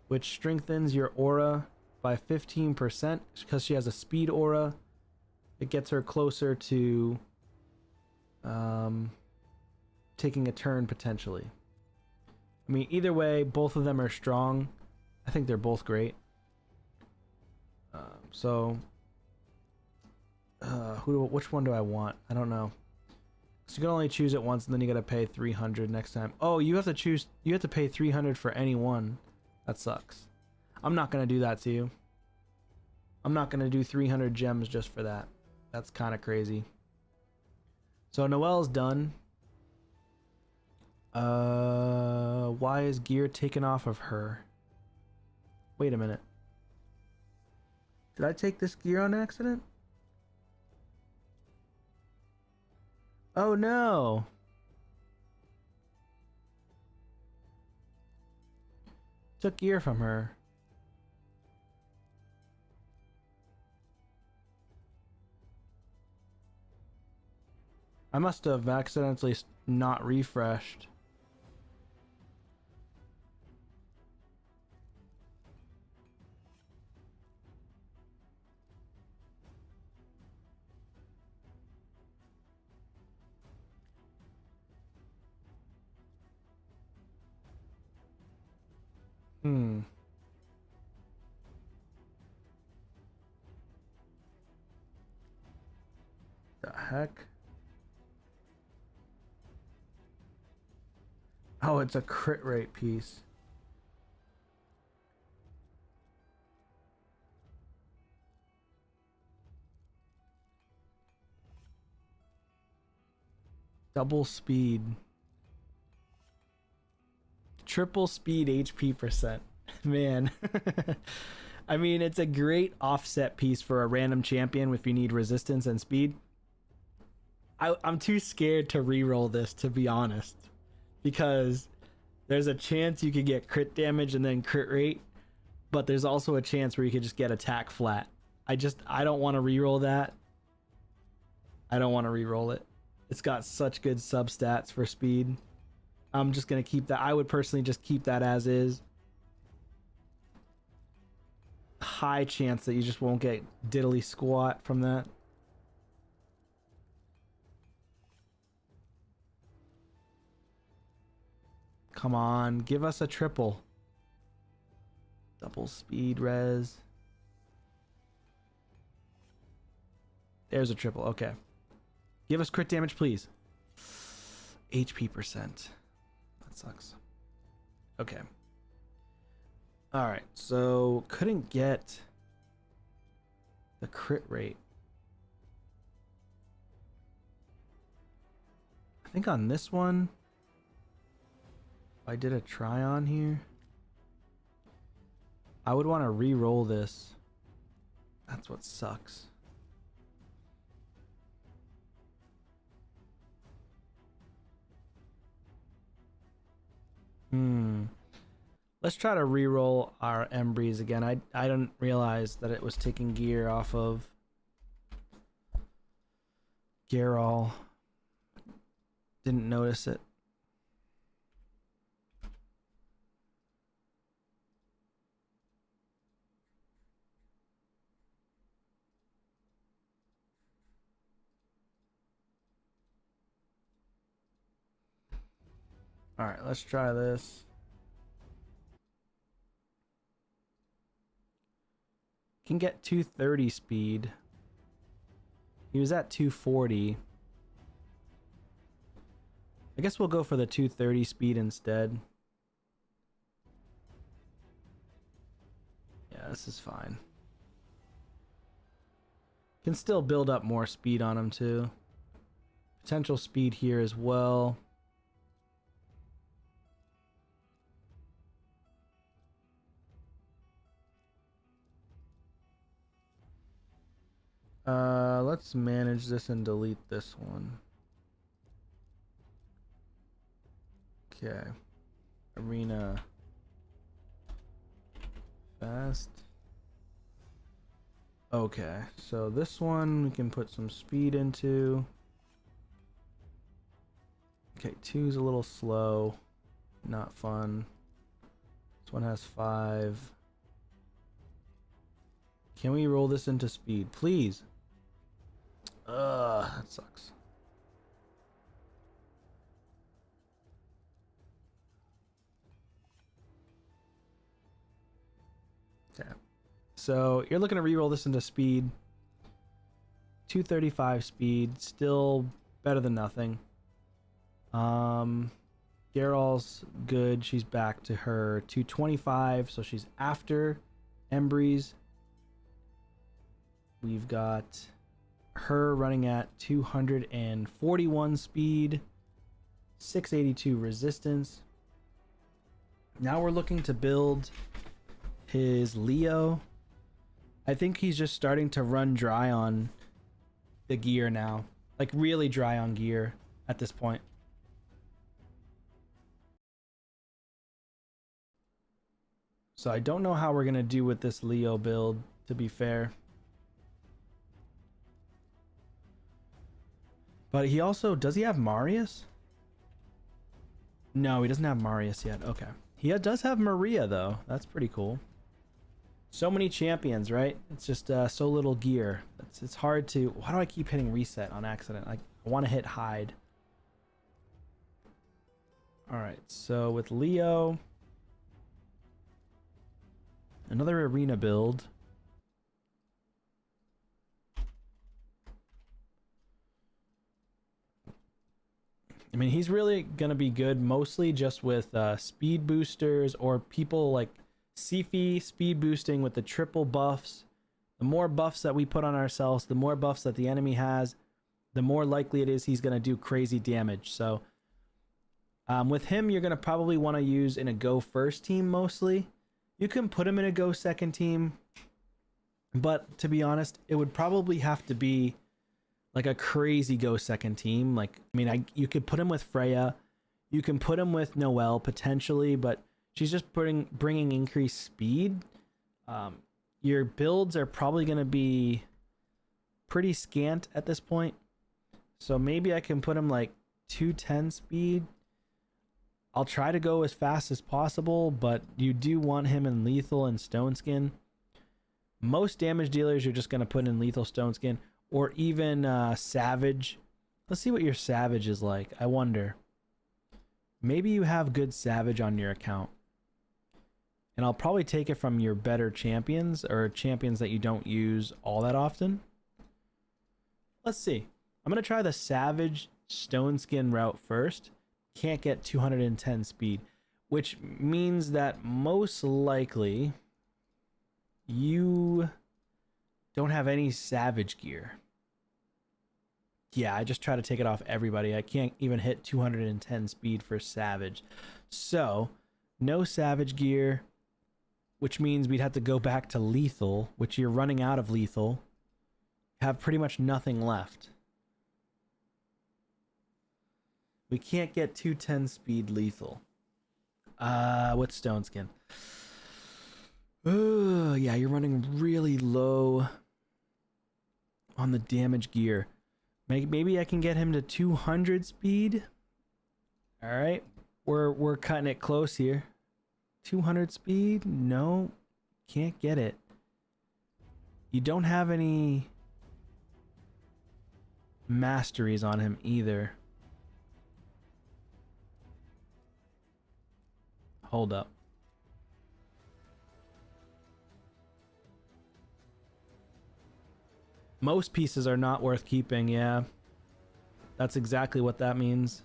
which strengthens your aura by 15% because she has a speed aura. It gets her closer to taking a turn potentially. I mean, either way, both of them are strong. I think they're both great. Which one do I want? I don't know. So you can only choose it once, and then you gotta pay 300 next time. Oh, you have to choose. You have to pay 300 for any one. That sucks. I'm not gonna do that to you. I'm not gonna do 300 gems just for that. That's kind of crazy. So Noelle's done. Why is gear taken off of her? Wait a minute. Did I take this gear on accident? Oh no! Took gear from her. I must have accidentally not refreshed. The heck? Oh, it's a crit rate piece. Double speed. Triple speed HP percent. Man. I mean, it's a great offset piece for a random champion if you need resistance and speed. I'm too scared to reroll this, to be honest. Because there's a chance you could get crit damage and then crit rate. But there's also a chance where you could just get attack flat. I don't want to reroll that. I don't want to reroll it. It's got such good substats for speed. I'm just going to keep that. I would personally just keep that as is. High chance that you just won't get diddly squat from that. Come on, give us a triple. Double speed res. There's a triple, okay. Give us crit damage, please. HP percent. That sucks. Okay. Alright, so couldn't get the crit rate. I think on this one, if I did a try on here, I would want to re-roll this. That's what sucks. Let's try to re-roll our Embreeze again. I didn't realize that it was taking gear off of Geralt. Didn't notice it. Alright, let's try this. Can get 230 speed. He was at 240. I guess we'll go for the 230 speed instead. Yeah, this is fine. Can still build up more speed on him too. Potential speed here as well. Let's manage this and delete this one. Okay. Arena. Fast. Okay, so this one we can put some speed into. Okay, 2's a little slow. Not fun. This one has 5. Can we roll this into speed, please? That sucks. Okay. So you're looking to re-roll this into speed. 235 speed, still better than nothing. Geralt's good. She's back to her 225, so she's after Embreeze. We've got her running at 241 speed, 682 resistance. Now we're looking to build his Leo. I think he's just starting to run dry on the gear now. Like really dry on gear at this point. So I don't know how we're going to do with this Leo build, to be fair. But he also, does he have Marius? No, he doesn't have Marius yet. Okay. He does have Maria, though. That's pretty cool. So many champions, right? It's just so little gear. It's hard to... Why do I keep hitting reset on accident? I want to hit hide. Alright, so with Leo... Another arena build. I mean, he's really going to be good mostly just with speed boosters or people like Sifi speed boosting with the triple buffs. The more buffs that we put on ourselves, the more buffs that the enemy has, the more likely it is he's going to do crazy damage. So with him, you're going to probably want to use in a go first team mostly. You can put him in a go second team, but to be honest, it would probably have to be like a crazy go second team. Like, I mean, you could put him with Freya, you can put him with Noelle potentially, but she's just bringing increased speed. Your builds are probably going to be pretty scant at this point, so maybe I can put him like 210 speed. I'll try to go as fast as possible, but you do want him in lethal and stone skin. Most damage dealers you're just going to put in lethal, stone skin, or even savage. Let's see what your savage is like. I wonder. Maybe you have good savage on your account. And I'll probably take it from your better champions or champions that you don't use all that often. Let's see. I'm going to try the savage stone skin route first. Can't get 210 speed, which means that most likely you don't have any savage gear. Yeah, I just try to take it off everybody. I can't even hit 210 speed for savage. So, no savage gear, which means we'd have to go back to lethal, which you're running out of lethal. Have pretty much nothing left. We can't get 210 speed lethal. What's stone skin? Oh, yeah, you're running really low on the damage gear. Maybe I can get him to 200 speed. All right, we're cutting it close here. 200 speed? No, can't get it. You don't have any masteries on him either. Hold up. Most pieces are not worth keeping, yeah. That's exactly what that means.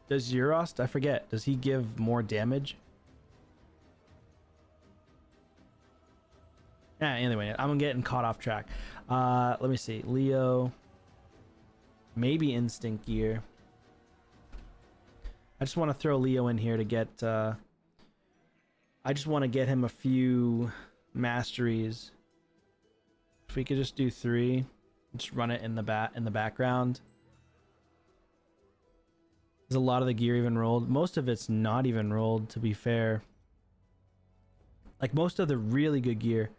Does Euros, I forget, does he give more damage? Anyway, I'm getting caught off track. Let me see. Leo. Maybe instinct gear. I just want to throw Leo in here to get... I just want to get him a few masteries. If we could just do 3. Just run it in the background. Is a lot of the gear even rolled? Most of it's not even rolled, to be fair. Like most of the really good gear.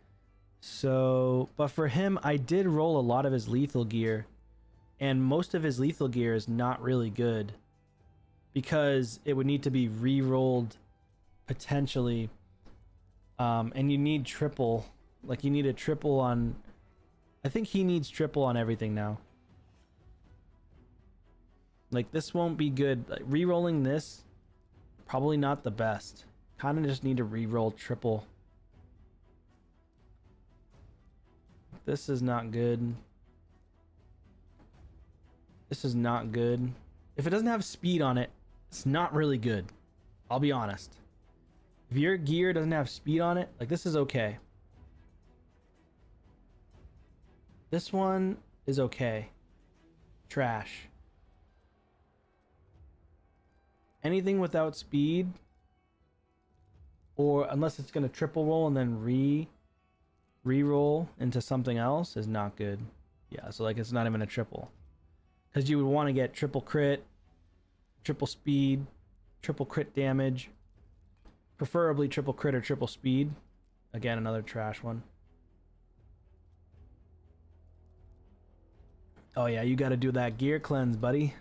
So, but for him, I did roll a lot of his lethal gear. And most of his lethal gear is not really good. Because it would need to be re-rolled potentially. And you need triple. Like you need a triple on... I think he needs triple on everything now. Like this won't be good. Like, re-rolling this, probably not the best. Kind of just need to re-roll triple. This is not good. This is not good. If it doesn't have speed on it, it's not really good. I'll be honest. If your gear doesn't have speed on it, like this is okay. This one is okay. Trash. Anything without speed, or unless it's going to triple roll and then re-roll into something else, is not good. Yeah, so like it's not even a triple. Because you would want to get triple crit, triple speed, triple crit damage. Preferably triple crit or triple speed. Again, another trash one. Oh yeah, you got to do that gear cleanse, buddy.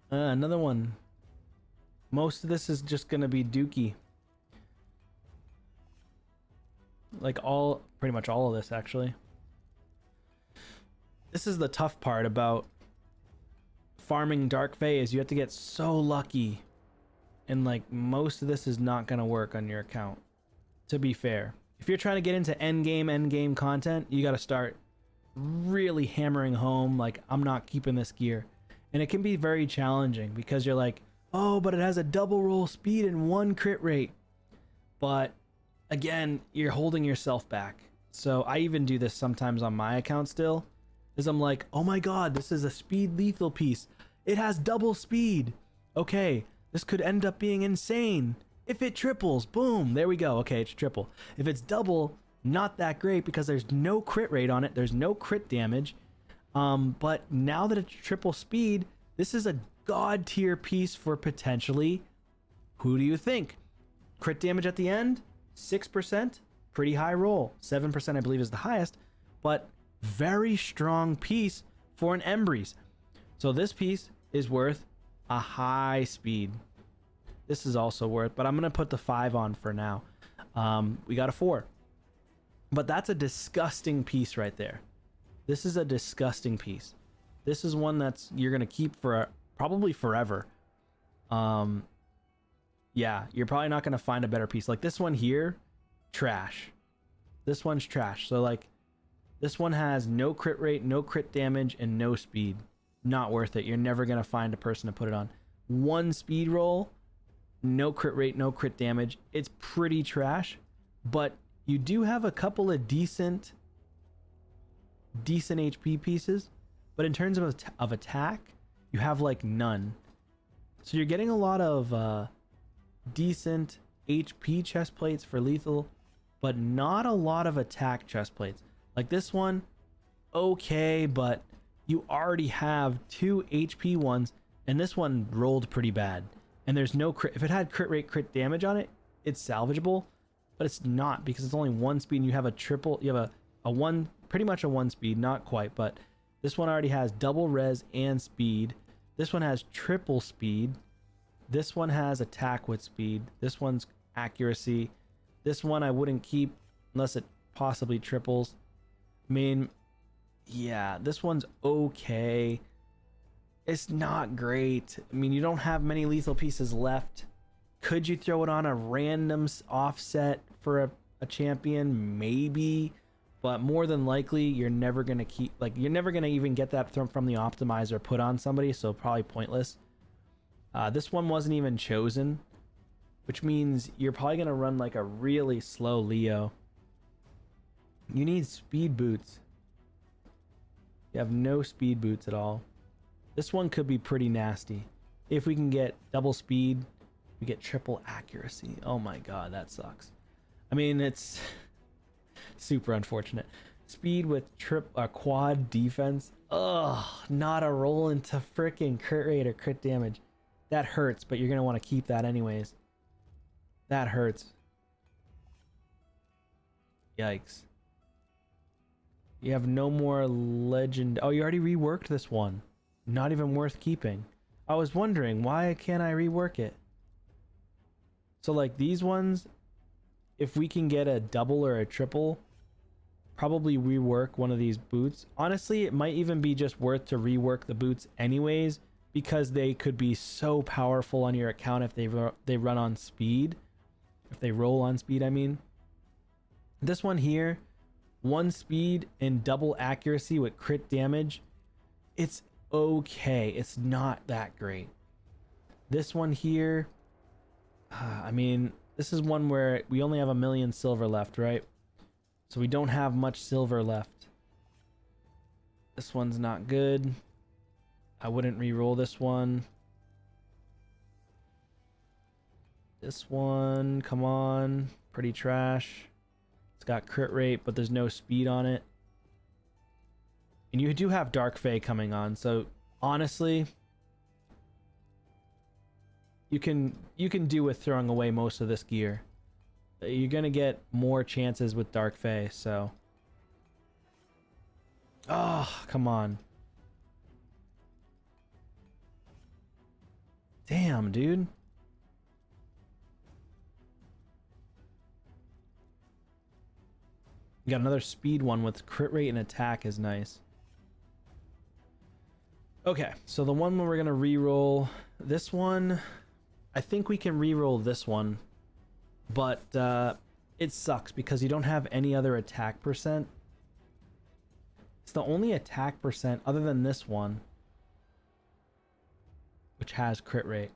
Another one. Most of this is just gonna be dookie. Like pretty much all of this actually. This is the tough part about farming Dark Fae, is you have to get so lucky. And like most of this is not gonna work on your account. To be fair. If you're trying to get into endgame content, you gotta start really hammering home like, I'm not keeping this gear. And it can be very challenging because you're like, oh, but it has a double roll speed and 1 crit rate. But again, you're holding yourself back. So I even do this sometimes on my account still, is I'm like, oh my god, this is a speed lethal piece. It has double speed. Okay, this could end up being insane. If it triples, boom, there we go. Okay, it's triple. If it's double, not that great because there's no crit rate on it. There's no crit damage. But now that it's triple speed, this is a god tier piece for potentially, who do you think? Crit damage at the end, 6%, pretty high roll. 7% I believe is the highest, but very strong piece for an Embreeze. So this piece is worth a high speed. This is also worth, but I'm going to put the 5 on for now. We got a 4. But that's a disgusting piece right there. This is a disgusting piece. This is one that's you're gonna keep for probably forever. Yeah, you're probably not gonna find a better piece. Like this one here, trash. This one's trash. So like, this one has no crit rate, no crit damage, and no speed. Not worth it. You're never gonna find a person to put it on. 1 speed roll, no crit rate, no crit damage. It's pretty trash, but you do have a couple of decent HP pieces, but in terms of attack, you have like none. So you're getting a lot of decent HP chest plates for lethal, but not a lot of attack chest plates. Like this one, okay, but you already have 2 HP ones, and this one rolled pretty bad. And there's no crit. If it had crit rate, crit damage on it, it's salvageable, but it's not because it's only 1 speed and you have a triple, you have a 1, pretty much a 1 speed, not quite, but this one already has double res and speed. This one has triple speed. This one has attack with speed. This one's accuracy. This one I wouldn't keep unless it possibly triples. I mean, yeah, this one's okay. It's not great. I mean, you don't have many lethal pieces left. Could you throw it on a random offset for a champion? Maybe. But more than likely, you're never going to keep... Like, you're never going to even get that from the optimizer put on somebody, so probably pointless. This one wasn't even chosen, which means you're probably going to run like a really slow Leo. You need speed boots. You have no speed boots at all. This one could be pretty nasty. If we can get double speed, we get triple accuracy. Oh my god, that sucks. I mean, it's super unfortunate. Speed with quad defense. Ugh, not a roll into freaking crit rate or crit damage. That hurts, but you're going to want to keep that anyways. That hurts. Yikes. You have no more legend. Oh, you already reworked this one. Not even worth keeping. I was wondering, why can't I rework it? So like these ones, if we can get a double or a triple, probably rework one of these boots. Honestly, it might even be just worth to rework the boots anyways, because they could be so powerful on your account if they run on speed. If they roll on speed, I mean. This one here, 1 speed and double accuracy with crit damage. It's okay. It's not that great. This one here, I mean, this is one where we only have 1,000,000 silver left, right? So we don't have much silver left. This one's not good. I wouldn't re-roll this one. This one, come on. Pretty trash. It's got crit rate, but there's no speed on it. And you do have Dark Fae coming on, so honestly, you can do with throwing away most of this gear. You're gonna get more chances with Dark Fae, so. Oh, come on. Damn, dude. You got another speed one with crit rate and attack is nice. Okay, so the one where we're gonna re-roll this one, I think we can re-roll this one, but it sucks because you don't have any other attack percent. It's the only attack percent other than this one, which has crit rate,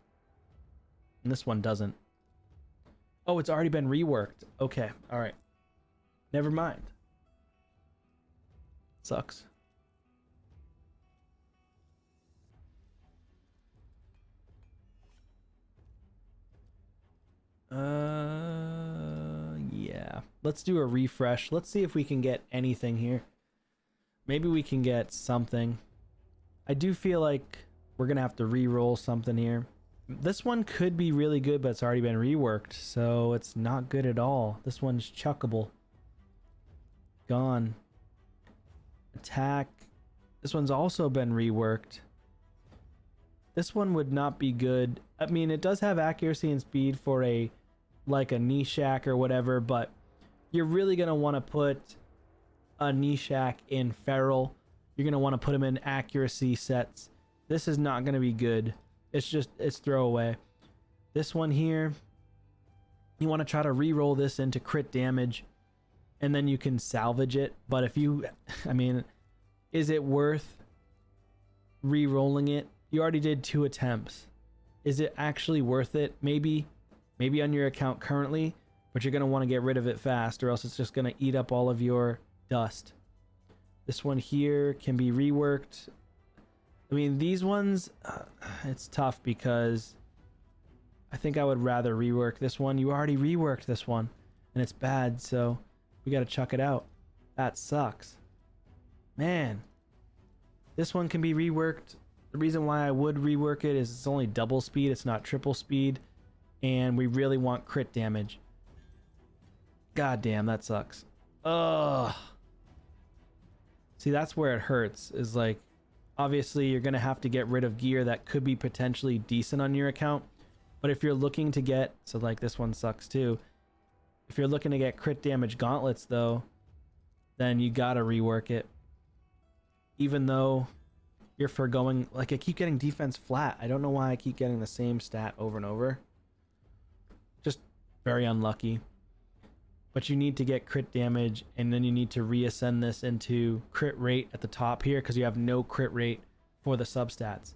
and this one doesn't. Oh, it's already been reworked. Okay, all right. Never mind. Sucks. Yeah. Let's do a refresh. Let's see if we can get anything here. Maybe we can get something. I do feel like we're gonna have to re-roll something here. This one could be really good, but it's already been reworked, so it's not good at all. This one's chuckable. Gone. Attack. This one's also been reworked. This one would not be good. I mean, it does have accuracy and speed for a like a Nishak or whatever, but you're really gonna want to put a Nishak in Feral. You're gonna want to put him in accuracy sets. This is not gonna be good. It's throwaway. This one here, you want to try to re-roll this into crit damage, and then you can salvage it. But if you, I mean, is it worth re-rolling it? You already did 2 attempts. Is it actually worth it? Maybe on your account currently, but you're going to want to get rid of it fast, or else it's just going to eat up all of your dust. This one here can be reworked. I mean, these ones, it's tough because I think I would rather rework this one. You already reworked this one, and it's bad, so we got to chuck it out. That sucks. Man, this one can be reworked. The reason why I would rework it is it's only double speed, it's not triple speed, and we really want crit damage. God damn, that sucks. Ugh. See, that's where it hurts, is like, obviously you're gonna have to get rid of gear that could be potentially decent on your account, but if you're looking to get, so like this one sucks too, if you're looking to get crit damage gauntlets though, then you gotta rework it. Even though you're foregoing, like I keep getting defense flat. I don't know why I keep getting the same stat over and over. Just very unlucky. But you need to get crit damage, and then you need to reascend this into crit rate at the top here, because you have no crit rate for the substats.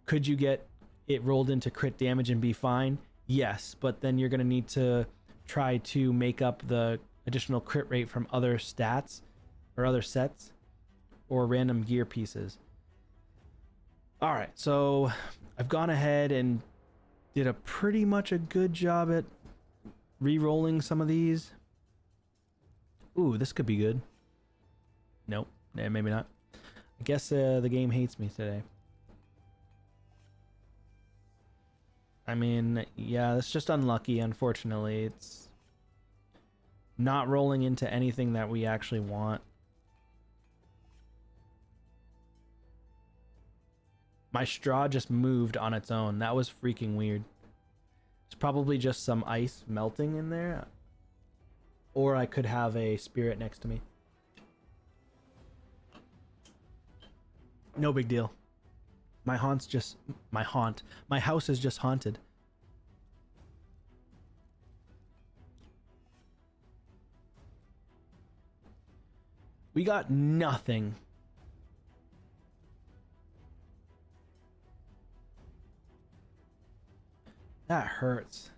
Could you get it rolled into crit damage and be fine? Yes, but then you're going to need to try to make up the additional crit rate from other stats or other sets or random gear pieces. All right, so I've gone ahead and did a pretty much a good job at re-rolling some of these. Ooh, this could be good. Nope, maybe not. I guess the game hates me today. I mean, yeah, it's just unlucky, unfortunately. It's not rolling into anything that we actually want. My straw just moved on its own. That was freaking weird. It's probably just some ice melting in there. Or I could have a spirit next to me. No big deal. My house is just haunted. We got nothing. That hurts.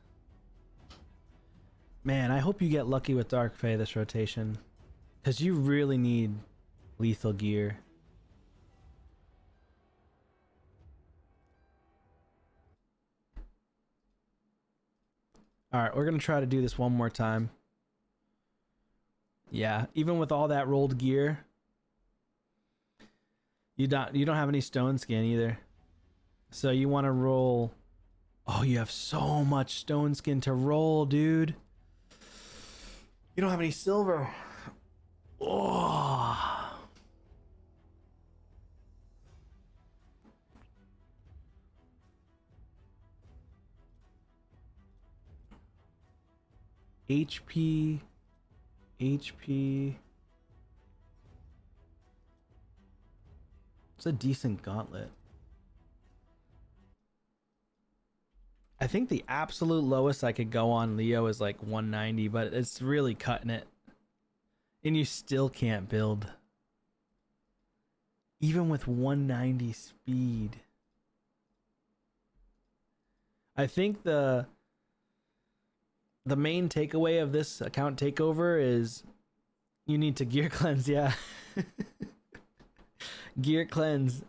Man, I hope you get lucky with Dark Fae this rotation, because you really need lethal gear. Alright, we're going to try to do this one more time. Yeah, even with all that rolled gear, you don't have any stone skin either. So you want to roll... Oh, you have so much stone skin to roll, dude. You don't have any silver. Oh. HP. It's a decent gauntlet. I think the absolute lowest I could go on Leo is like 190, but it's really cutting it. And you still can't build. Even with 190 speed. I think the main takeaway of this account takeover is you need to gear cleanse, yeah. Gear cleanse.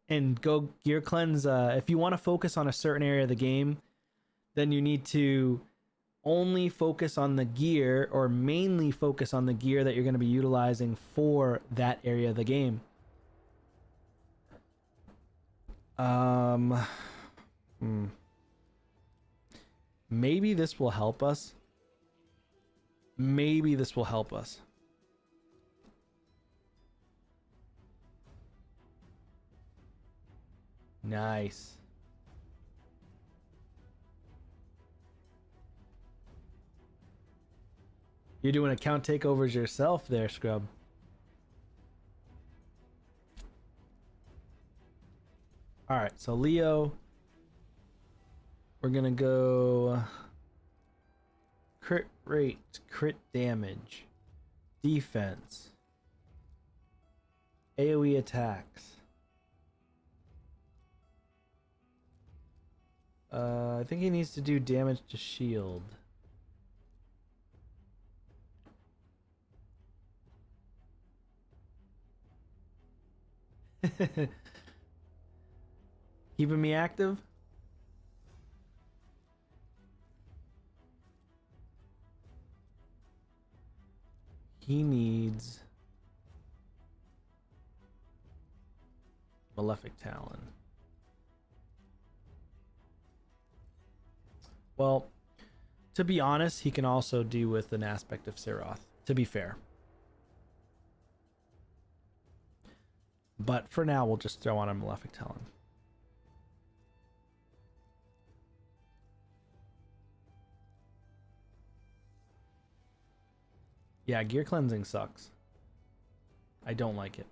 And go gear cleanse. If you want to focus on a certain area of the game, then you need to only focus on the gear, or mainly focus on the gear that you're going to be utilizing for that area of the game. Maybe this will help us. Maybe this will help us. Nice. You're doing account takeovers yourself there, Scrub. Alright, so Leo. We're gonna go crit rate, crit damage, defense, AoE attacks. I think he needs to do damage to shield. Keeping me active? He needs Malefic Talon. Well, to be honest, he can also do with an aspect of Seroth, to be fair. But for now, we'll just throw on a Malefic Talon. Yeah, gear cleansing sucks. I don't like it.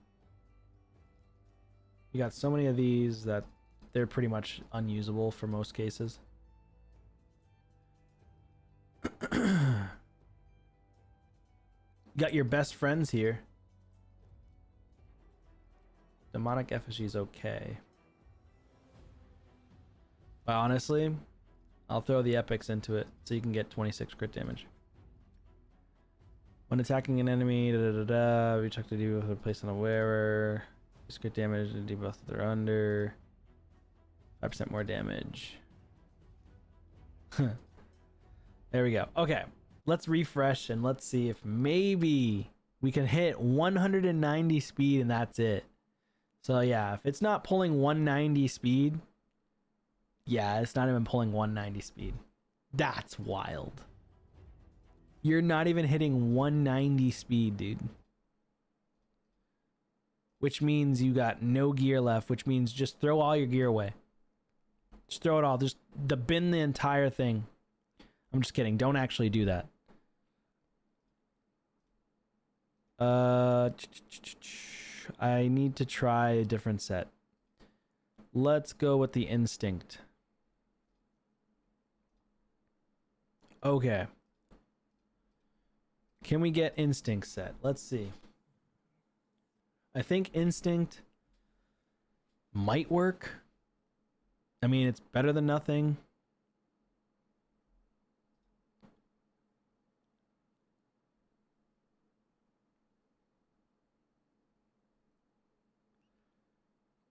You got so many of these that they're pretty much unusable for most cases. Got your best friends here. Demonic effigy is okay. But honestly, I'll throw the epics into it so you can get 26 crit damage. When attacking an enemy, we check the debuff with a place on a wearer. Crit damage and debuff that they're under. 5% more damage. There we go. Okay, let's refresh and let's see if maybe we can hit 190 speed and that's it. So yeah, if it's not pulling 190 speed, yeah, it's not even pulling 190 speed. That's wild. You're not even hitting 190 speed, dude. Which means you got no gear left, which means just throw all your gear away. Just throw it all. Just bin the entire thing. I'm just kidding. Don't actually do that. I need to try a different set. Let's go with the instinct. Okay. Can we get instinct set? Let's see. I think instinct might work. I mean, it's better than nothing.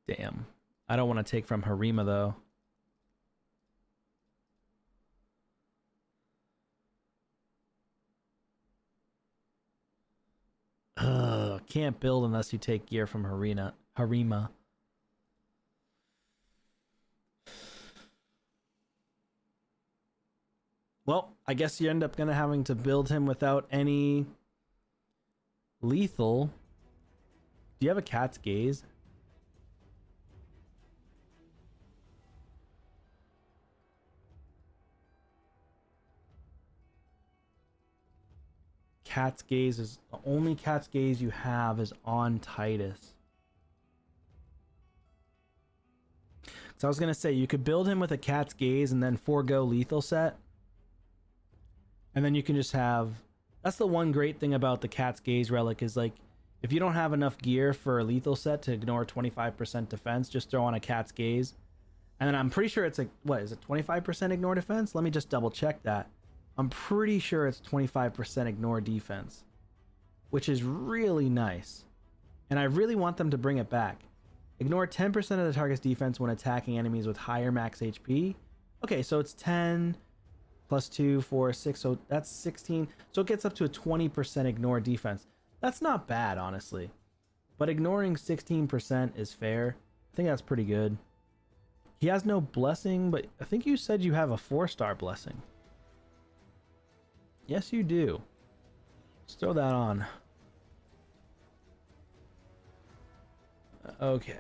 Damn. I don't want to take from Harima though. Can't build unless you take gear from Harima. Well, I guess you end up having to build him without any lethal. Do you have a cat's gaze? Cat's gaze is the only cat's gaze you have is on Titus. So I was gonna say you could build him with a cat's gaze and then forego lethal set, and then you can just have. That's the one great thing about the cat's gaze relic is like if you don't have enough gear for a lethal set to ignore 25% defense, just throw on a cat's gaze, and then I'm pretty sure it's like what is it 25% ignore defense? Let me just double check that. I'm pretty sure it's 25% ignore defense, which is really nice. And I really want them to bring it back. Ignore 10% of the target's defense when attacking enemies with higher max HP. Okay, so it's 10 plus 2, 4, 6, so that's 16. So it gets up to a 20% ignore defense. That's not bad, honestly. But ignoring 16% is fair. I think that's pretty good. He has no blessing, but I think you said you have a 4-star blessing. Yes, you do. Let's throw that on. Okay.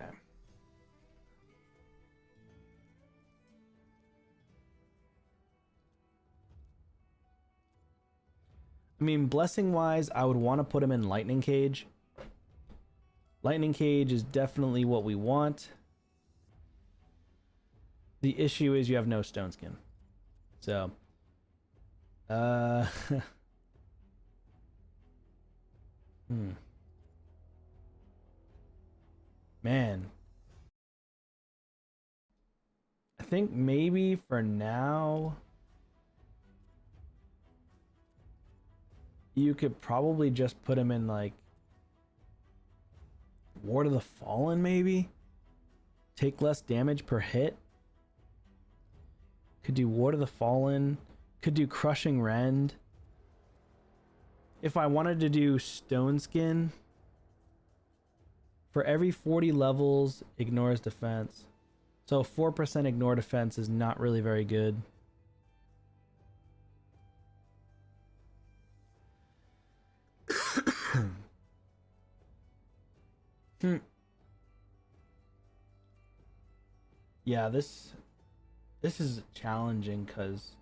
I mean, blessing wise, I would want to put him in Lightning Cage. Lightning Cage is definitely what we want. The issue is you have no Stone Skin. So Man. I think maybe for now you could probably just put him in like Ward of the Fallen maybe? Take less damage per hit? Could do Ward of the Fallen. Could do Crushing Rend. If I wanted to do Stone Skin, For every 40 levels, ignores defense. So 4% ignore defense is not really very good. Yeah, this is challenging because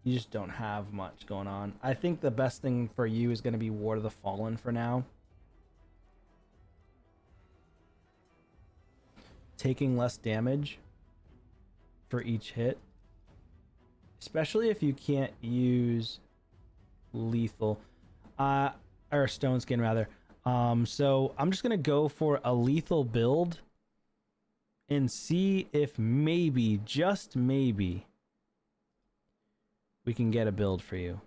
you just don't have much going on. I think the best thing for you is going to be Ward of the Fallen for now. Taking less damage for each hit. Especially if you can't use lethal. Or stone skin rather. So I'm just gonna go for a lethal build and see if maybe, just maybe, we can get a build for you.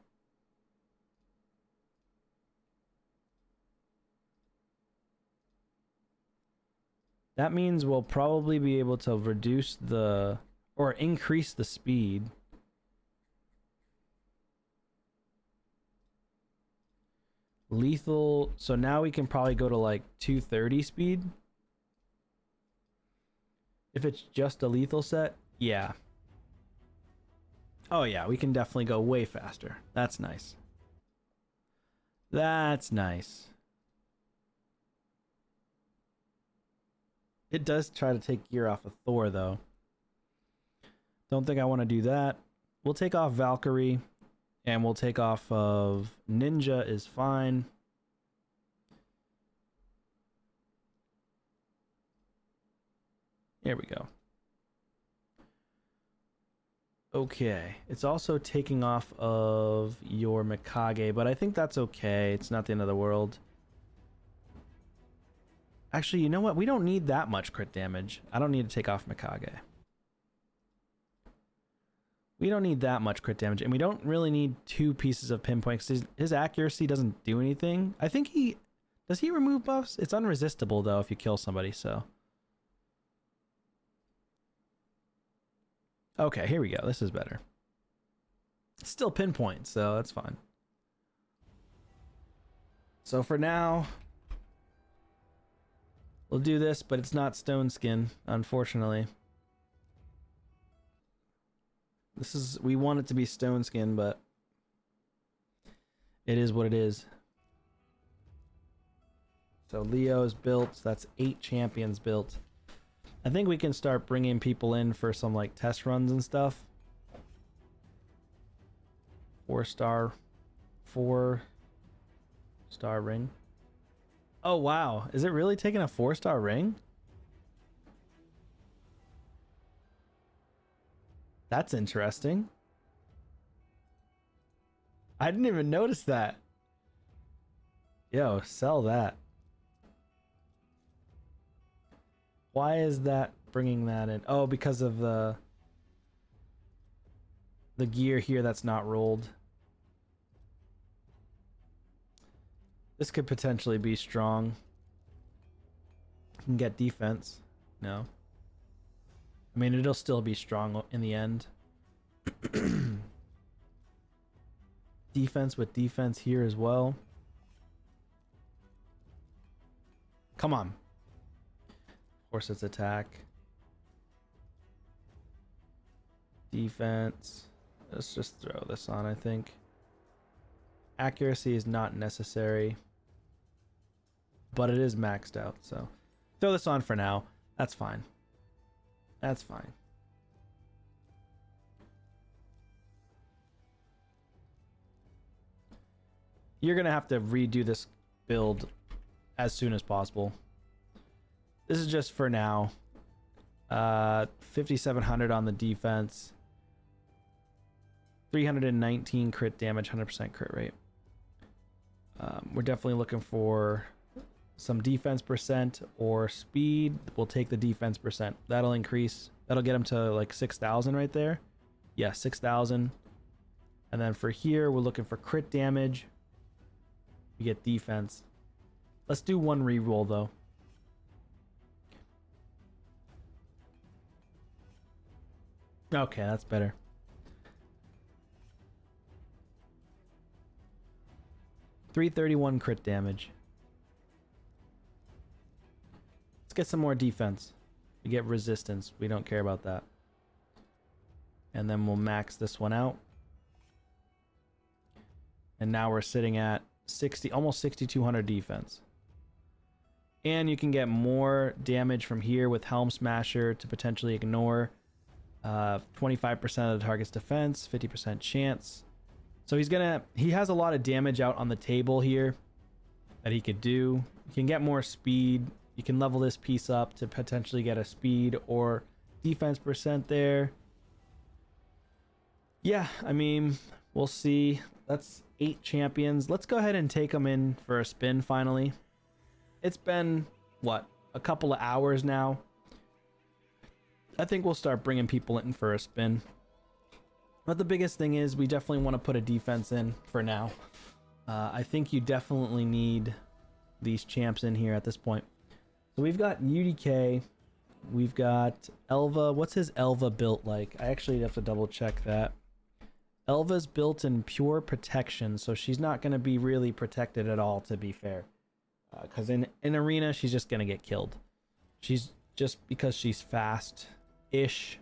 That means we'll probably be able to reduce the, or increase the speed. Lethal, so now we can probably go to like 230 speed. If it's just a lethal set, yeah. Oh yeah, we can definitely go way faster. That's nice. That's nice. It does try to take gear off of Thor though. Don't think I want to do that. We'll take off Valkyrie. And we'll take off of Ninja is fine. There we go. Okay. It's also taking off of your Mikage, but I think that's okay. It's not the end of the world. Actually, you know what? We don't need that much crit damage. I don't need to take off Mikage. We don't need that much crit damage, and we don't really need 2 pieces of pinpoint because his accuracy doesn't do anything. I think does he remove buffs? It's unresistible though if you kill somebody, so. Okay, here we go. This is better. Still pinpoint, so that's fine. So for now, we'll do this, but it's not stone skin, unfortunately. We want it to be stone skin, but it is what it is. So Leo's built. That's 8 champions built. I think we can start bringing people in for some like test runs and stuff. 4-star ring. Oh wow, is it really taking a 4-star ring? That's interesting. I didn't even notice that. Yo, sell that. Why is that bringing that in? Oh, because of the gear here that's not rolled. This could potentially be strong. You can get defense. No. I mean, it'll still be strong in the end. Defense with defense here as well. Come on. Of course, it's attack. Defense. Let's just throw this on, I think. Accuracy is not necessary. But it is maxed out, so. Throw this on for now. That's fine. That's fine. You're going to have to redo this build as soon as possible. This is just for now. 5,700 on the defense. 319 crit damage, 100% crit rate. We're definitely looking for some defense percent or speed. We'll take the defense percent. That'll increase. That'll get him to like 6,000 right there. Yeah, 6,000. And then for here, we're looking for crit damage. We get defense. Let's do one reroll though. Okay, that's better. $331 crit damage. get some more defense. We get resistance. We don't care about that. And then we'll max this one out. And now we're sitting at 60, almost 6,200 defense. And you can get more damage from here with Helm Smasher to potentially ignore 25% of the target's defense, 50% chance. So he has a lot of damage out on the table here that he could do. You can get more speed. You can level this piece up to potentially get a speed or defense percent there. Yeah, I mean, we'll see. That's 8 champions. Let's go ahead and take them in for a spin finally. It's been, what, a couple of hours now. I think we'll start bringing people in for a spin. But the biggest thing is we definitely want to put a defense in for now. I think you definitely need these champs in here at this point. So we've got UDK. We've got Elva. What's his Elva built like? I actually have to double check that. Elva's built in pure protection, so she's not going to be really protected at all, to be fair. Because in arena, she's just going to get killed. She's just because she's fast-ish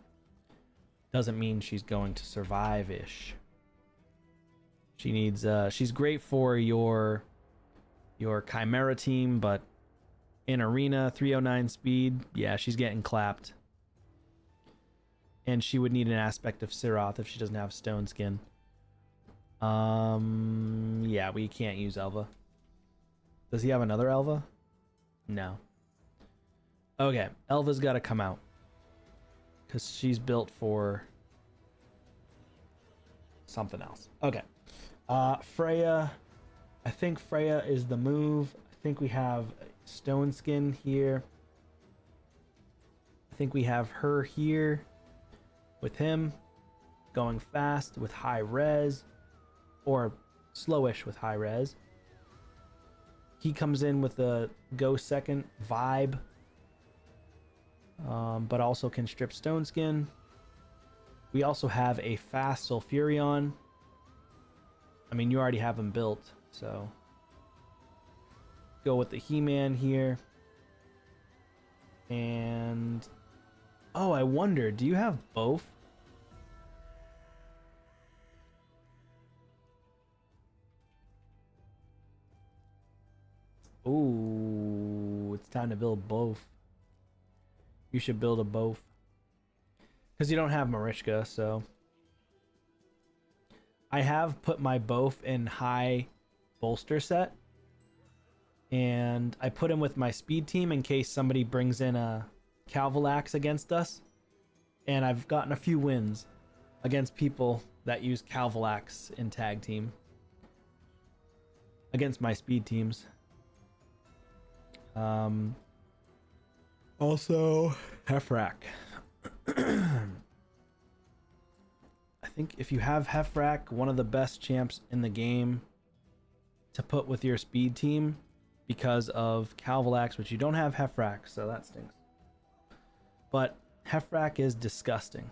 doesn't mean she's going to survive-ish. She needs she's great for your Chimera team, but in arena, 309 speed, yeah, she's getting clapped. And she would need an aspect of Siroth if she doesn't have stone skin. Yeah, we can't use Elva. Does he have another Elva? No. Okay, Elva's got to come out. Because she's built for something else. Okay. Freya. I think Freya is the move. I think we have stone skin here. I think we have her here with him going fast with high res or slowish with high res. He comes in with a go second vibe, but also can strip stone skin. We also have a fast Sulfurion. I mean, you already have him built, so go with the He-Man here. And oh, I wonder, do you have both? Ooh, it's time to build both. You should build a both. Because you don't have Marichka, so. I have put my both in high bolster set. And I put him with my speed team in case somebody brings in a Calvalax against us. And I've gotten a few wins against people that use Calvalax in tag team. Against my speed teams. Also, Hefrak. I think if you have Hefrak, one of the best champs in the game to put with your speed team because of Calvalax, which you don't have Hefrak, so that stinks. But Hefrak is disgusting.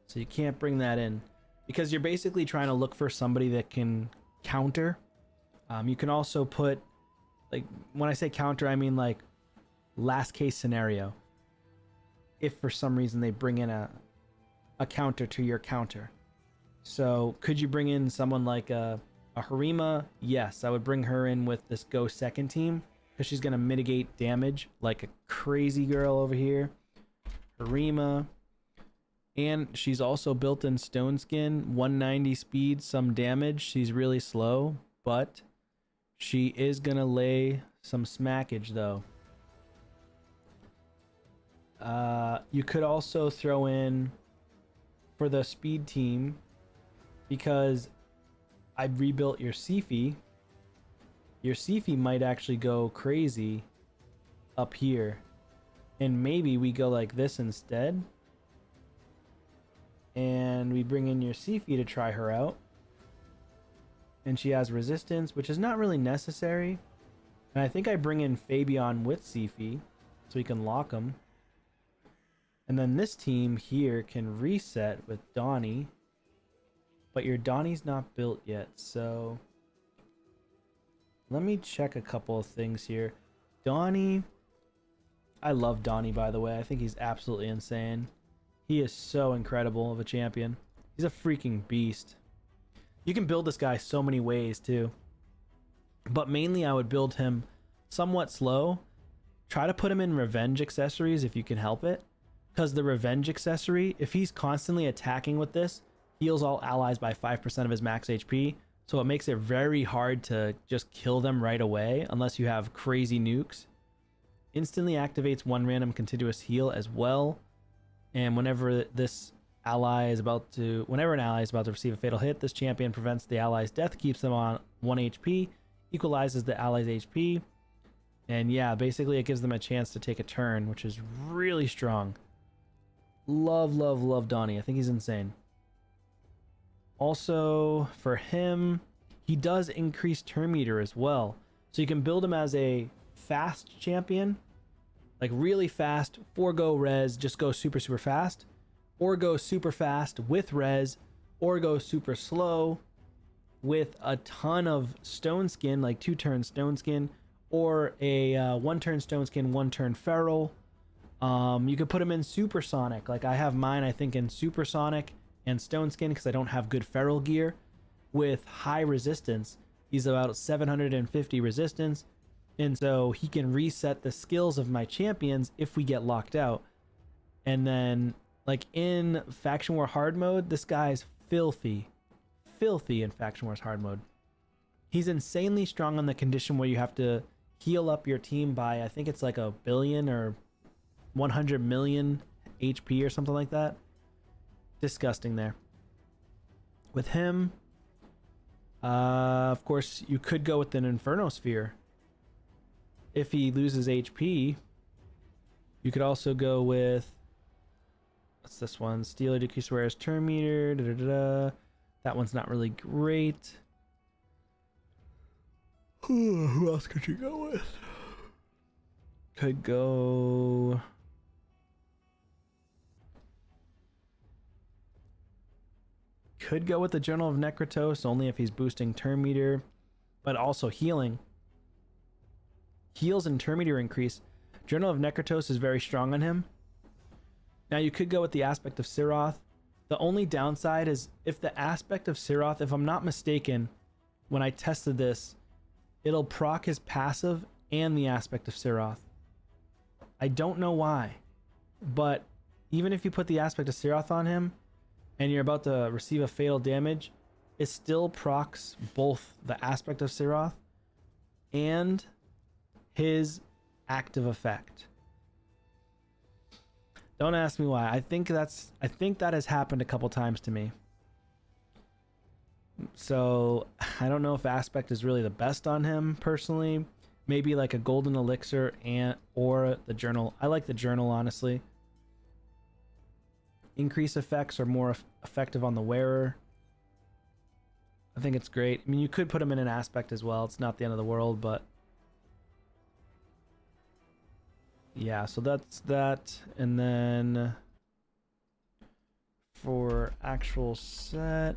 So you can't bring that in because you're basically trying to look for somebody that can counter. You can also put, like, when I say counter, I mean like last case scenario. If for some reason they bring in a counter to your counter. So could you bring in someone like a Harima? Yes, I would bring her in with this go second team because she's going to mitigate damage like a crazy girl over here. Harima. And she's also built in stone skin, 190 speed, some damage. She's really slow, but she is going to lay some smackage though. You could also throw in for the speed team, because I rebuilt your Sifi. Your Sifi might actually go crazy up here. And maybe we go like this instead. And we bring in your Sifi to try her out. And she has resistance, which is not really necessary. And I think I bring in Fabian with Sifi so we can lock him. And then this team here can reset with Donnie. But your Donnie's not built yet, so let me check a couple of things here. Donnie, I love Donnie, by the way. I think he's absolutely insane. He is so incredible of a champion. He's a freaking beast. You can build this guy so many ways too. But mainly I would build him somewhat slow. Try to put him in revenge accessories if you can help it. Because the revenge accessory, if he's constantly attacking with this, heals all allies by 5% of his max HP. So it makes it very hard to just kill them right away unless you have crazy nukes. Instantly activates one random continuous heal as well. And whenever an ally is about to receive a fatal hit, this champion prevents the ally's death, keeps them on 1 HP, equalizes the ally's HP. And yeah, basically it gives them a chance to take a turn, which is really strong. Love, love, love Donnie. I think he's insane. Also, for him, he does increase turn meter as well. So you can build him as a fast champion, like really fast, forgo res, just go super, super fast, or go super fast with res, or go super slow with a ton of stone skin, like 2-turn stone skin, or a 1-turn stone skin, 1-turn feral. You could put him in supersonic. Like I have mine, I think, in supersonic and stone skin because I don't have good feral gear. With high resistance, he's about 750 resistance, and so he can reset the skills of my champions if we get locked out. And then like in Faction War hard mode, this guy's filthy in Faction Wars hard mode. He's insanely strong on the condition where you have to heal up your team by, I think it's like 1 billion or 100 million HP or something like that. Disgusting there. With him, of course, you could go with an Inferno Sphere. If he loses HP, you could also go with, what's this one? Stealer decrease wearer's turn meter. That one's not really great. Who else could you go with? Could go... Could go with the Journal of Necrotos, only if he's boosting turn meter, but also healing. Heals and turn meter increase. Journal of Necrotos is very strong on him. Now you could go with the Aspect of Siroth. The only downside is if the Aspect of Siroth, if I'm not mistaken, when I tested this, it'll proc his passive and the Aspect of Siroth. I don't know why, but even if you put the Aspect of Siroth on him and you're about to receive a fatal damage, it still procs both the Aspect of Siroth and his active effect. Don't ask me why. I think that has happened a couple times to me. So I don't know if Aspect is really the best on him personally. Maybe like a golden elixir or the journal. I like the journal, honestly. Increase effects are more effective on the wearer. I think it's great. I mean, you could put him in an Aspect as well. It's not the end of the world, but yeah, so that's that. And then for actual set,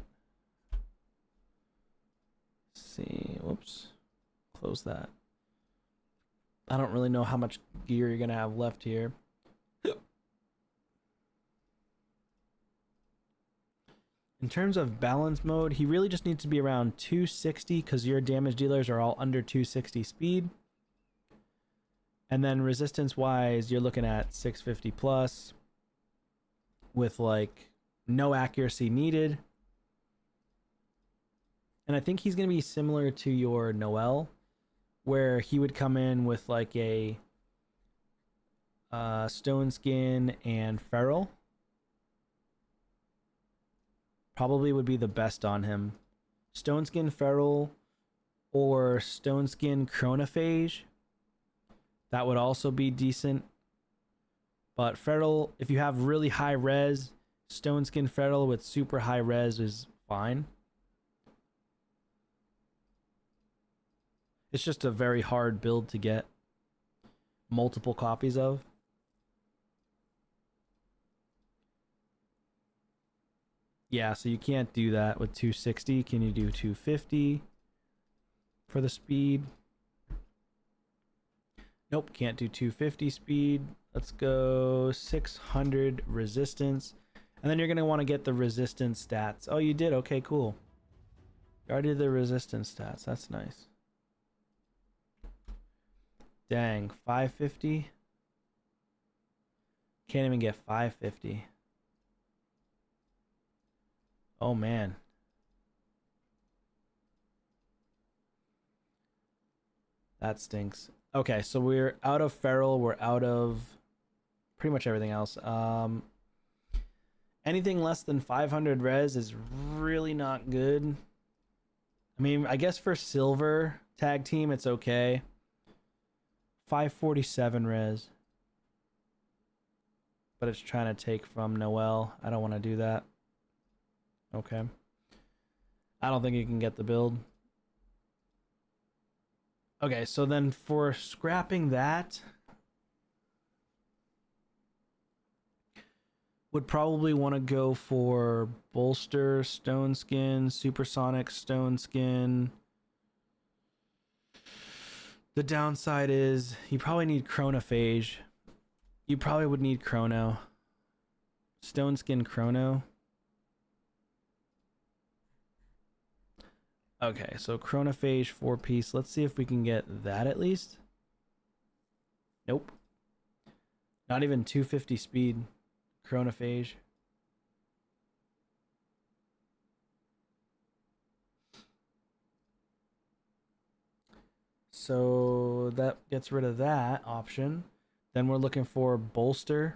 let's see, whoops, close that. I don't really know how much gear you're gonna have left here. In terms of balance mode, he really just needs to be around 260 because your damage dealers are all under 260 speed. And then resistance wise, you're looking at 650 plus with like no accuracy needed. And I think he's going to be similar to your Noel, where he would come in with like a stone skin and feral. Probably would be the best on him. Stone skin feral or stone skin chronophage. That would also be decent. But feral, if you have really high res, stone skin feral with super high res is fine. It's just a very hard build to get multiple copies of. Yeah, so you can't do that with 260. Can you do 250 for the speed? Nope, can't do 250 speed. Let's go 600 resistance. And then you're going to want to get the resistance stats. Oh, you did? Okay, cool. You already did the resistance stats. That's nice. Dang, 550? Can't even get 550. Oh, man. That stinks. Okay, so we're out of feral. We're out of pretty much everything else. Anything less than 500 res is really not good. I mean, I guess for silver tag team, it's okay. 547 res. But it's trying to take from Noel. I don't want to do that. Okay. I don't think you can get the build. Okay, so then for scrapping that, would probably want to go for bolster, stone skin, supersonic stone skin. The downside is you probably need chronophage. You probably would need chrono. Stone skin chrono. Okay, so chronophage 4-piece. Let's see if we can get that at least. Nope. Not even 250 speed. Chronophage. So that gets rid of that option. Then we're looking for bolster.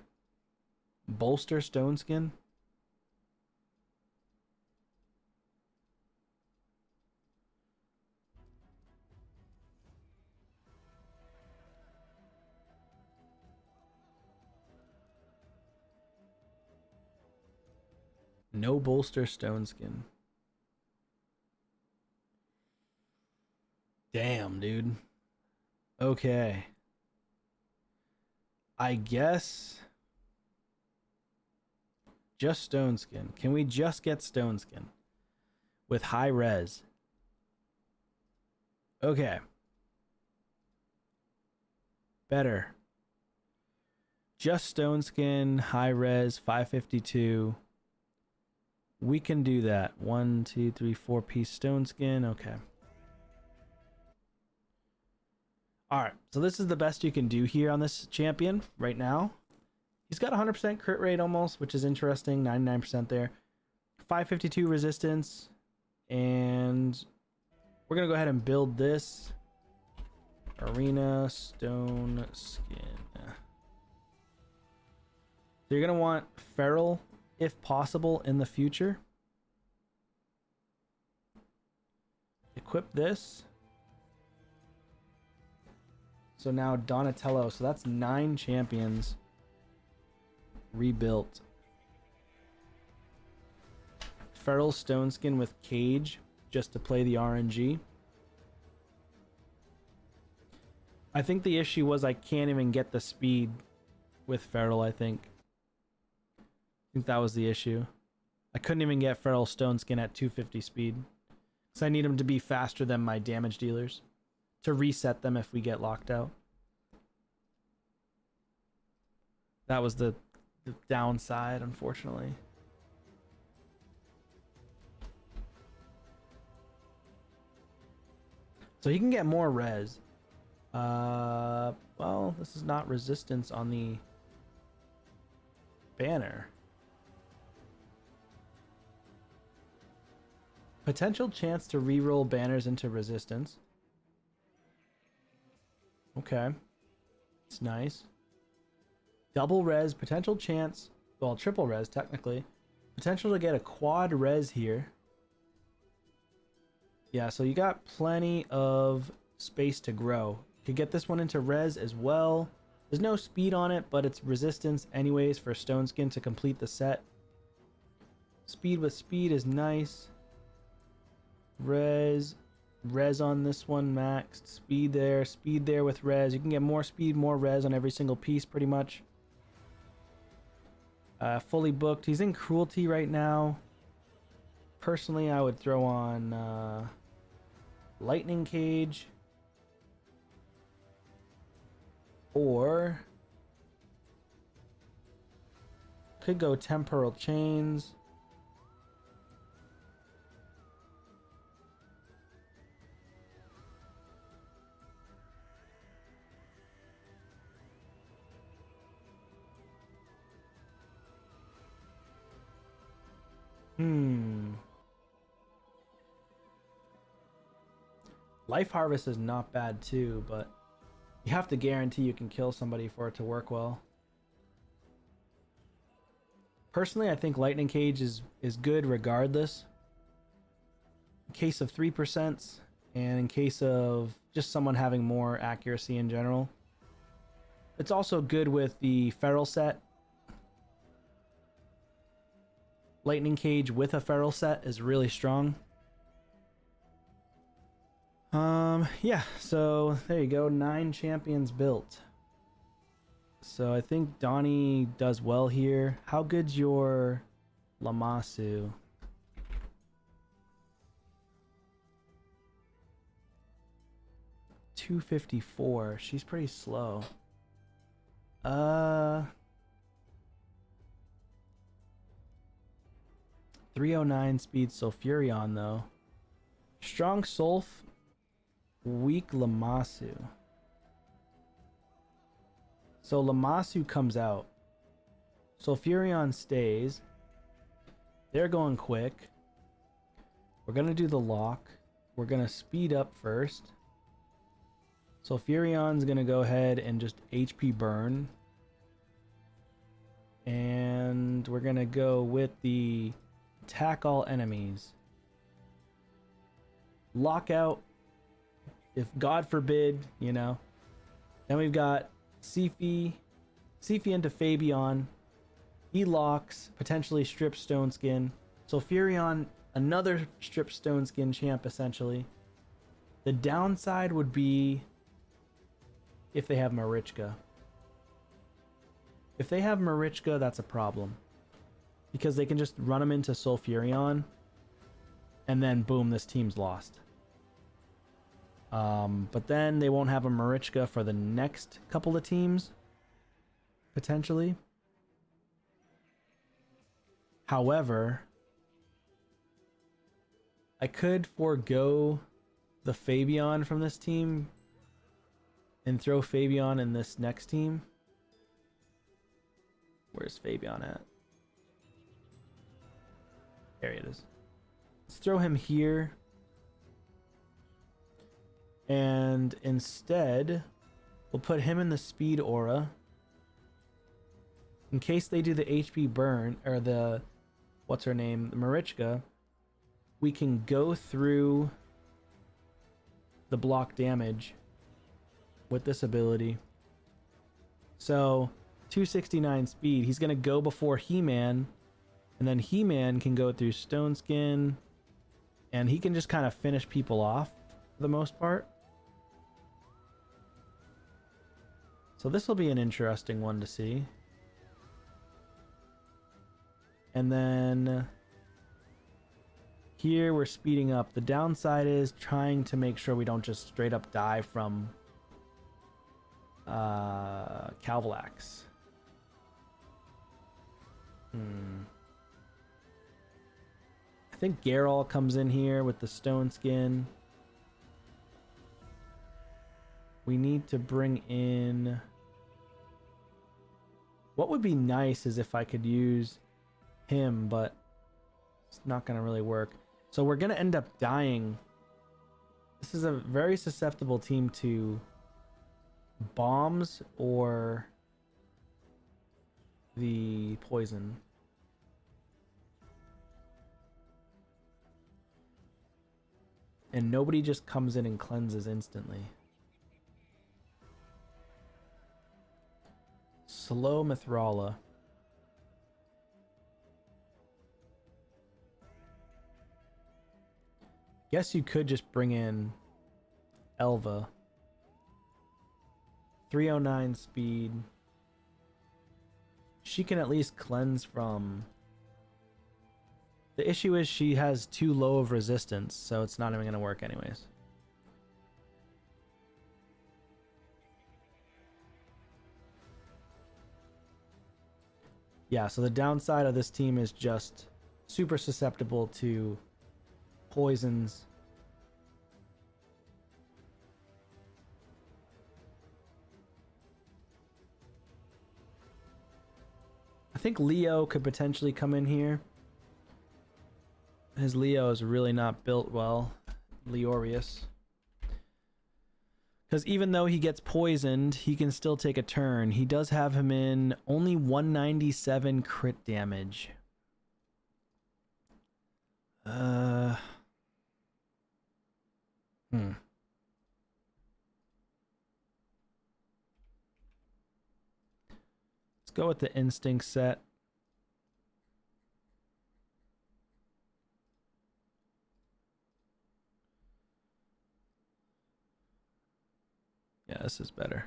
Bolster stone skin. No bolster stone skin. Damn, dude. Okay. I guess just stone skin. Can we just get stone skin with high res? Okay. Better. Just stone skin, high res, 552. We can do that. 1, 2, 3, 4-piece stone skin. Okay. Alright, so this is the best you can do here on this champion right now. He's got 100% crit rate almost, which is interesting. 99% there. 552 resistance. And we're going to go ahead and build this. Arena stone skin. So you're going to want feral, if possible, in the future. Equip this. So now Donatello. So that's 9 champions rebuilt. Feral stone skin with cage just to play the RNG. I think the issue was I can't even get the speed with feral, I think that was the issue. I couldn't even get feral stone skin at 250 speed. So I need him to be faster than my damage dealers to reset them if we get locked out. That was the downside, unfortunately. So he can get more res. Well, this is not resistance on the banner. Potential chance to reroll banners into resistance. Okay. It's nice. Double res, potential chance, well, triple res technically. Potential to get a quad res here. Yeah, so you got plenty of space to grow. You could get this one into res as well. There's no speed on it, but it's resistance anyways for stone skin to complete the set. Speed with speed is nice. Res on this one maxed. Speed there with res. You can get more speed, more res on every single piece pretty much. Fully booked. He's in cruelty right now. Personally, I would throw on lightning cage. Or could go temporal chains. Life Harvest is not bad too, but you have to guarantee you can kill somebody for it to work well. Personally, I think Lightning Cage is good regardless. In case of 3%, and in case of just someone having more accuracy in general. It's also good with the Feral set. Lightning Cage with a Feral set is really strong. Yeah, so there you go, 9 champions built. So I think Donnie does well here. How good's your Lamasu? $254. She's pretty slow. 309 speed Sulfurion though. Strong Sulf, weak Lamasu. So Lamasu comes out. Sulfurion stays. They're going quick. We're gonna do the lock. We're gonna speed up first. Sulfurion's gonna go ahead and just HP burn. And we're gonna go with the attack all enemies. Lockout, if God forbid, you know. Then we've got Sifi into Fabian. He locks, potentially strips Stone Skin. Sulfurion, another strip Stone Skin champ essentially. The downside would be if they have Marichka. If they have Marichka, that's a problem. Because they can just run them into Sulfurion, and then boom, this team's lost. But then they won't have a Marichka for the next couple of teams, potentially. However, I could forego the Fabian from this team and throw Fabian in this next team. Where's Fabian at? There it is. Let's throw him here. And instead, we'll put him in the speed aura. In case they do the HP burn, or the, what's her name, Marichka, we can go through the block damage with this ability. So 269 speed, he's gonna go before He-Man, and then He-Man can go through Stone Skin, and he can just kind of finish people off for the most part. So this will be an interesting one to see. And then here we're speeding up. The downside is trying to make sure we don't just straight up die from Calvalax. I think Geralt comes in here with the Stone Skin. We need to bring in... What would be nice is if I could use him, but it's not going to really work. So we're going to end up dying. This is a very susceptible team to bombs or the poison. And nobody just comes in and cleanses instantly. Slow Mithrala. Guess you could just bring in Elva. 309 speed. She can at least cleanse from... The issue is she has too low of resistance, so it's not even going to work anyways. Yeah, so the downside of this team is just super susceptible to poisons. I think Leo could potentially come in here. His Leo is really not built well. Leorius. Because even though he gets poisoned, he can still take a turn. He does have him in only 197 crit damage. Let's go with the instinct set. Yeah, this is better.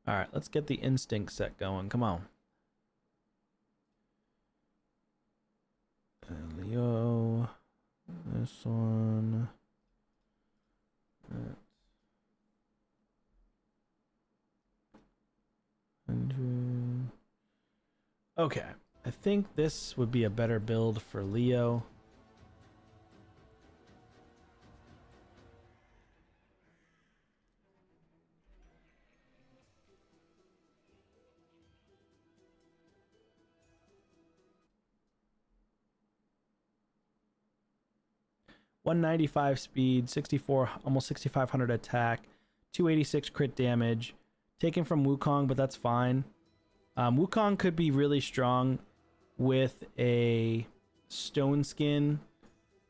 All right, let's get the instinct set going. Come on. Leo. This one. That's 100. Okay. I think this would be a better build for Leo. .195 speed, 64, almost 6,500 attack, 286 crit damage, taken from Wukong, but that's fine. Wukong could be really strong with a stone skin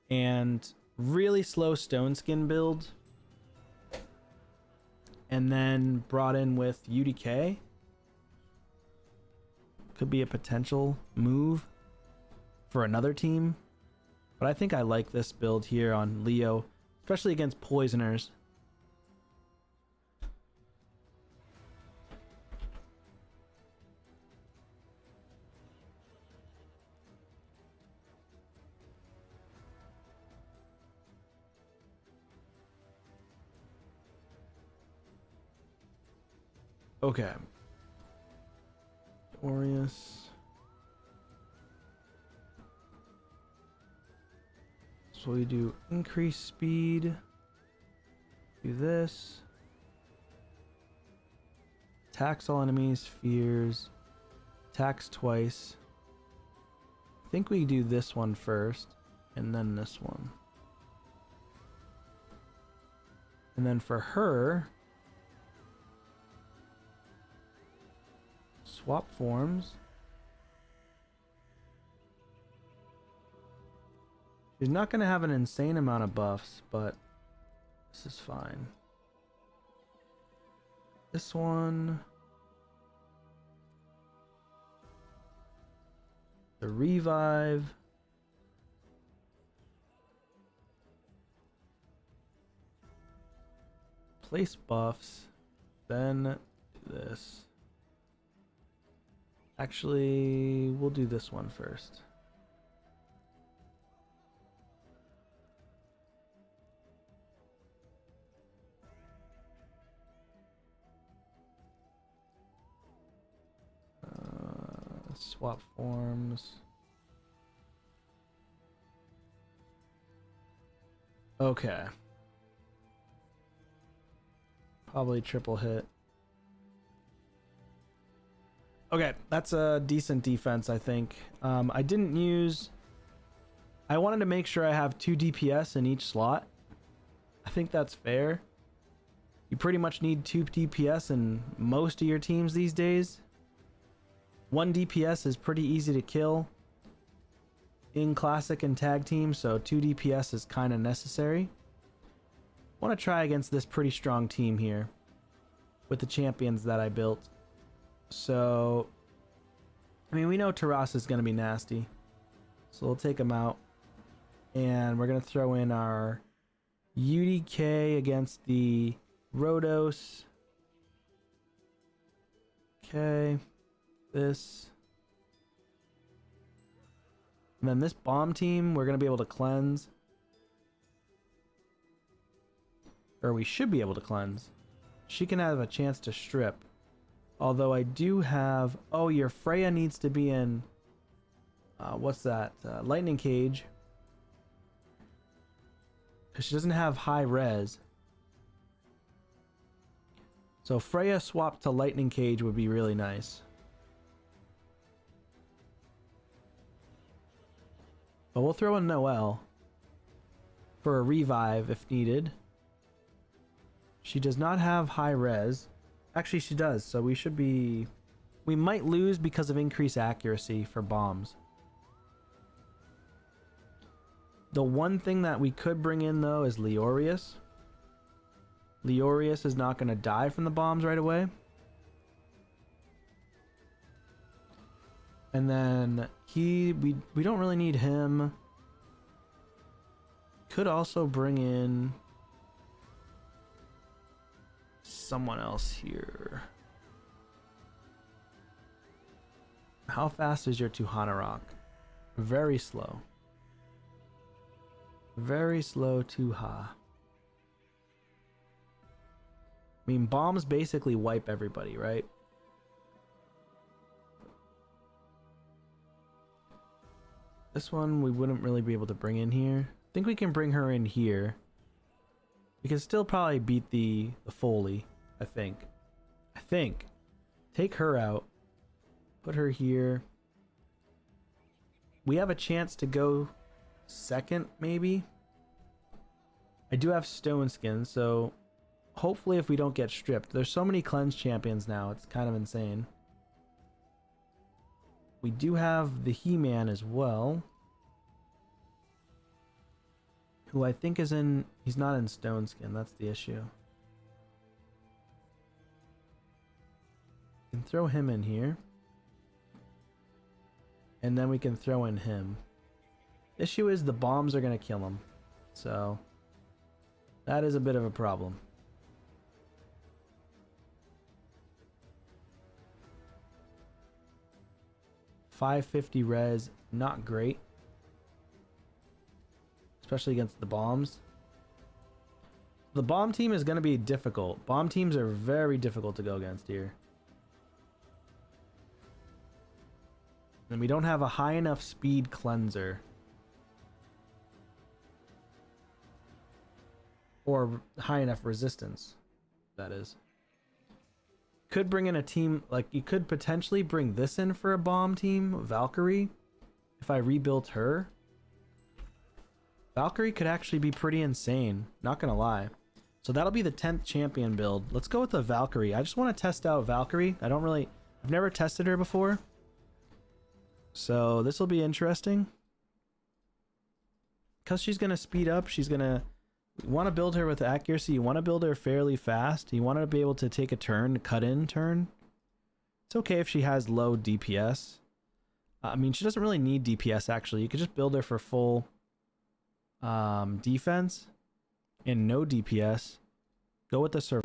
and really slow stone skin build, and then brought in with UDK. Could be a potential move for another team. But I think I like this build here on Leo, especially against poisoners. Okay. Aureus. So we do increase speed. Do this. Attacks all enemies, fears. Attacks twice. I think we do this one first, and then this one. And then for her, swap forms. She's not going to have an insane amount of buffs, but this is fine. This one. The revive. Place buffs. Then do this. Actually, we'll do this one first. Swap forms. Okay. Probably triple hit. Okay, that's a decent defense, I think. I didn't use... I wanted to make sure I have 2 DPS in each slot. I think that's fair. You pretty much need 2 DPS in most of your teams these days. 1 DPS is pretty easy to kill in Classic and Tag Team, so 2 DPS is kind of necessary. I want to try against this pretty strong team here with the champions that I built. So, I mean, we know Taras is going to be nasty, so we'll take him out. And we're going to throw in our UDK against the Rhodos. Okay. This. And then this bomb team, we're going to be able to cleanse. Or we should be able to cleanse. She can have a chance to strip. Although I do have... Oh, your Freya needs to be in... what's that? Lightning Cage. Because she doesn't have high res. So Freya swapped to Lightning Cage would be really nice. But we'll throw in Noelle for a revive if needed. She does not have high res. Actually, she does, so we should be... We might lose because of increased accuracy for bombs. The one thing that we could bring in, though, is Leorius. Leorius is not going to die from the bombs right away. And then we don't really need him. Could also bring in someone else here. How fast is your Tuhana Rock? Very slow. Very slow Tuha. I mean, bombs basically wipe everybody, right? This one we wouldn't really be able to bring in here. I think we can bring her in here. We can still probably beat the Foley, I think. Take her out. Put her here. We have a chance to go second, maybe. I do have Stone Skin, so hopefully if we don't get stripped. There's so many cleanse champions now, it's kind of insane. We do have the He-Man as well, who I think is in... He's not in Stone Skin, that's the issue. We can throw him in here. And then we can throw in him. Issue is the bombs are going to kill him. So that is a bit of a problem. .550 res, not great. Especially against the bombs. The bomb team is going to be difficult. Bomb teams are very difficult to go against here. And we don't have a high enough speed cleanser. Or high enough resistance, that is. Could bring in a team, like you could potentially bring this in for a bomb team, Valkyrie, if I rebuilt her. Valkyrie could actually be pretty insane, not gonna lie. So that'll be the 10th champion build. Let's go with the Valkyrie. I just want to test out Valkyrie. I've never tested her before. So this will be interesting. Because she's gonna speed up, you want to build her with accuracy. You want to build her fairly fast. You want to be able to take a turn, cut in turn. It's okay if she has low DPS. I mean, she doesn't really need DPS, actually. You could just build her for full defense and no DPS. Go with the survival.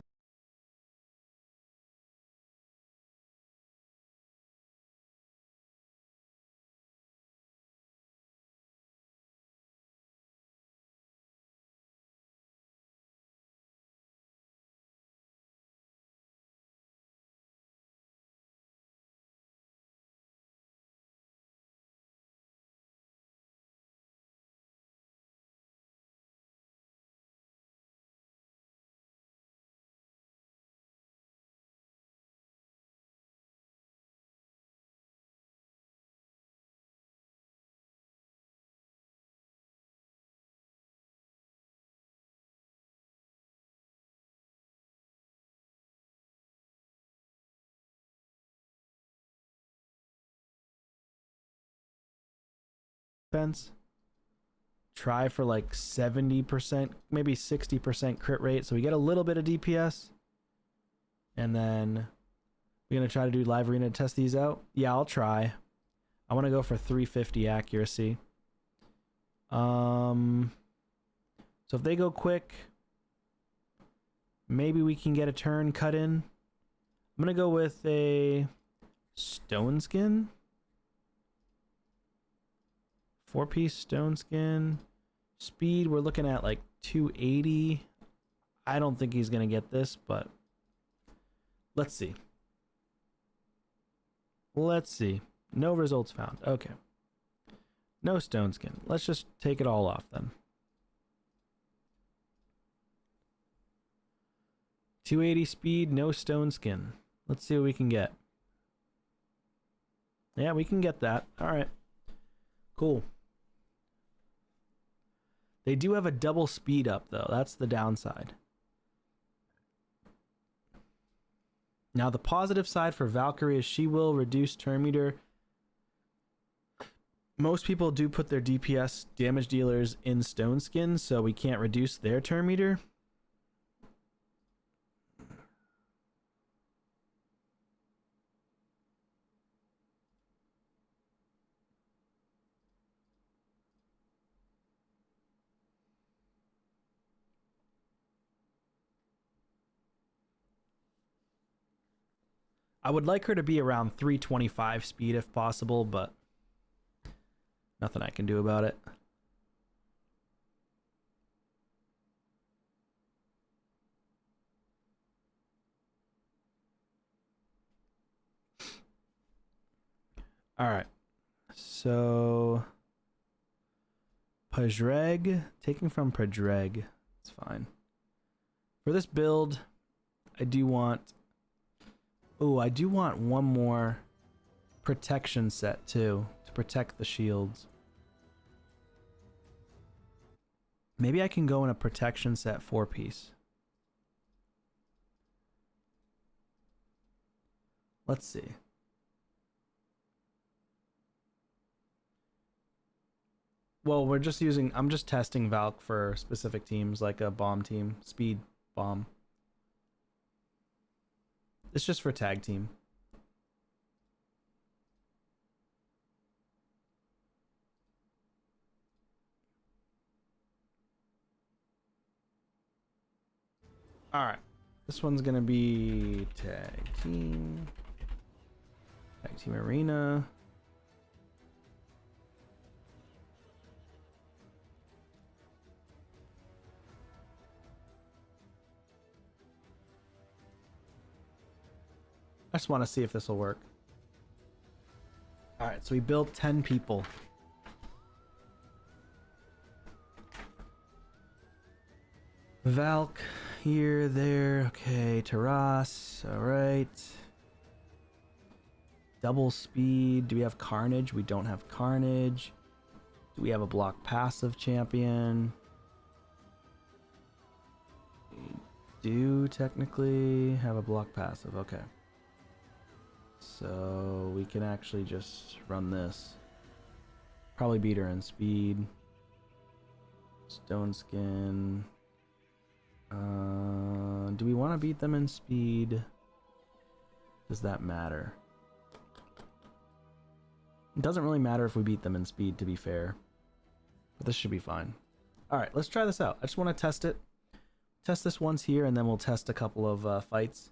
Defense. Try for like 70%, maybe 60% crit rate, so we get a little bit of DPS. And then we're gonna try to do live arena to test these out. Yeah, I'll try. I want to go for 350 accuracy. So So if they go quick, maybe we can get a turn cut in. I'm going to go with a stone skin. 4-piece stone skin. Speed, we're looking at like 280. I don't think he's going to get this, but let's see. Let's see. No results found. Okay. No stone skin. Let's just take it all off then. 280 speed, no stone skin. Let's see what we can get. Yeah, we can get that. All right. Cool. They do have a double speed up, though. That's the downside. Now, the positive side for Valkyrie is she will reduce turn meter. Most people do put their DPS damage dealers in stone skin, so we can't reduce their turn meter. I would like her to be around 325 speed if possible, but nothing I can do about it. All right. So Pajreg, taking from Pajreg. It's fine. For this build, I do want one more protection set too to protect the shields. Maybe I can go in a protection set 4-piece. Let's see. Well, I'm just testing Valk for specific teams, like a bomb team, speed bomb. It's just for tag team. All right. This one's going to be tag team. Tag team arena. I just want to see if this will work. All right, so we built 10 people. Valk, here, there. Okay, Taras. All right. Double speed. Do we have Carnage? We don't have Carnage. Do we have a block passive champion? We do technically have a block passive. Okay. So we can actually just run this. Probably beat her in speed. Stone skin. Do we want to beat them in speed? Does that matter? It doesn't really matter if we beat them in speed, to be fair. But this should be fine. Alright, let's try this out. I just want to test it. Test this once here, and then we'll test a couple of fights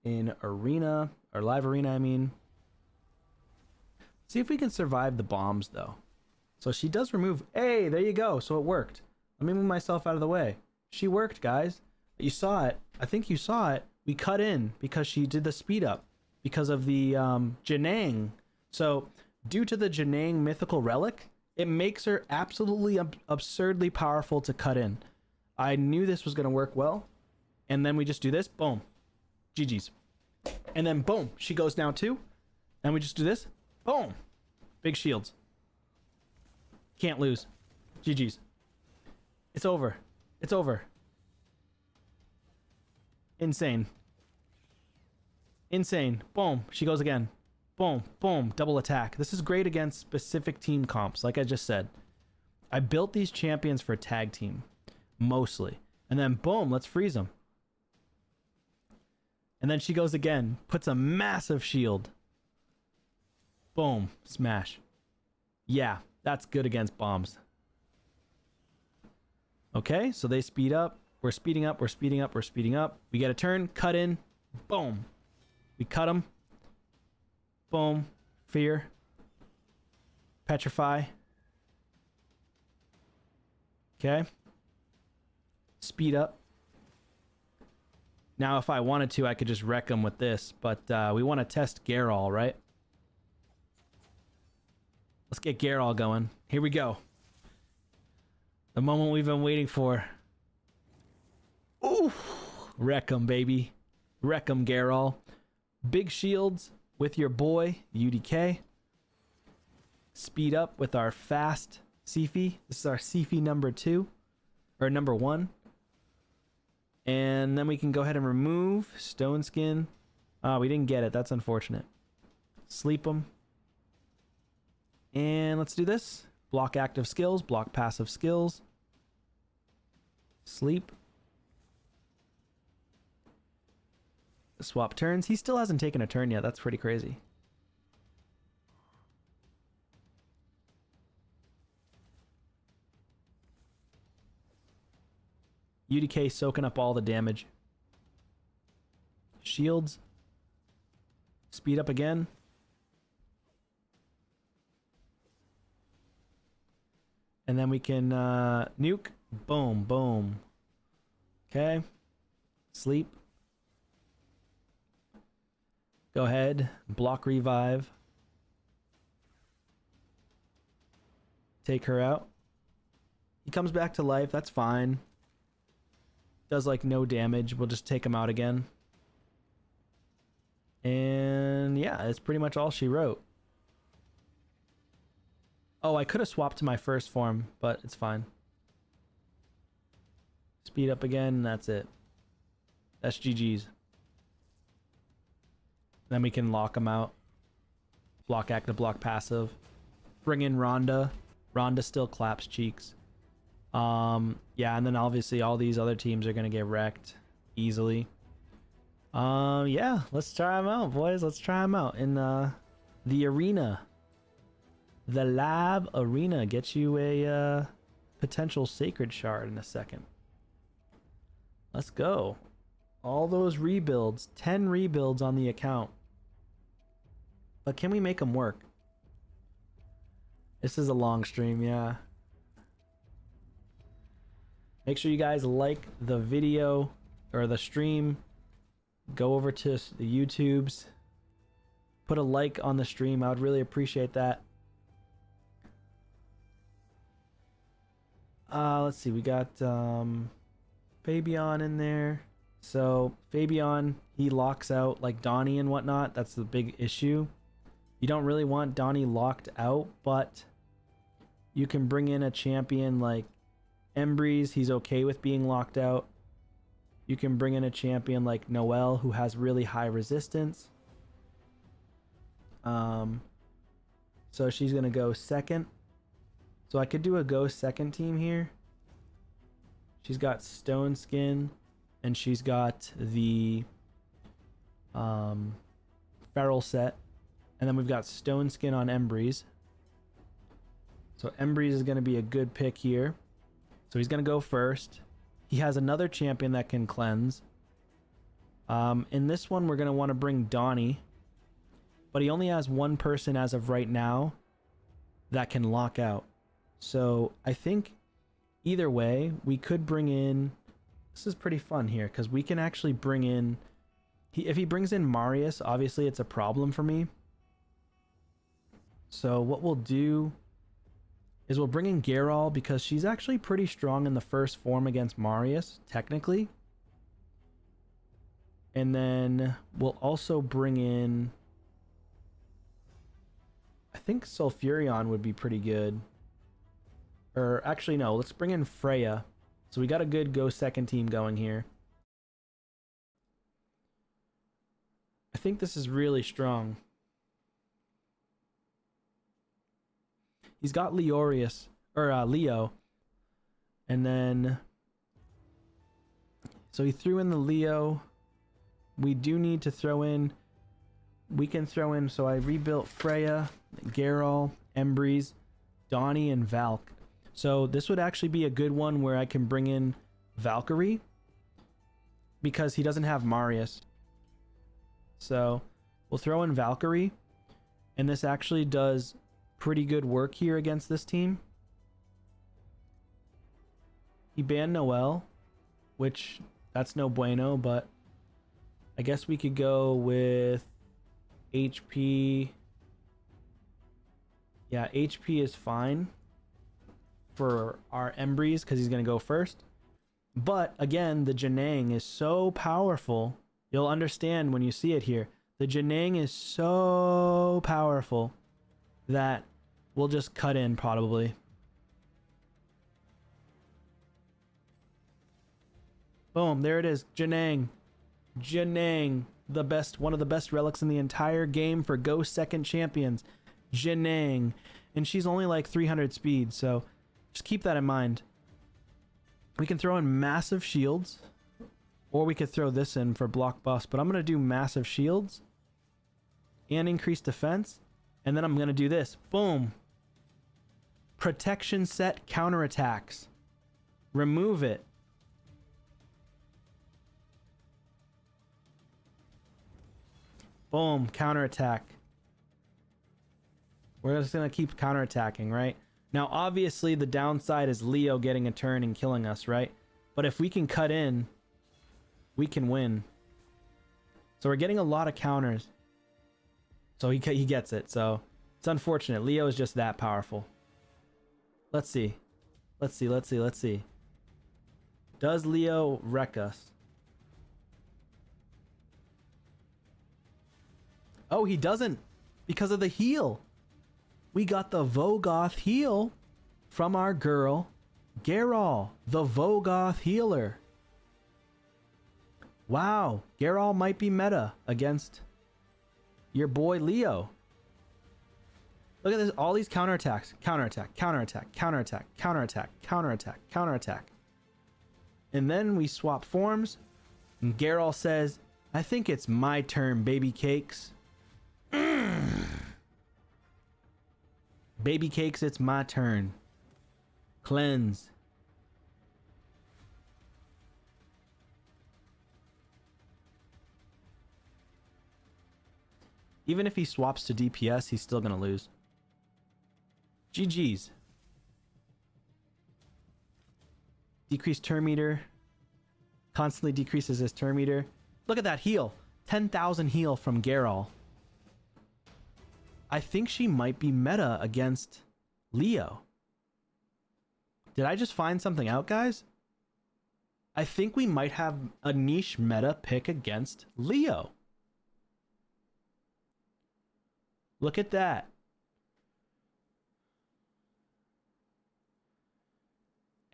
in arena, or live arena, I mean. See if we can survive the bombs, though. So she does remove... Hey, there you go. So it worked. Let me move myself out of the way. She worked, guys. You saw it. I think you saw it. We cut in because she did the speed up because of the Janang. So due to the Janang mythical relic, it makes her absolutely absurdly powerful to cut in. I knew this was going to work well. And then we just do this. Boom. GG's. And then boom. She goes down too. And we just do this. Boom. Big shields. Can't lose. GG's. It's over. It's over. Insane. Insane. Boom. She goes again. Boom. Boom. Double attack. This is great against specific team comps, like I just said. I built these champions for tag team. Mostly. And then boom. Let's freeze them. And then she goes again. Puts a massive shield. Boom. Smash. Yeah. That's good against bombs. Okay, so they speed up. We're speeding up. We're speeding up. We're speeding up. We get a turn. Cut in. Boom. We cut them. Boom. Fear. Petrify. Okay. Speed up. Now, if I wanted to, I could just wreck them with this, but we want to test Geralt, right? Let's get Geralt going. Here we go. The moment we've been waiting for. Ooh! Wreck 'em, baby. Wreck 'em, Geralt. Big shields with your boy, UDK. Speed up with our fast Sifi. This is our Sifi number 2. Or number 1. And then we can go ahead and remove Stone Skin. Oh, we didn't get it. That's unfortunate. Sleep them. And let's do this. Block active skills. Block passive skills. Sleep. Swap turns. He still hasn't taken a turn yet. That's pretty crazy. UDK soaking up all the damage. Shields. Speed up again. And then we can nuke. Boom, boom. Okay. Sleep. Go ahead. Block revive. Take her out. He comes back to life. That's fine. Does like no damage. We'll just take him out again. And yeah, that's pretty much all she wrote. Oh, I could have swapped to my first form, but it's fine. Speed up again, that's it. That's GG's. Then we can lock them out. Block active, block passive. Bring in Rhonda. Rhonda still claps cheeks. Yeah, and then obviously all these other teams are going to get wrecked easily. Yeah, let's try them out, boys. Let's try them out in the arena. The live arena. Get you a potential sacred shard in a second. Let's go. All those rebuilds. 10 rebuilds on the account. But can we make them work? This is a long stream, yeah. Make sure you guys like the video or the stream. Go over to the YouTubes. Put a like on the stream. I would really appreciate that. Let's see. We got Fabian in there. So Fabian, he locks out like Donnie and whatnot. That's the big issue. You don't really want Donnie locked out, but you can bring in a champion like Embreeze. He's okay with being locked out. You can bring in a champion like Noelle, who has really high resistance. So she's gonna go second. So I could do a go second team here. She's got Stone Skin, and she's got the Feral set, and then we've got Stone Skin on Embreeze. So Embreeze is gonna be a good pick here. So he's gonna go first. He has another champion that can cleanse. In this one, we're going to want to bring Donnie. But he only has one person as of right now that can lock out. So I think either way, we could bring in... This is pretty fun here, because we can actually bring in... If he brings in Marius, obviously it's a problem for me. So what we'll do... is we'll bring in Geralt, because she's actually pretty strong in the first form against Marius, technically. And then we'll also bring in... I think Sulfurion would be pretty good. Or actually, no, let's bring in Freya. So we got a good go second team going here. I think this is really strong. He's got Leorius, or Leo. And then... So he threw in the Leo. We do need to throw in... We can throw in... So I rebuilt Freya, Geralt, Embreeze, Donnie, and Valk. So this would actually be a good one where I can bring in Valkyrie because he doesn't have Marius. So we'll throw in Valkyrie, and this actually does pretty good work here against this team. He banned Noelle, which that's no bueno, but I guess we could go with HP. Yeah, HP is fine for our Embreeze because he's going to go first. But again, the Janang is so powerful. You'll understand when you see it here. The Janang is so powerful that we'll just cut in probably. Boom, there it is. Janang. Janang, the best, one of the best relics in the entire game for Go Second Champions. Janang. And she's only like 300 speed, so just keep that in mind. We can throw in massive shields, or we could throw this in for block buffs, but I'm going to do massive shields and increase defense, and then I'm going to do this. Boom. Protection set counterattacks. Remove it. Boom, counterattack. We're just going to keep counterattacking, right? Now, obviously, the downside is Leo getting a turn and killing us, right? But if we can cut in, we can win. So we're getting a lot of counters. So he gets it. So it's unfortunate. Leo is just that powerful. Let's see. Let's see, let's see, let's see. Does Leo wreck us? Oh, he doesn't, because of the heal. We got the Vogoth heal from our girl, Geralt, the Vogoth healer. Wow, Geralt might be meta against your boy Leo. Look at this, all these counterattacks. Counterattack, counterattack, counterattack, counterattack, counterattack, counterattack. And then we swap forms, and Geralt says, I think it's my turn, baby cakes. Baby cakes, it's my turn. Cleanse. Even if he swaps to DPS, he's still gonna lose. GG's. Decrease turn meter. Constantly decreases his turn meter. Look at that heal. 10,000 heal from Geralt. I think she might be meta against Leo. Did I just find something out, guys? I think we might have a niche meta pick against Leo. Look at that.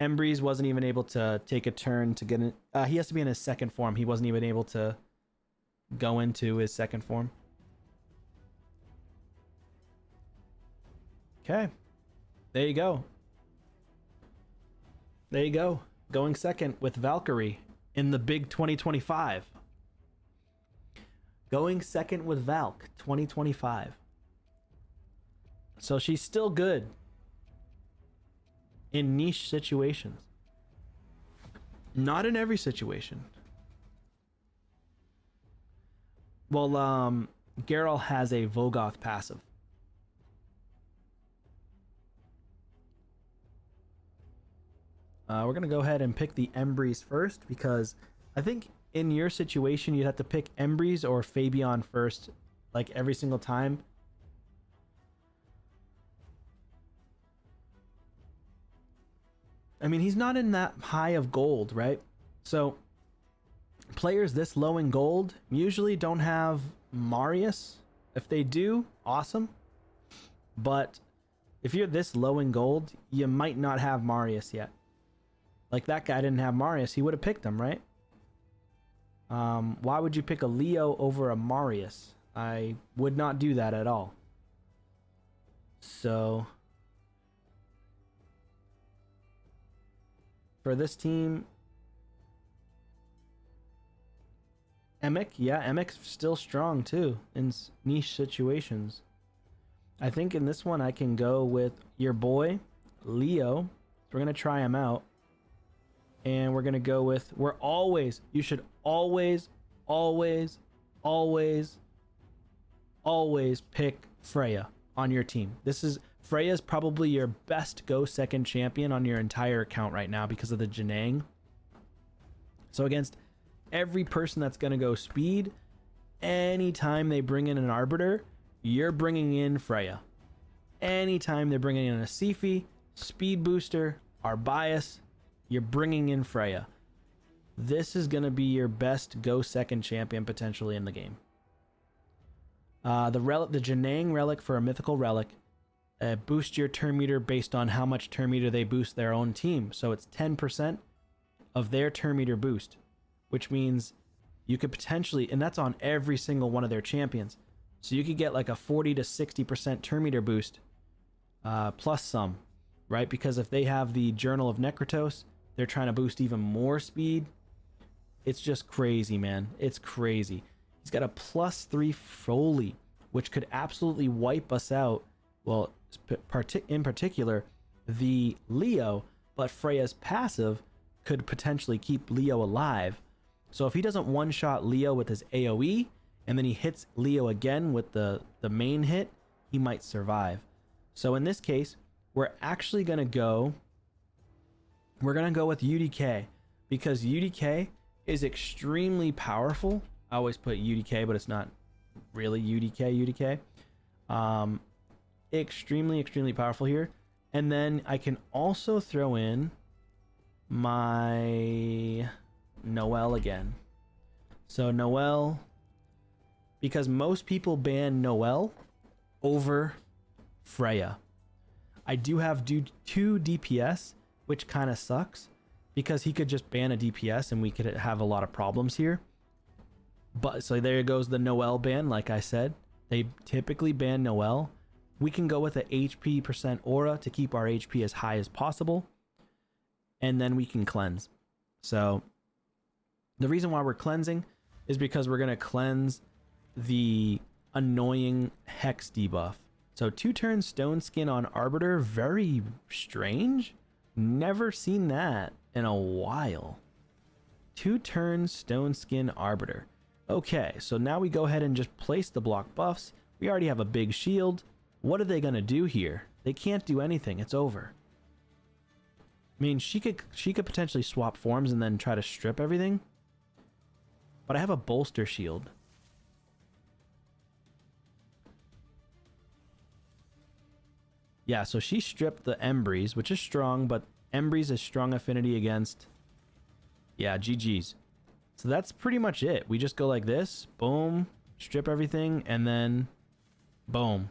Embreeze wasn't even able to take a turn to get in. He has to be in his second form. He wasn't even able to go into his second form. Okay. There you go. There you go. Going second with Valkyrie in the big 2025. Going second with Valk 2025. So she's still good in niche situations. Not in every situation. Well, Geralt has a Vogoth passive. We're going to go ahead and pick the Embreeze first, because I think in your situation, you'd have to pick Embreeze or Fabian first, like every single time. I mean, he's not in that high of gold, right? So players this low in gold usually don't have Marius. If they do, awesome. But if you're this low in gold, you might not have Marius yet. Like that guy didn't have Marius, he would have picked him, right? Why would you pick a Leo over a Marius? I would not do that at all. So for this team, Emic, yeah, Emic's still strong too in niche situations. I think in this one I can go with your boy Leo So we're going to try him out. And we're going to go with, you should always pick Freya on your team. Freya's probably your best go second champion on your entire account right now because of the Janang. So against every person that's going to go speed, anytime they bring in an Arbiter, you're bringing in Freya. Anytime they're bringing in a Siphi, speed booster, Arbias, you're bringing in Freya. This is going to be your best go second champion potentially in the game. The Janang relic for a mythical relic boosts your turn meter based on how much turn meter they boost their own team. So it's 10% of their turn meter boost, which means you could potentially, and that's on every single one of their champions. So you could get like a 40 to 60% turn meter boost plus some, right? Because if they have the Journal of Nekratos, they're trying to boost even more speed. It's just crazy, man. It's crazy. He's got a +3 Foley, which could absolutely wipe us out. Well, in particular, the Leo, but Freya's passive could potentially keep Leo alive. So if he doesn't one-shot Leo with his AoE, and then he hits Leo again with the main hit, he might survive. So in this case, we're actually going to go with UDK, because UDK is extremely powerful. I always put UDK, but it's not really UDK. Extremely powerful here. And then I can also throw in my Noelle again. So Noelle, because most people ban Noelle over Freya. I do have 2 DPS, which kind of sucks, because he could just ban a DPS and we could have a lot of problems here. But so there goes the Noelle ban. Like I said, they typically ban Noelle. We can go with an HP % aura to keep our HP as high as possible, and then we can cleanse. So the reason why we're cleansing is because we're going to cleanse the annoying Hex debuff. So 2 turn Stone Skin on Arbiter, very strange. Never seen that in a while. 2 turn Stone Skin Arbiter. Okay, so now we go ahead and just place the block buffs. We already have a big shield. What are they going to do here? They can't do anything. It's over. I mean, she could potentially swap forms and then try to strip everything. But I have a bolster shield. Yeah, so she stripped the Embreeze, which is strong, but Embreeze is strong affinity against... Yeah, GG's. So that's pretty much it. We just go like this, boom, strip everything, and then boom.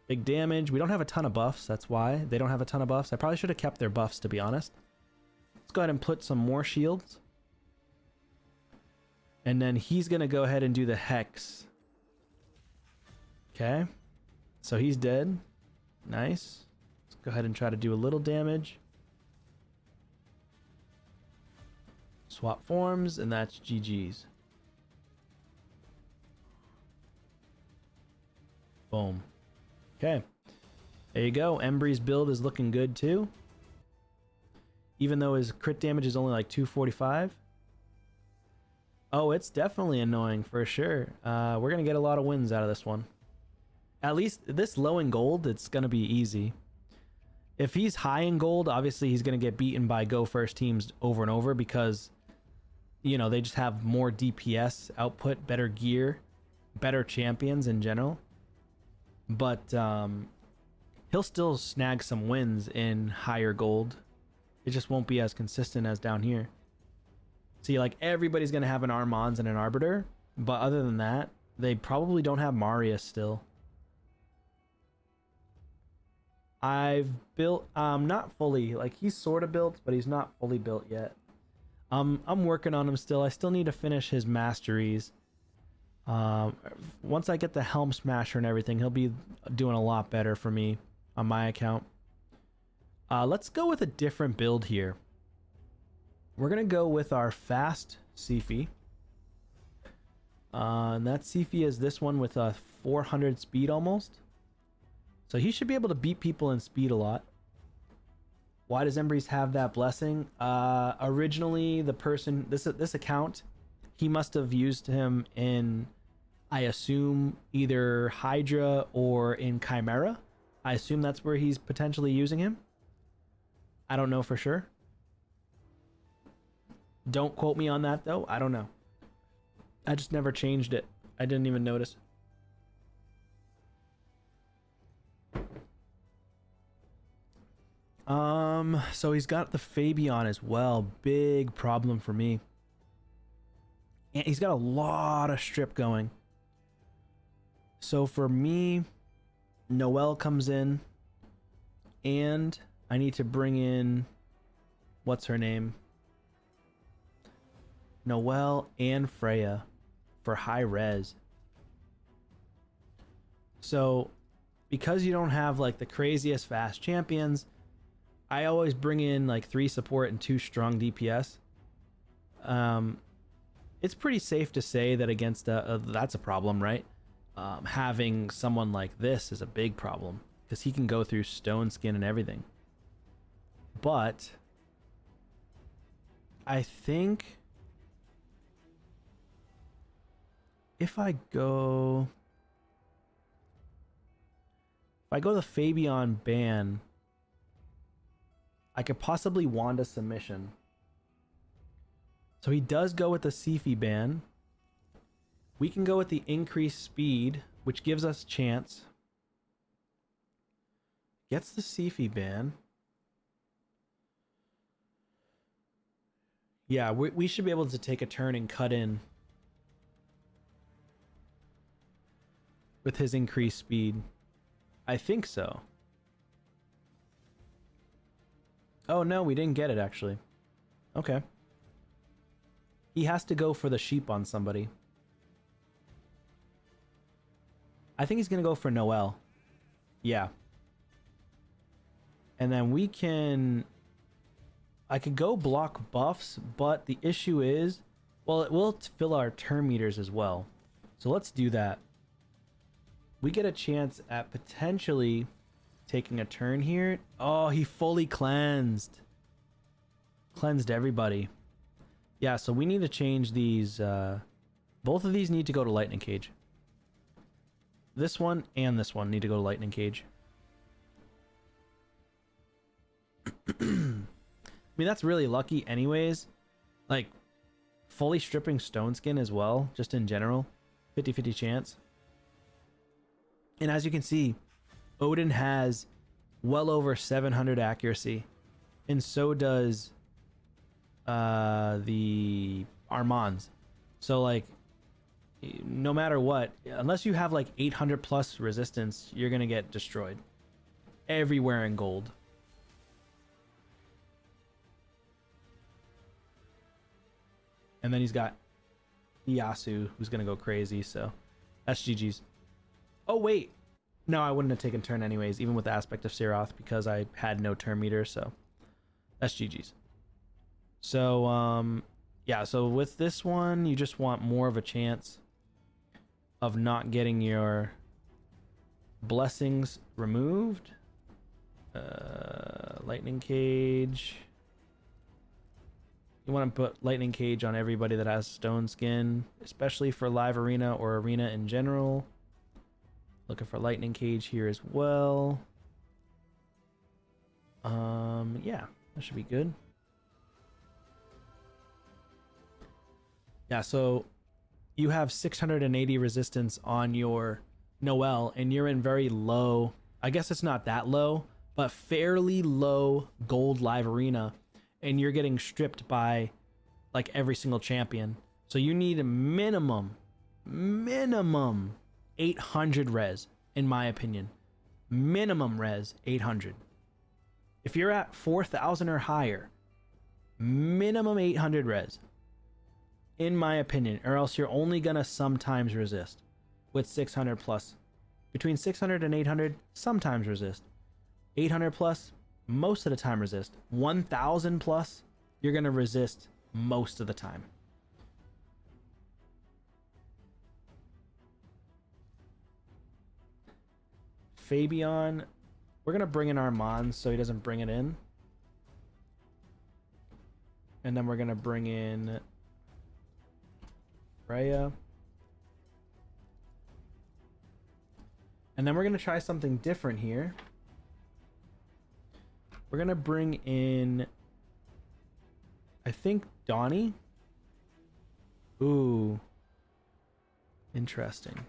Big damage. We don't have a ton of buffs, that's why. They don't have a ton of buffs. I probably should have kept their buffs, to be honest. Let's go ahead and put some more shields. And then he's going to go ahead and do the Hex. Okay. So he's dead. Nice. Let's go ahead and try to do a little damage. Swap forms, and that's GG's. Boom. Okay. There you go. Embree's build is looking good too. Even though his crit damage is only like 245. Oh, it's definitely annoying for sure. We're going to get a lot of wins out of this one. At least this low in gold, it's going to be easy. If he's high in gold, obviously he's going to get beaten by go first teams over and over because, you know, they just have more DPS output, better gear, better champions in general. But he'll still snag some wins in higher gold. It just won't be as consistent as down here. See, like, everybody's going to have an Armans and an Arbiter. But other than that, they probably don't have Marius still. I've built, not fully, like, he's sort of built, but he's not fully built yet. I'm working on him still. I still need to finish his masteries. Once I get the Helm Smasher and everything, he'll be doing a lot better for me on my account. Let's go with a different build here. We're going to go with our fast Siphi. And that Siphi is this one with a 400 speed almost. So he should be able to beat people in speed a lot. Why does Embrys have that blessing? Originally, the person, this account, he must have used him in, I assume, either Hydra or in Chimera. I assume that's where he's potentially using him. I don't know for sure. Don't quote me on that, though. I don't know. I just never changed it. I didn't even notice. So he's got the Fabian as well. Big problem for me. And he's got a lot of strip going. So for me, Noelle comes in, and I need to bring in, what's her name? Noelle and Freya for high res. So because you don't have like the craziest fast champions, I always bring in like 3 support and 2 strong DPS. It's pretty safe to say that against that's a problem, right? Having someone like this is a big problem because he can go through stone skin and everything. But I think if I go the Fabian ban, I could possibly wand a submission. So he does go with the Sifi ban. We can go with the increased speed, which gives us chance. Gets the Sifi ban. Yeah, we should be able to take a turn and cut in with his increased speed. I think so. Oh no, we didn't get it actually. Okay. He has to go for the sheep on somebody. I think he's gonna go for Noelle. Yeah. And then we can... I could go block buffs, but the issue is... Well, it will fill our turn meters as well. So let's do that. We get a chance at potentially taking a turn here. Oh, he fully cleansed. Cleansed everybody. Yeah, so we need to change these. Both of these need to go to Lightning Cage. This one and this one need to go to Lightning Cage. I mean, that's really lucky anyways. Like, fully stripping Stone Skin as well, just in general. 50-50 chance. And as you can see, Odin has well over 700 accuracy. And so does the Armands. So like, no matter what, unless you have like 800 plus resistance, you're gonna get destroyed everywhere in gold. And then he's got Yasu, who's gonna go crazy, so that's GG's. Oh wait, no, I wouldn't have taken turn anyways, even with the aspect of Seroth, because I had no turn meter, so that's GG's. So yeah, so with this one, you just want more of a chance of not getting your blessings removed. Lightning Cage. You want to put Lightning Cage on everybody that has Stone Skin, especially for live arena or arena in general. Looking for Lightning Cage here as well. Yeah, that should be good. Yeah, so you have 680 resistance on your Noelle, and you're in very low, I guess it's not that low, but fairly low gold live arena, and you're getting stripped by like every single champion. So you need a minimum 800 res, in my opinion. Minimum res 800. If you're at 4,000 or higher, minimum 800 res, in my opinion, or else you're only gonna sometimes resist with 600 plus. Between 600 and 800, sometimes resist. 800 plus, most of the time resist. 1,000 plus, you're gonna resist most of the time. Fabian. We're gonna bring in Armand so he doesn't bring it in. And then we're gonna bring in Freya. And then we're gonna try something different here. We're gonna bring in, I think, Donnie. Ooh. Interesting.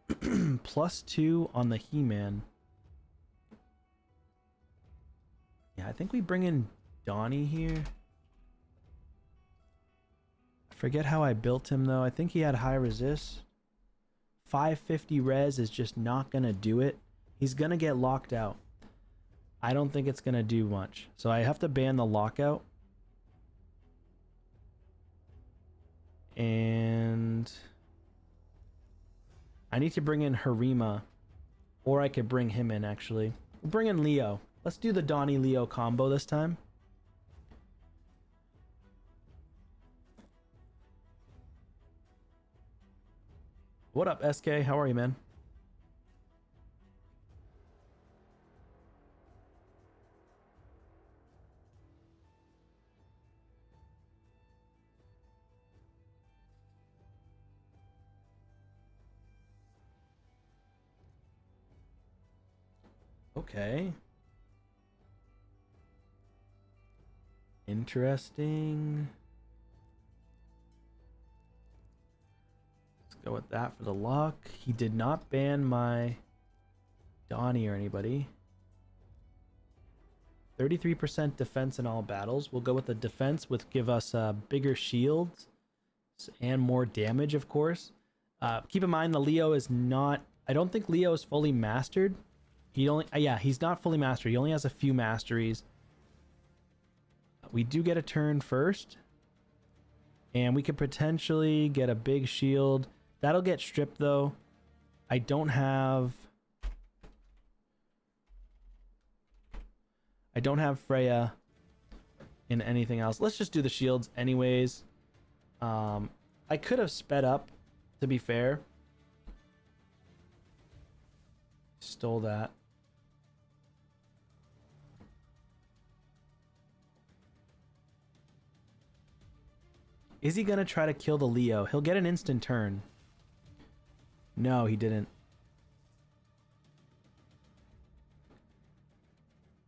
+2 on the He-Man. Yeah, I think we bring in Donnie here. I forget how I built him though. I think he had high resist. 550 res is just not gonna do it. He's gonna get locked out. I don't think it's gonna do much. So I have to ban the lockout. And I need to bring in Harima. Or I could bring him in actually. We'll bring in Leo. Let's do the Donnie Leo combo this time. What up, SK? How are you, man? Okay. Interesting. Let's go with that for the lock. He did not ban my Donnie or anybody. 33% defense in all battles. We'll go with the defense, with give us bigger shields and more damage, of course. Keep in mind the Leo is not, I don't think Leo is fully mastered. He only, yeah, he's not fully mastered. He only has a few masteries. We do get a turn first. And we could potentially get a big shield. That'll get stripped though. I don't have Freya in anything else. Let's just do the shields anyways. I could have sped up, to be fair. Stole that. Is he gonna try to kill the Leo? He'll get an instant turn. No, he didn't.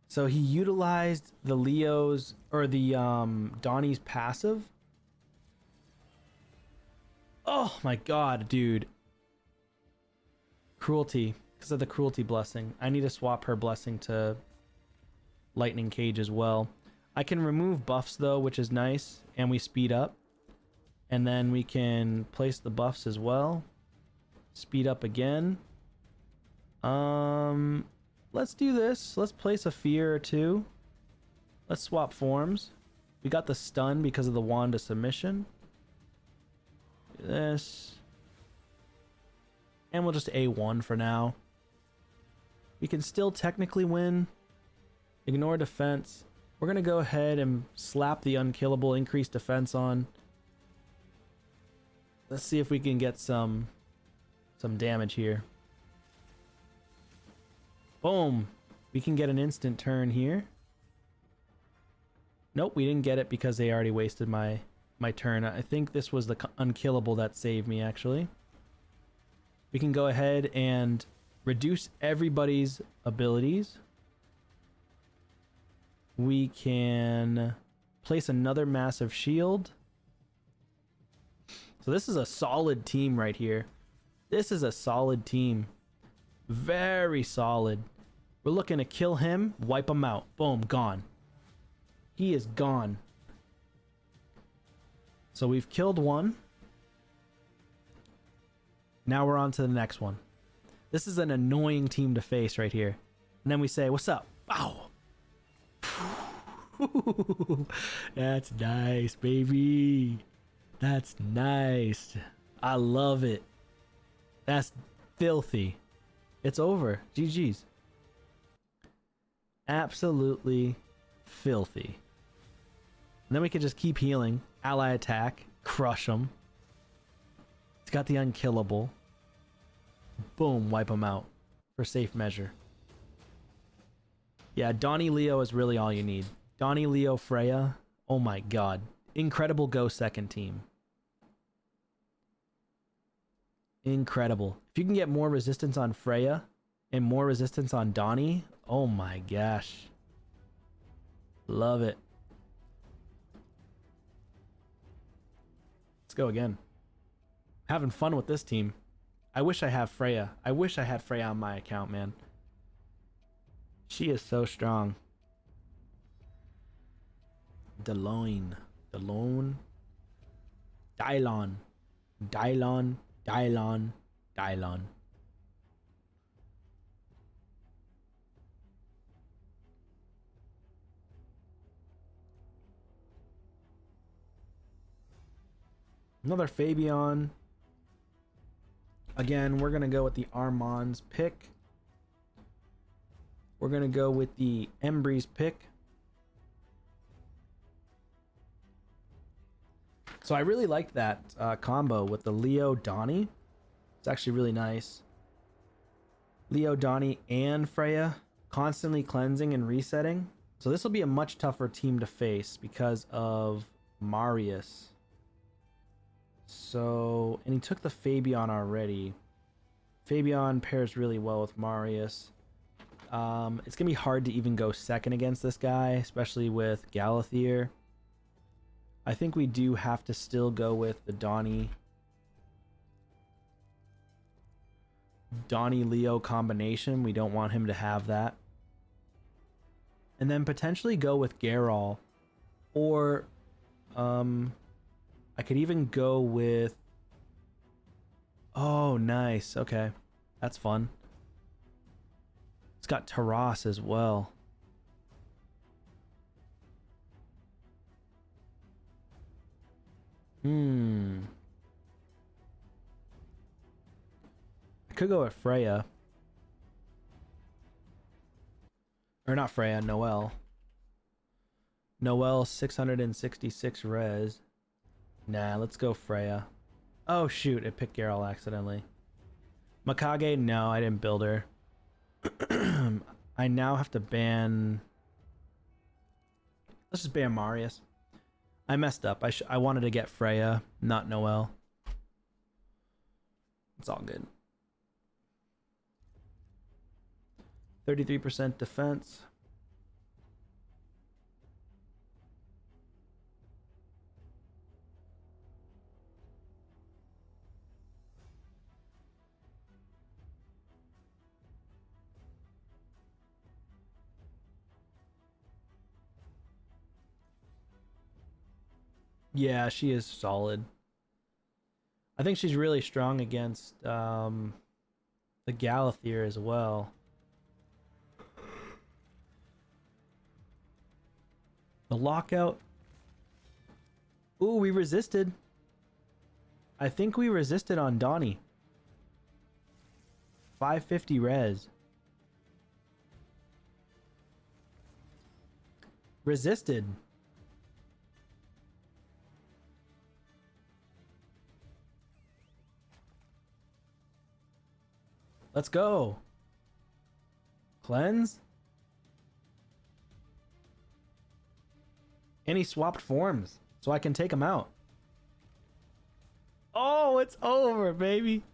So he utilized the Leo's, or the Donnie's passive. Oh my god, dude. Cruelty. Because of the cruelty blessing. I need to swap her blessing to lightning cage as well. I can remove buffs though, which is nice. And we speed up. And then we can place the buffs as well. Speed up again. Let's do this. Let's place a fear or two. Let's swap forms. We got the stun because of the wand of submission. Do this. And we'll just A1 for now. We can still technically win. Ignore defense. We're going to go ahead and slap the unkillable increased defense on. Let's see if we can get some damage here. Boom. We can get an instant turn here. Nope, we didn't get it because they already wasted my turn. I think this was the unkillable that saved me, actually. We can go ahead and reduce everybody's abilities. We can place another massive shield. So this is a solid team right here. This is a solid team. Very solid. We're looking to kill him, wipe him out. Boom, gone. He is gone. So we've killed one. Now we're on to the next one. This is an annoying team to face right here. And then we say, what's up? Wow. That's nice, baby. That's nice. I love it. That's filthy. It's over. GG's. Absolutely filthy. And then we can just keep healing. Ally attack. Crush them. It's got the unkillable. Boom. Wipe them out. For safe measure. Yeah, Donnie Leo is really all you need. Donnie Leo Freya. Oh my god. Incredible go second team. Incredible. If you can get more resistance on Freya and more resistance on Donnie, oh my gosh. Love it. Let's go again. Having fun with this team. I wish I have Freya. I wish I had Freya on my account, man. She is so strong. Deloitte. Dylon. Dylon. Dylon. Another Fabian. Again, we're going to go with the Armand's pick. We're going to go with the Embry's pick. So I really liked that combo with the Leo Donnie. It's actually really nice. Leo Donnie and Freya constantly cleansing and resetting. So this will be a much tougher team to face because of Marius. So, and he took the Fabian already. Fabian pairs really well with Marius. It's going to be hard to even go second against this guy, especially with Galathier. I think we do have to still go with the Donnie Leo combination. We don't want him to have that. And then potentially go with Geralt. Or I could even go with... Oh, nice. Okay. That's fun. It's got Taras as well. I could go with Freya. Or not Freya, Noelle. Noelle 666 res. Nah, let's go Freya. Oh shoot, it picked Geralt accidentally. Mikage, no, I didn't build her. I now have to ban... Let's just ban Marius. I messed up. I wanted to get Freya, not Noelle. It's all good. 33% defense. Yeah, she is solid. I think she's really strong against the Galathier as well. The lockout. Ooh, we resisted. I think we resisted on Donnie. 550 res. Resisted. Let's go. Cleanse. And he swapped forms, so I can take him out. Oh, it's over, baby.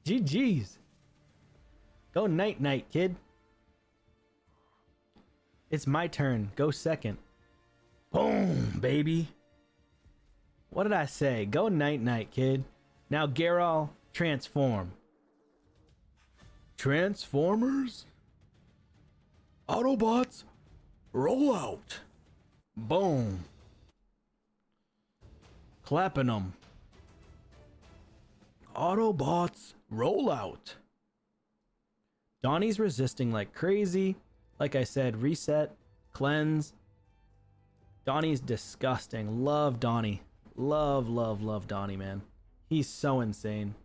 GG's. Go night-night, kid. It's my turn. Go second. Boom, baby. What did I say? Go night-night, kid. Now, Geralt, transform. Transformers? Autobots, roll out. Boom. Clapping them. Autobots, roll out. Donnie's resisting like crazy. Like I said, reset, cleanse. Donnie's disgusting. Love Donnie. Love, love, love Donnie, man. He's so insane.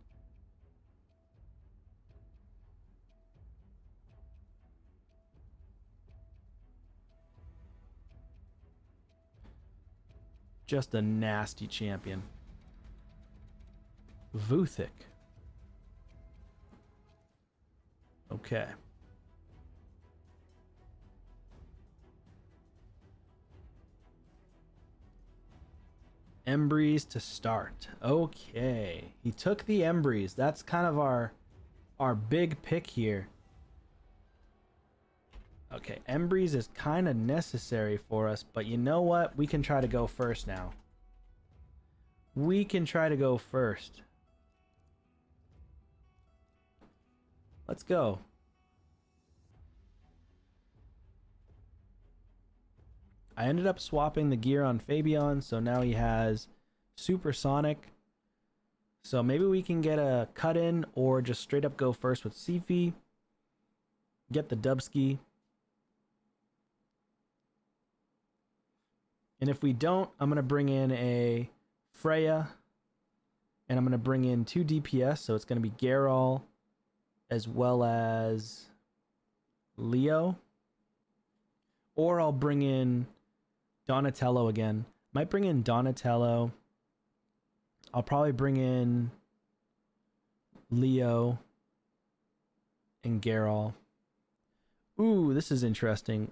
Just a nasty champion. Vuthic. Okay. Embreeze to start. Okay. He took the Embreeze. That's kind of our big pick here. Okay, Embreeze is kind of necessary for us, but you know what? We can try to go first now. We can try to go first. Let's go. I ended up swapping the gear on Fabian, so now he has Supersonic. So maybe we can get a cut in or just straight up go first with Sifi. Get the Dubski. And if we don't, I'm going to bring in a Freya. And I'm going to bring in 2 DPS. So it's going to be Geralt as well as Leo. Or I'll bring in Donatello again. Might bring in Donatello. I'll probably bring in Leo and Geralt. Ooh, this is interesting.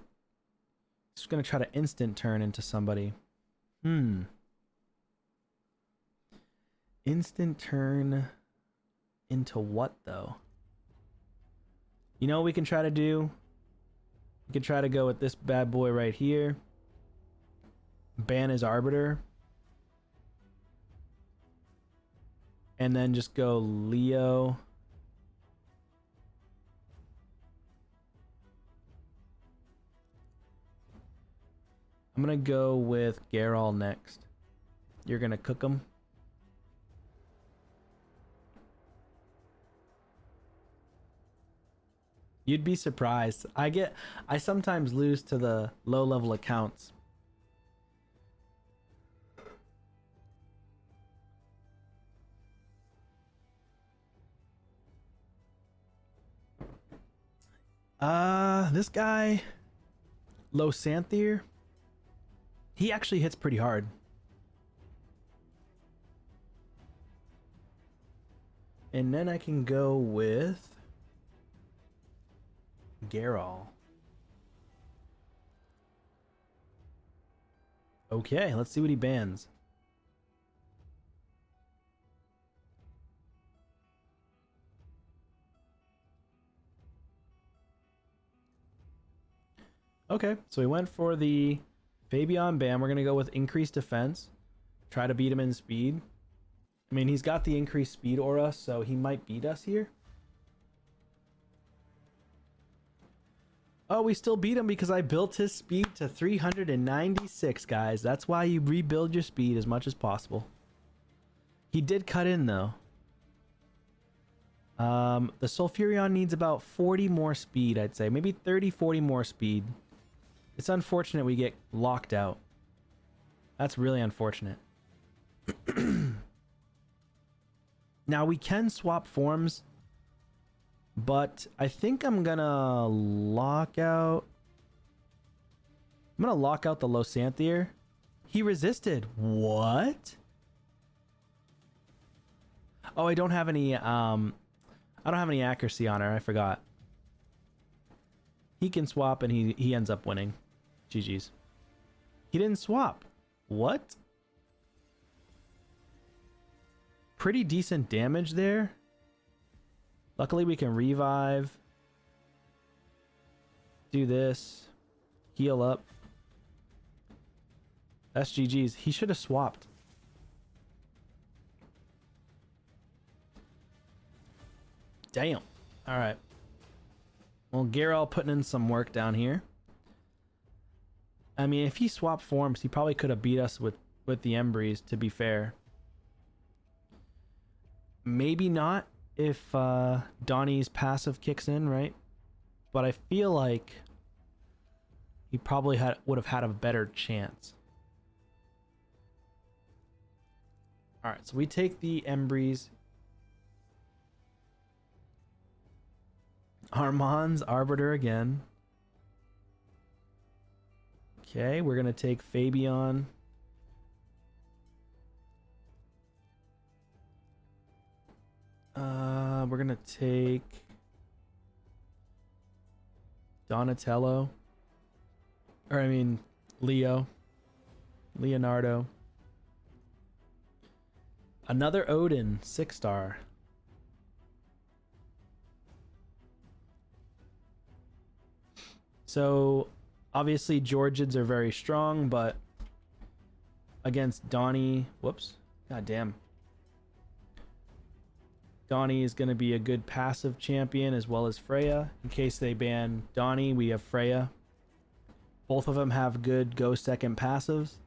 Just gonna try to instant turn into somebody. Instant turn into what though? You know what we can try to do? We can try to go with this bad boy right here. Ban his Arbiter. And then just go Leo. I'm gonna go with Geralt next. You're gonna cook him. You'd be surprised. I sometimes lose to the low level accounts. This guy, Losanthier, he actually hits pretty hard. And then I can go with Geralt. Okay, let's see what he bans. Okay, so we went for the Fabian ban. We're going to go with increased defense. Try to beat him in speed. I mean, he's got the increased speed aura, so he might beat us here. Oh, we still beat him because I built his speed to 396, guys. That's why you rebuild your speed as much as possible. He did cut in, though. The Sulfurion needs about 40 more speed, I'd say. Maybe 30, 40 more speed. It's unfortunate we get locked out. That's really unfortunate. Now, we can swap forms, but I think I'm gonna lock out... I'm gonna lock out the Losanthier. He resisted. What? Oh, I don't have any, I don't have any accuracy on her. I forgot. He can swap and he ends up winning. GG's. He didn't swap. What? Pretty decent damage there. Luckily we can revive. Do this. Heal up. That's GG's. He should have swapped. Damn. Alright. Well, Geralt putting in some work down here. I mean, if he swapped forms, he probably could have beat us with the Embreeze, to be fair. Maybe not if Donnie's passive kicks in, right? But I feel like he probably would have had a better chance. Alright, so we take the Embreeze. Armand's Arbiter again. Okay, we're gonna take Fabian. We're gonna take Donatello. Or I mean, Leo. Leonardo. Another Odin, 6-star. So, obviously, Georgians are very strong, but against Donnie... Whoops. God damn. Donnie is going to be a good passive champion as well as Freya. In case they ban Donnie, we have Freya. Both of them have good go second passives.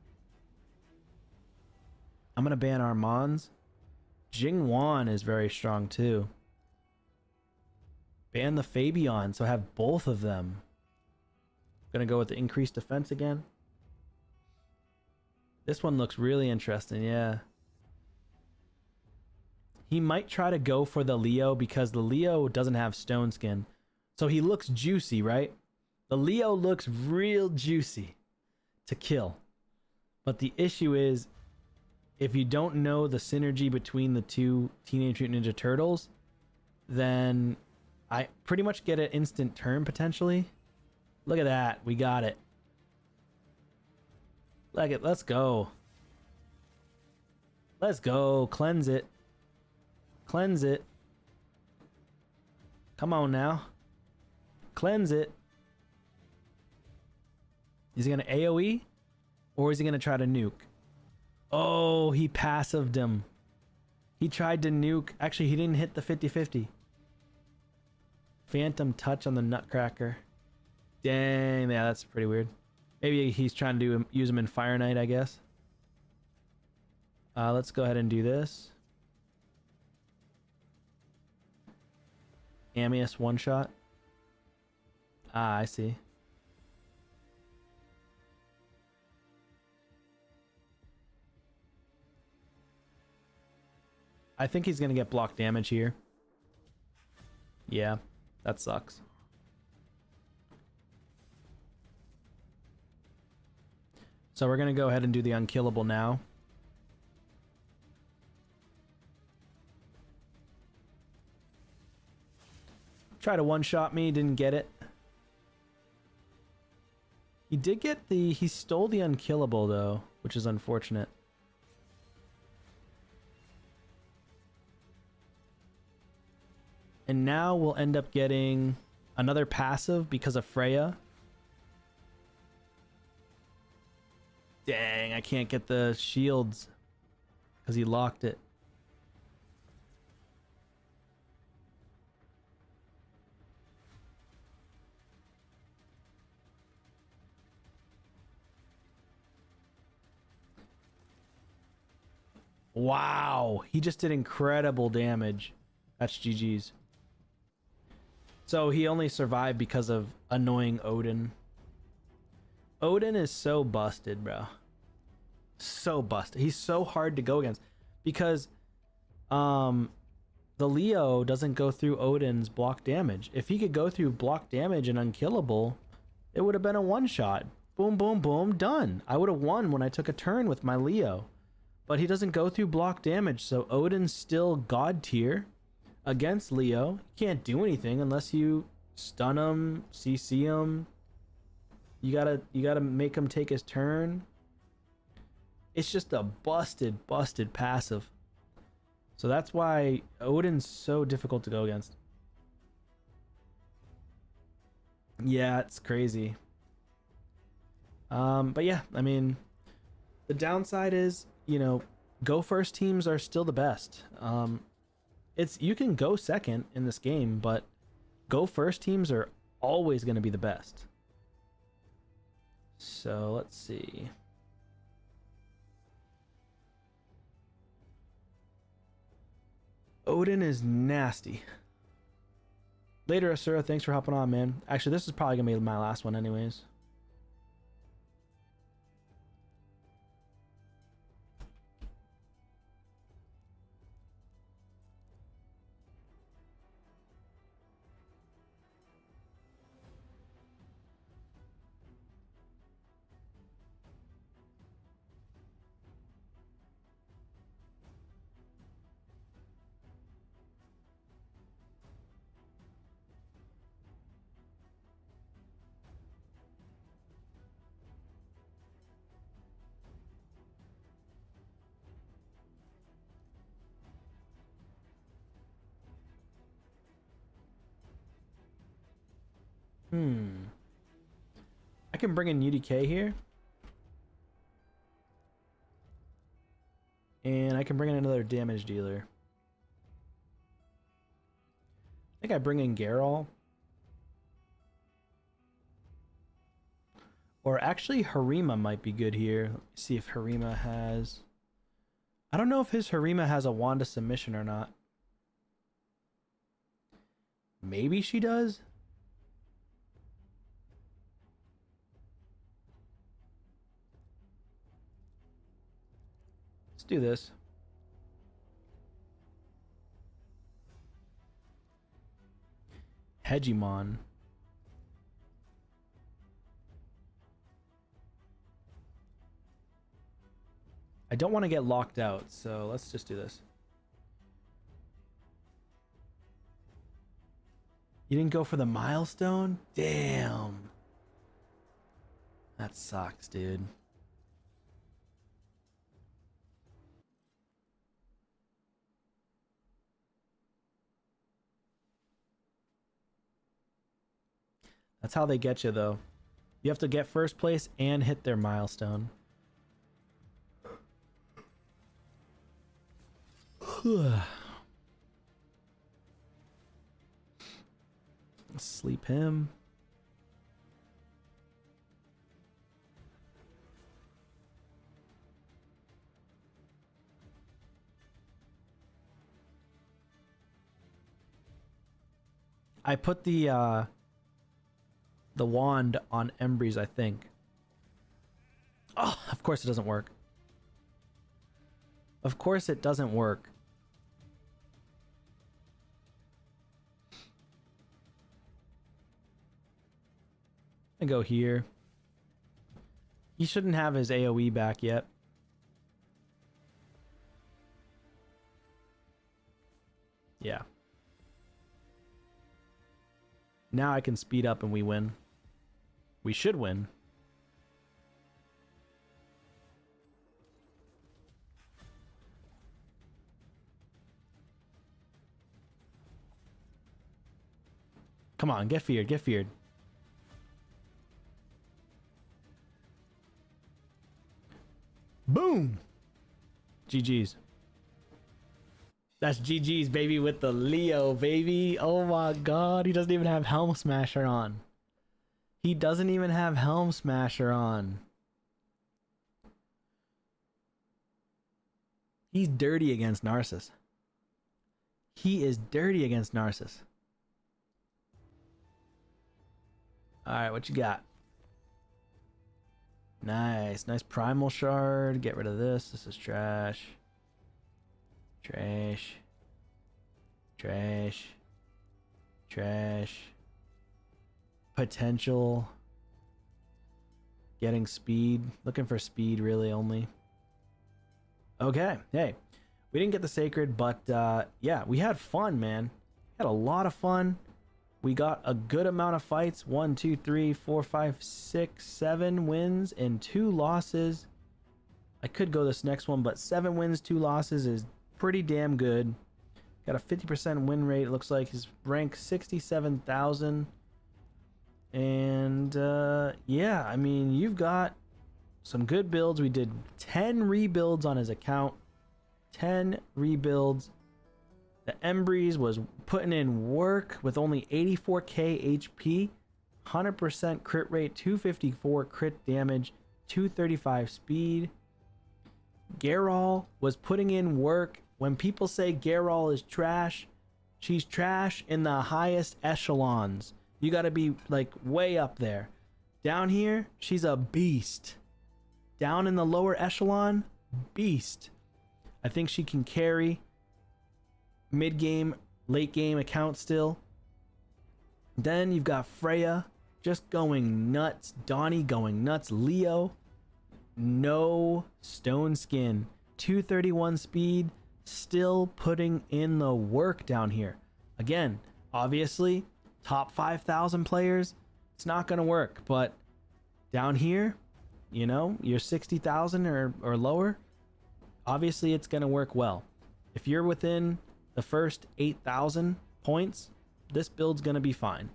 I'm going to ban Armands. Jingwan is very strong too. Ban the Fabian, so I have both of them. Gonna go with the increased defense again. This one looks really interesting, yeah. He might try to go for the Leo because the Leo doesn't have stone skin. So he looks juicy, right? The Leo looks real juicy to kill. But the issue is, if you don't know the synergy between the two Teenage Mutant Ninja Turtles, then I pretty much get an instant turn potentially. Look at that. We got it. Let's go. Let's go. Cleanse it. Cleanse it. Come on now. Cleanse it. Is he going to AoE? Or is he going to try to nuke? Oh, he passived him. He tried to nuke. Actually, he didn't hit the 50-50. Phantom touch on the Nutcracker. Dang, yeah, that's pretty weird. Maybe he's trying to use him in Fire Knight, I guess. Let's go ahead and do this. Amius one shot. Ah, I see. I think he's gonna get block damage here. Yeah, that sucks. So we're gonna go ahead and do the unkillable now. Try to one-shot me, didn't get it. He did get the... He stole the unkillable, though, which is unfortunate. And now we'll end up getting another passive because of Freya. Dang, I can't get the shields because he locked it. Wow, he just did incredible damage. That's GG's. So he only survived because of annoying Odin. Odin is so busted, bro. So busted. He's so hard to go against because the Leo doesn't go through Odin's block damage. If he could go through block damage and unkillable, it would have been a one-shot. Boom, boom, boom, done. I would have won when I took a turn with my Leo. But he doesn't go through block damage, so Odin's still god tier against Leo. He can't do anything unless you stun him, CC him. You gotta make him take his turn. It's just a busted passive. So that's why Odin's so difficult to go against. Yeah, it's crazy. But yeah, I mean, the downside is, you know, go first teams are still the best. You can go second in this game, but go first teams are always going to be the best. So let's see. Odin is nasty. Later, Asura, thanks for hopping on, man. Actually, this is probably going to be my last one anyways. I can bring in UDK here. And I can bring in another damage dealer. I think I bring in Geralt. Or actually Harima might be good here. Let me see if Harima has... I don't know if his Harima has a Wanda submission or not. Maybe she does? Let's do this. Hegemon. I don't want to get locked out, so let's just do this. You didn't go for the milestone? Damn. That sucks, dude. That's how they get you, though. You have to get first place and hit their milestone. Sleep him. I put the wand on Embry's, I think. Oh, of course it doesn't work. Of course it doesn't work. I go here. He shouldn't have his AoE back yet. Yeah. Now I can speed up and we win. We should win. Come on, get feared, get feared. Boom! GG's. That's GG's, baby, with the Leo, baby. Oh my god, he doesn't even have Helm Smasher on. He doesn't even have Helm Smasher on. He's dirty against Narcissus. He is dirty against Narcissus. Alright, what you got? Nice. Nice Primal Shard. Get rid of this. This is trash. Trash. Trash. Trash. Potential. Getting speed. Looking for speed, really, only. Okay. Hey. We didn't get the Sacred, but yeah, we had fun, man. Had a lot of fun. We got a good amount of fights. 1, 2, 3, 4, 5, 6, 7 wins and 2 losses. I could go this next one, but 7 wins, 2 losses is pretty damn good. Got a 50% win rate. It looks like his rank 67,000. And yeah, I mean, you've got some good builds. We did 10 rebuilds on his account. 10 rebuilds. The Embry's was putting in work with only 84k HP, 100% crit rate, 254 crit damage, 235 speed. Geralt was putting in work. When people say Geralt is trash, she's trash in the highest echelons. You gotta be like way up there. Down here, she's a beast. Down in the lower echelon, beast. I think she can carry mid-game, late-game account still. Then you've got Freya just going nuts. Donnie going nuts. Leo, no stone skin. 231 speed, still putting in the work down here. Again, obviously, top 5,000 players, it's not going to work. But down here, you know, you're 60,000 or lower, obviously it's going to work well. If you're within the first 8,000 points, this build's going to be fine.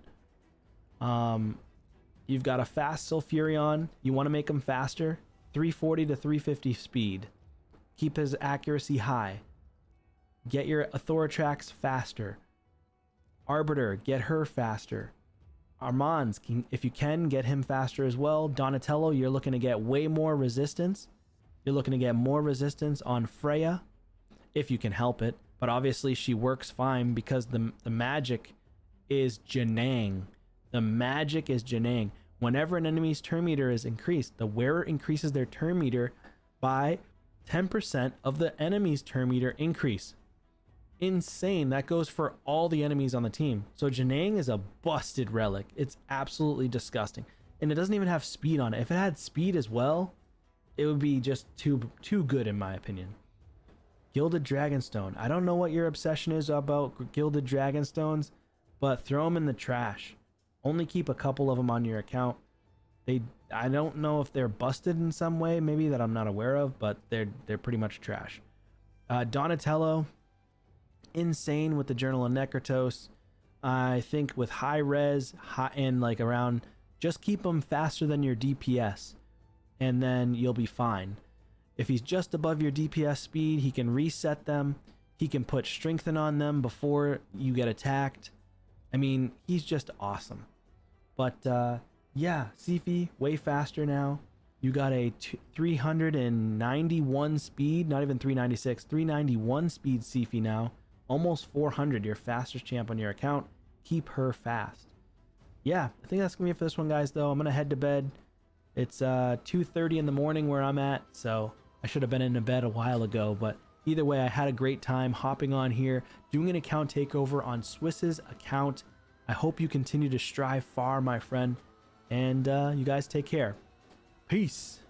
You've got a fast Sulfurion. You want to make him faster. 340 to 350 speed. Keep his accuracy high. Get your Thoratrax faster. Arbiter, get her faster. Armand's, if you can, get him faster as well. Donatello, you're looking to get way more resistance. You're looking to get more resistance on Freya, if you can help it. But obviously she works fine because the magic is Janang. The magic is Janang. Whenever an enemy's turn meter is increased, the wearer increases their turn meter by 10% of the enemy's turn meter increase. Insane. That goes for all the enemies on the team. So Janang is a busted relic. It's absolutely disgusting. And it doesn't even have speed on it. If it had speed as well, it would be just too good in my opinion. Gilded Dragonstone. I don't know what your obsession is about Gilded Dragonstones, but throw them in the trash. Only keep a couple of them on your account. I don't know if they're busted in some way, maybe that I'm not aware of, but they're pretty much trash. Donatello, insane with the Journal of Necrotos. I think with high res, and like around, just keep them faster than your DPS, and then you'll be fine. If he's just above your DPS speed, he can reset them. He can put strengthen on them before you get attacked. I mean, he's just awesome. But yeah, Sifi, way faster now. You got a 391 speed, not even 396, 391 speed Sifi now. Almost 400, your fastest champ on your account. Keep her fast. Yeah, I think that's going to be it for this one, guys, though. I'm going to head to bed. It's 2:30 in the morning where I'm at, so I should have been in bed a while ago, but either way, I had a great time hopping on here, doing an account takeover on Swiss's account. I hope you continue to strive far, my friend, and you guys take care. Peace.